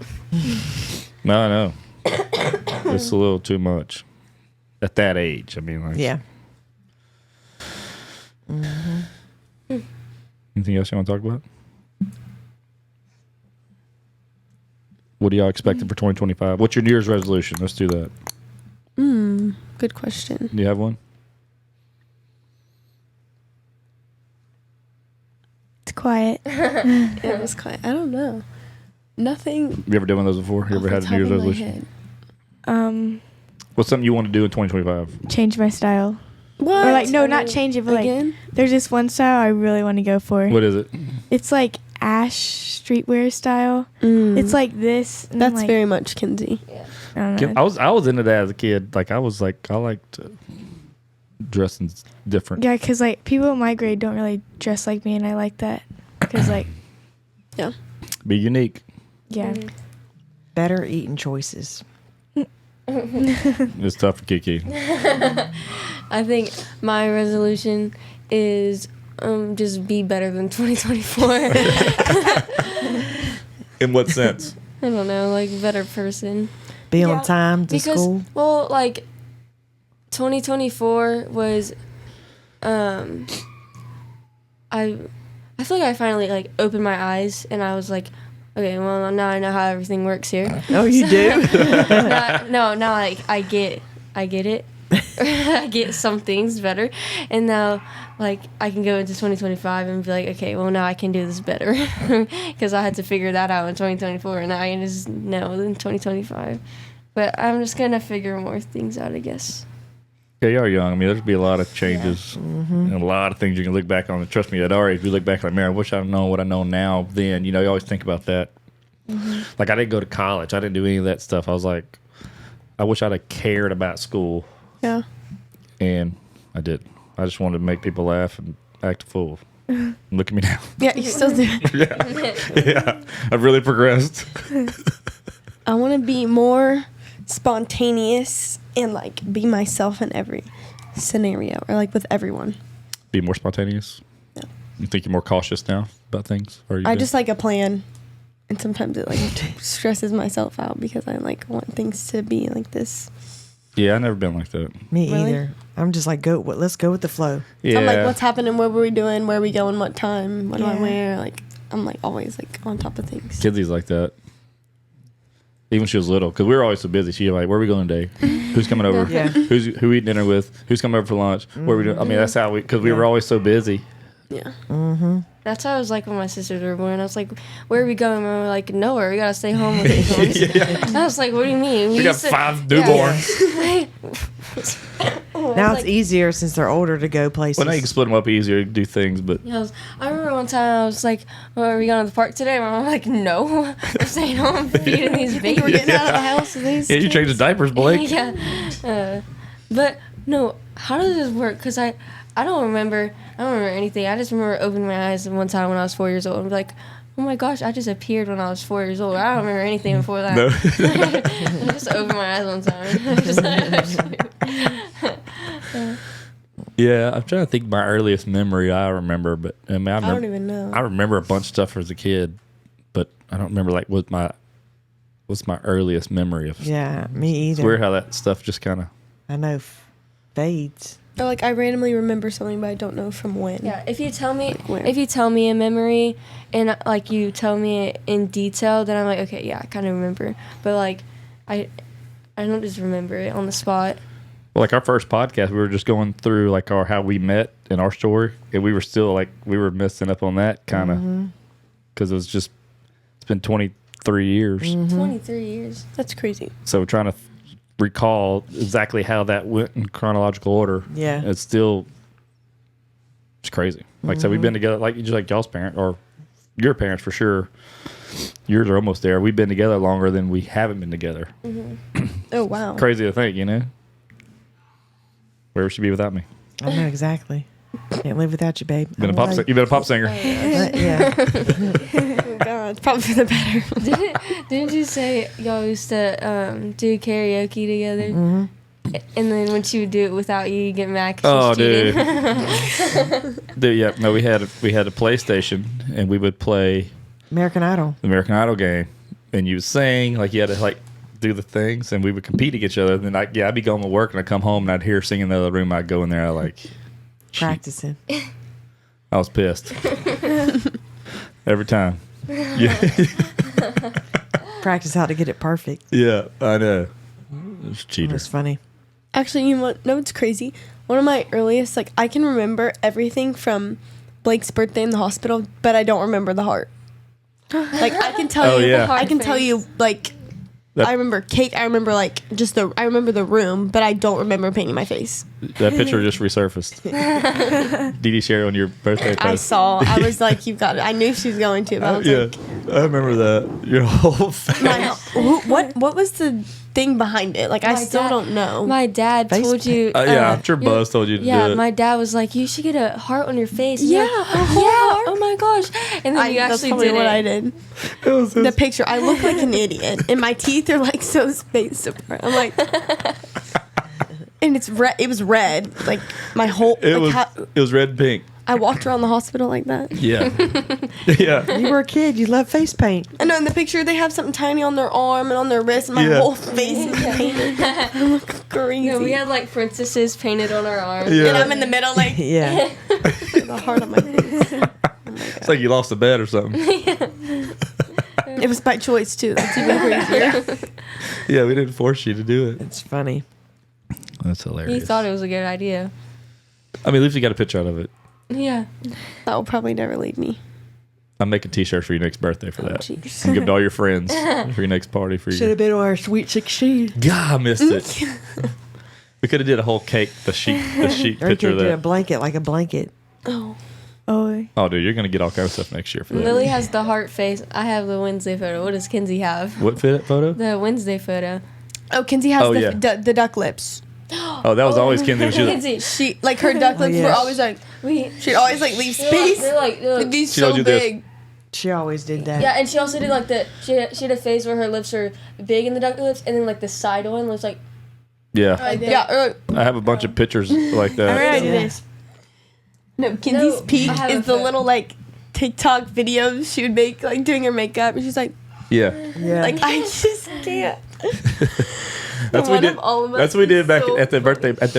Speaker 1: no, I know it's a little too much at that age. I mean, like,
Speaker 3: Yeah.
Speaker 1: anything else you want to talk about? What are y'all expecting for 2025? What's your New Year's resolution? Let's do that.
Speaker 2: Good question.
Speaker 1: Do you have one?
Speaker 4: It's quiet.
Speaker 2: It was quite. I don't know. Nothing.
Speaker 1: You ever done one of those before? You
Speaker 2: off
Speaker 1: ever
Speaker 2: the
Speaker 1: had a
Speaker 2: top
Speaker 1: New Year's
Speaker 2: of my
Speaker 1: resolution?
Speaker 2: head.
Speaker 1: What's something you want to do in 2025?
Speaker 4: Change my style.
Speaker 2: What?
Speaker 4: Or like, no, not change it, but like,
Speaker 2: Again?
Speaker 4: there's this one style I really want to go for.
Speaker 1: What is it?
Speaker 4: It's like Ash streetwear style.
Speaker 2: Mm.
Speaker 4: It's like this. And then,
Speaker 2: That's
Speaker 4: like,
Speaker 2: very much Kinsey.
Speaker 4: I don't know.
Speaker 1: I was into that as a kid. Like I liked dressing different.
Speaker 4: Yeah, because like people in my grade don't really dress like me, and I like that. Because like,
Speaker 2: Yeah.
Speaker 1: Be unique.
Speaker 4: yeah.
Speaker 3: Better eating choices.
Speaker 1: It's tough for Kiki.
Speaker 5: I think my resolution is just be better than 2024.
Speaker 1: In what sense?
Speaker 5: I don't know, like better person.
Speaker 3: Be
Speaker 5: Yeah,
Speaker 3: on time to
Speaker 5: Because
Speaker 3: school.
Speaker 5: well, like 2024 was I feel like I finally like opened my eyes and I was like, okay, well now I know how everything works here.
Speaker 3: Oh, you do?
Speaker 5: Now like I get it. I get some things better, and now like I can go into 2025 and be like, okay, well now I can do this better because I had to figure that out in 2024, and now I can just know in 2025. But I'm just gonna figure more things out, I guess.
Speaker 1: Yeah, you are young. I mean, there's be a lot of changes and a lot of things you can look back on. And trust me, at our age, we look back like, man, I wish I'd known what I know now then. You know, you always think about that. Like, I didn't go to college. I didn't do any of that stuff. I was like, I wish I'd have cared about school.
Speaker 2: Yeah.
Speaker 1: And I did. I just wanted to make people laugh and act a fool. Look at me now.
Speaker 2: Yeah, you still do.
Speaker 1: Yeah, I've really progressed.
Speaker 2: I want to be more spontaneous and like be myself in every scenario or like with everyone.
Speaker 1: Be more spontaneous.
Speaker 2: Yeah.
Speaker 1: You think you're more cautious now about things? Or you
Speaker 2: I
Speaker 1: good?
Speaker 2: just like a plan, and sometimes it like stresses myself out because I like want things to be like this.
Speaker 1: Yeah, I've never been like that.
Speaker 3: Me
Speaker 2: Really?
Speaker 3: either. I'm just like, let's go with the flow.
Speaker 1: Yeah.
Speaker 2: I'm like, what's happening? What were we doing? Where are we going? What time? What do I
Speaker 4: Yeah.
Speaker 2: wear? Like, I'm like always like on top of things.
Speaker 1: Kidsy's like that. even when she was little, because we were always so busy. She was like, "Where are we going today? Who's coming over?
Speaker 3: Yeah.
Speaker 1: Who we eating dinner with? Who's coming over for lunch? Where are we doing?" I mean, that's how because we were always so busy.
Speaker 2: Yeah.
Speaker 5: That's how I was like when my sisters were born. I was like, "Where are we going?" And we were like, "Nowhere. We gotta stay home with these ones." I was like, "What do you mean?
Speaker 1: We got 5 newborns.
Speaker 3: Now it's easier since they're older to go places.
Speaker 1: Well, now you can split them up easier, do things, but
Speaker 5: I remember one time I was like, well, "Are we going to the park today?" And my mom was like, "No, I'm staying home feeding these babies."
Speaker 2: We're getting out of the house with these.
Speaker 1: yeah, you change the diapers, Blake.
Speaker 5: Yeah. But no, how does this work? Because I don't remember anything. I just remember opening my eyes one time when I was 4 years old and be like, "Oh my gosh, I just appeared when I was 4 years old." I don't remember anything before that.
Speaker 1: No.
Speaker 5: I just opened my eyes one time.
Speaker 1: Yeah, I'm trying to think my earliest memory I remember, but I mean,
Speaker 2: I don't even know.
Speaker 1: I remember a bunch of stuff as a kid, but I don't remember like what's my earliest memory of.
Speaker 3: Yeah, me
Speaker 1: It's
Speaker 3: either.
Speaker 1: weird how that stuff just kind of.
Speaker 3: I know fades.
Speaker 2: Or like I randomly remember something, but I don't know from when.
Speaker 5: Yeah, if you tell me
Speaker 2: where?
Speaker 5: a memory and like you tell me it in detail, then I'm like, okay, yeah, I kind of remember. But like, I don't just remember it on the spot.
Speaker 1: Well, like our first podcast, we were just going through like how we met and our story, and we were still like we were messing up on that kind of because it's been 23 years,
Speaker 5: 23 years.
Speaker 2: That's crazy.
Speaker 1: so we're trying to recall exactly how that went in chronological order.
Speaker 3: Yeah.
Speaker 1: It's crazy. Like I said, we've been together like just like y'all's parent or your parents for sure. Yours are almost there. We've been together longer than we haven't been together.
Speaker 2: Oh wow.
Speaker 1: Crazy to think, you know. Where would she be without me?
Speaker 3: I know exactly. Can't live without you, babe.
Speaker 1: You've been a pop singer.
Speaker 3: Yeah.
Speaker 2: Oh god, probably for the better.
Speaker 5: Didn't you say y'all used to do karaoke together? Mm-hmm. And then when she would do it without you, you get mad because
Speaker 1: Dude.
Speaker 5: cheated.
Speaker 1: Dude, yeah. No, we had a PlayStation and we would play
Speaker 3: American Idol.
Speaker 1: the American Idol game, and you would sing like you had to like do the things, and we would compete against each other. And then I'd be going to work, and I'd come home and I'd hear her singing in the other room. I'd go in there,
Speaker 3: Practicing.
Speaker 1: I was pissed every time. Yeah,
Speaker 3: Practice how to get it perfect.
Speaker 1: yeah, I know. It's
Speaker 3: It
Speaker 1: cheater.
Speaker 3: was funny.
Speaker 2: Actually, you know what? No, it's crazy. One of my earliest, like, I can remember everything from Blake's birthday in the hospital, but I don't remember the heart. Like, I can tell
Speaker 1: Oh,
Speaker 2: you,
Speaker 1: yeah.
Speaker 2: I can tell you, like,
Speaker 1: That-
Speaker 2: I remember cake. I remember like I remember the room, but I don't remember painting my face.
Speaker 1: That picture just resurfaced. Dee Dee shared on your birthday
Speaker 2: I
Speaker 1: post.
Speaker 2: saw. I was like, "You've got it." I knew she was going to, but I was
Speaker 1: Yeah,
Speaker 2: like,
Speaker 1: I remember that. Your whole face.
Speaker 2: "What was the thing behind it?" Like, I
Speaker 5: My
Speaker 2: still
Speaker 5: dad-
Speaker 2: don't know.
Speaker 5: My dad
Speaker 3: Face
Speaker 5: told you.
Speaker 1: Yeah, I'm sure Buzz told you to
Speaker 5: Yeah,
Speaker 1: do it.
Speaker 5: my dad was like, "You should get a heart on your face." And you're
Speaker 2: Yeah,
Speaker 5: like,
Speaker 2: a whole
Speaker 5: yeah. Oh my gosh! And then you
Speaker 2: that's
Speaker 5: actually
Speaker 2: probably
Speaker 5: did
Speaker 2: what
Speaker 5: it.
Speaker 2: I did. The picture, I look like an idiot, and my teeth are like so spaced apart. I'm like, and it's red. It was red, like my whole.
Speaker 1: It
Speaker 2: like
Speaker 1: was red and pink.
Speaker 2: I walked around the hospital like that.
Speaker 1: Yeah. Yeah.
Speaker 3: You were a kid. You loved face paint.
Speaker 2: I know in the picture they have something tiny on their arm and on their wrist, and my
Speaker 1: Yeah.
Speaker 2: whole face is painted. I look crazy.
Speaker 5: No, we had like princesses painted on our arms.
Speaker 1: Yeah.
Speaker 2: And I'm in the middle, like
Speaker 3: Yeah.
Speaker 2: the heart on my face.
Speaker 1: It's like you lost a bet or something.
Speaker 2: It was by choice too. That's even crazier.
Speaker 1: Yeah, we didn't force you to do it.
Speaker 3: It's funny.
Speaker 1: That's hilarious.
Speaker 5: He thought it was a good idea.
Speaker 1: I mean, at least you got a picture out of it.
Speaker 5: Yeah.
Speaker 2: That will probably never leave me.
Speaker 1: I'm making T-shirts for your next birthday for that.
Speaker 2: Jeez.
Speaker 1: And give it to all your friends for your next party for
Speaker 3: Should
Speaker 1: you.
Speaker 3: have been on our Sweet 16.
Speaker 1: God, I missed it. We could have did a whole cake, the sheet
Speaker 3: Or you
Speaker 1: picture
Speaker 3: could
Speaker 1: of
Speaker 3: do a
Speaker 1: that.
Speaker 3: blanket, like a blanket.
Speaker 2: Oh,
Speaker 4: Oh,
Speaker 1: Oh, dude, you're gonna get all kinds of stuff next year for that.
Speaker 5: Lily has the heart face. I have the Wednesday photo. What does Kinsey have?
Speaker 1: What fit photo?
Speaker 5: The Wednesday photo.
Speaker 2: Kinsey has
Speaker 1: Oh,
Speaker 2: the,
Speaker 1: yeah.
Speaker 2: the duck lips.
Speaker 1: Oh, that was always Kinsey. When she was,
Speaker 5: Kinsey,
Speaker 2: She like her duck lips
Speaker 3: yeah.
Speaker 2: were always like she'd always like leave space.
Speaker 5: They're like,
Speaker 2: It'd be
Speaker 1: She don't
Speaker 2: so
Speaker 1: do this.
Speaker 2: big.
Speaker 3: She always did that.
Speaker 5: yeah, and she also did like she had a phase where her lips are big in the duck lips, and then like the side one looks like.
Speaker 1: yeah,
Speaker 5: Like
Speaker 2: Yeah.
Speaker 1: I have a bunch of pictures like
Speaker 2: I
Speaker 1: that.
Speaker 2: do this. No, Kinsey's
Speaker 5: No,
Speaker 2: peak
Speaker 5: I have
Speaker 2: is
Speaker 5: a
Speaker 2: the
Speaker 5: photo.
Speaker 2: little like TikTok videos she would make like doing her makeup, and she's like,
Speaker 1: Yeah,
Speaker 3: Yeah.
Speaker 2: like I just can't.
Speaker 1: That's what we did.
Speaker 2: All of us
Speaker 1: That's what we did back
Speaker 2: so
Speaker 1: at their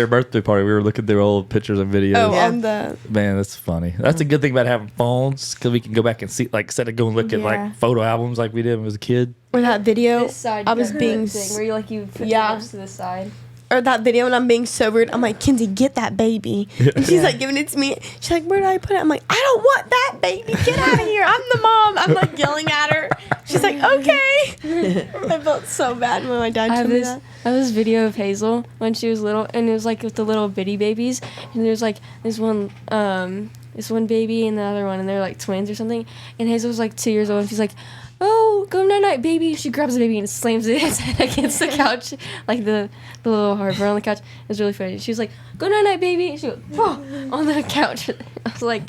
Speaker 1: birthday party. We were looking through old pictures and videos.
Speaker 2: Oh,
Speaker 3: Yeah.
Speaker 2: on the
Speaker 1: Man, that's funny. That's a good thing about having phones because we can go back and see, like, instead of going look at
Speaker 4: Yeah.
Speaker 1: like photo albums like we did when I was a kid.
Speaker 2: or that video.
Speaker 5: This side,
Speaker 2: I was
Speaker 5: you got
Speaker 2: being
Speaker 5: that thing where you put
Speaker 2: yeah.
Speaker 5: your lips to the side.
Speaker 2: Or that video when I'm being so rude. I'm like, Kinsey, get that baby. And she's like giving it to me. She's like, where do I put it? I'm like, I don't want that baby. Get out of here. I'm the mom. I'm like yelling at her. She's like, okay. I felt so bad when my dad
Speaker 5: I have
Speaker 2: told me
Speaker 5: this
Speaker 2: that.
Speaker 5: I have this video of Hazel when she was little, and it was like with the little bitty babies, and there's like this one baby and the other one, and they're like twins or something, and Hazel was like 2 years old, and she's like, oh, go night night, baby. She grabs the baby and slams its head against the couch, like the little hardware on the couch. It was really funny. She was like, go night night, baby. And she goes, oh, on the couch. I was like,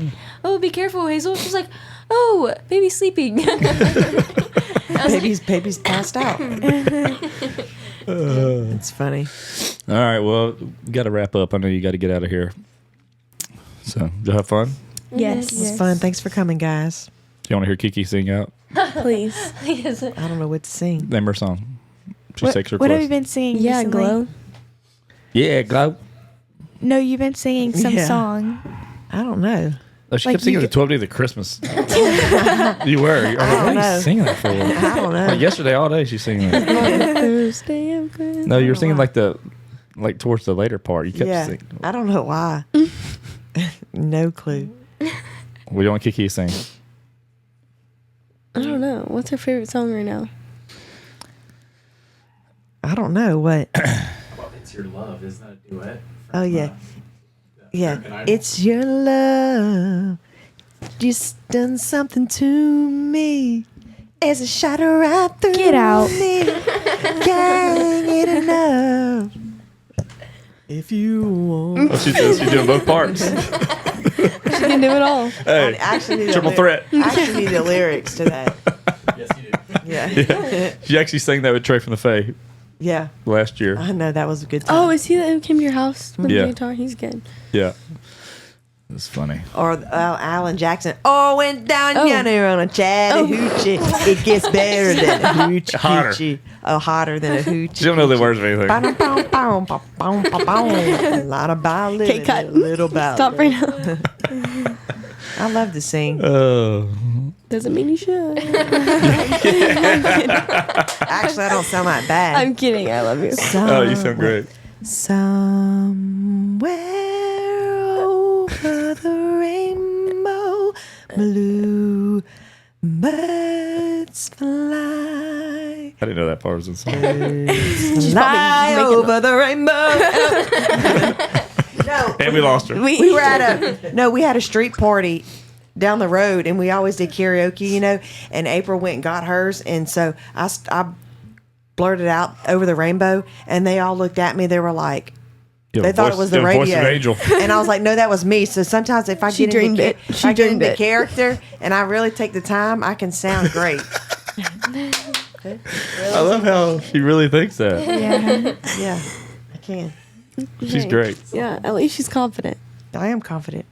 Speaker 5: oh, be careful, Hazel. She's like, oh, baby's sleeping.
Speaker 3: Baby's passed out. It's funny.
Speaker 1: All right, well, we got to wrap up. I know you got to get out of here. So, did you have fun?
Speaker 2: Yes.
Speaker 3: It was fun. Thanks for coming, guys.
Speaker 1: Do you want to hear Kiki sing out?
Speaker 2: Please.
Speaker 5: Yes.
Speaker 3: I don't know what to sing.
Speaker 1: Name her song. She
Speaker 4: What,
Speaker 1: takes her
Speaker 4: what have
Speaker 1: request.
Speaker 4: you been singing?
Speaker 2: Yeah,
Speaker 4: recently?
Speaker 2: glow.
Speaker 1: Yeah, glow.
Speaker 4: No, you've been singing some
Speaker 3: Yeah.
Speaker 4: song.
Speaker 3: I don't know.
Speaker 1: Oh, she
Speaker 4: Like
Speaker 1: kept singing
Speaker 4: you
Speaker 1: the 12 Days of Christmas. You were. I was like,
Speaker 3: don't
Speaker 1: what are
Speaker 3: know.
Speaker 1: you singing that for?
Speaker 3: I don't know.
Speaker 1: Like yesterday, all day, she's singing that.
Speaker 2: Thursday of Christmas.
Speaker 1: No, you were
Speaker 3: know
Speaker 1: singing
Speaker 3: why.
Speaker 1: like towards the later part. You kept
Speaker 3: Yeah.
Speaker 1: singing.
Speaker 3: I don't know why. No clue.
Speaker 1: We don't want Kiki to sing.
Speaker 2: I don't know. What's her favorite song right now?
Speaker 3: I don't know what.
Speaker 6: Well, it's your love, isn't that a duet?
Speaker 3: Oh,
Speaker 6: from,
Speaker 3: yeah. Yeah.
Speaker 6: American Idol?
Speaker 3: It's your love. Just done something to me. As a shot right through
Speaker 4: Get out.
Speaker 3: me. Can't get enough. If you want.
Speaker 1: Oh, she's doing both parts.
Speaker 2: She can do it all.
Speaker 3: I
Speaker 1: Hey,
Speaker 3: actually need
Speaker 1: triple
Speaker 3: the
Speaker 1: threat.
Speaker 3: I actually need the lyrics to that.
Speaker 6: Yes, you do.
Speaker 3: Yeah.
Speaker 1: Yeah. She actually sang that with Trey from the Fae
Speaker 3: Yeah.
Speaker 1: last year.
Speaker 3: I know that was a good time.
Speaker 2: Oh, is he that who came to your house with
Speaker 1: Yeah.
Speaker 2: the guitar? He's good.
Speaker 1: Yeah. It's funny.
Speaker 3: Or Alan Jackson. Oh, went down
Speaker 2: Oh.
Speaker 3: yonder on a Chattahoochee. It gets better than a hoochie.
Speaker 1: Hotter.
Speaker 3: Coochie. Oh, hotter than a hoochie.
Speaker 1: She don't know the words of anything.
Speaker 3: Bow, bow, bow, bow, bow, bow, bow. A lot about living,
Speaker 2: Okay, cut.
Speaker 3: a little about
Speaker 2: Stop right
Speaker 3: living.
Speaker 2: now.
Speaker 3: I love to sing.
Speaker 1: Oh.
Speaker 2: Doesn't mean you should.
Speaker 3: Actually, I don't sound that bad.
Speaker 2: I'm kidding. I love you.
Speaker 1: Oh, you sound great.
Speaker 3: Somewhere over the rainbow, blue birds fly.
Speaker 1: I didn't know that part was in the song.
Speaker 3: Fly
Speaker 2: making
Speaker 3: over the rainbow. No,
Speaker 1: And we lost her.
Speaker 3: we were at we had a street party down the road, and we always did karaoke, you know. And April went and got hers, and so I blurted out over the rainbow, and they all looked at me. They were like, they thought it was the
Speaker 1: Voice
Speaker 3: radio.
Speaker 1: of an angel.
Speaker 3: And I was like, no, that was me. So sometimes if I
Speaker 2: She
Speaker 3: get
Speaker 2: dreamed
Speaker 3: into
Speaker 2: it.
Speaker 3: if
Speaker 2: She
Speaker 3: I get
Speaker 2: dreamed
Speaker 3: into
Speaker 2: it.
Speaker 3: character and I really take the time, I can sound great.
Speaker 1: I love how she really thinks that.
Speaker 4: Yeah.
Speaker 3: Yeah, I can.
Speaker 1: She's great.
Speaker 2: Yeah, at least she's confident.
Speaker 3: I am confident.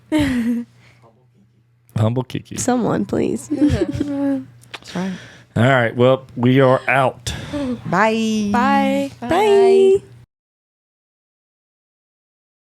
Speaker 1: Humble Kiki.
Speaker 2: Someone, please.
Speaker 3: That's right.
Speaker 1: All right. Well, we are out.
Speaker 3: Bye.
Speaker 4: Bye.
Speaker 2: Bye.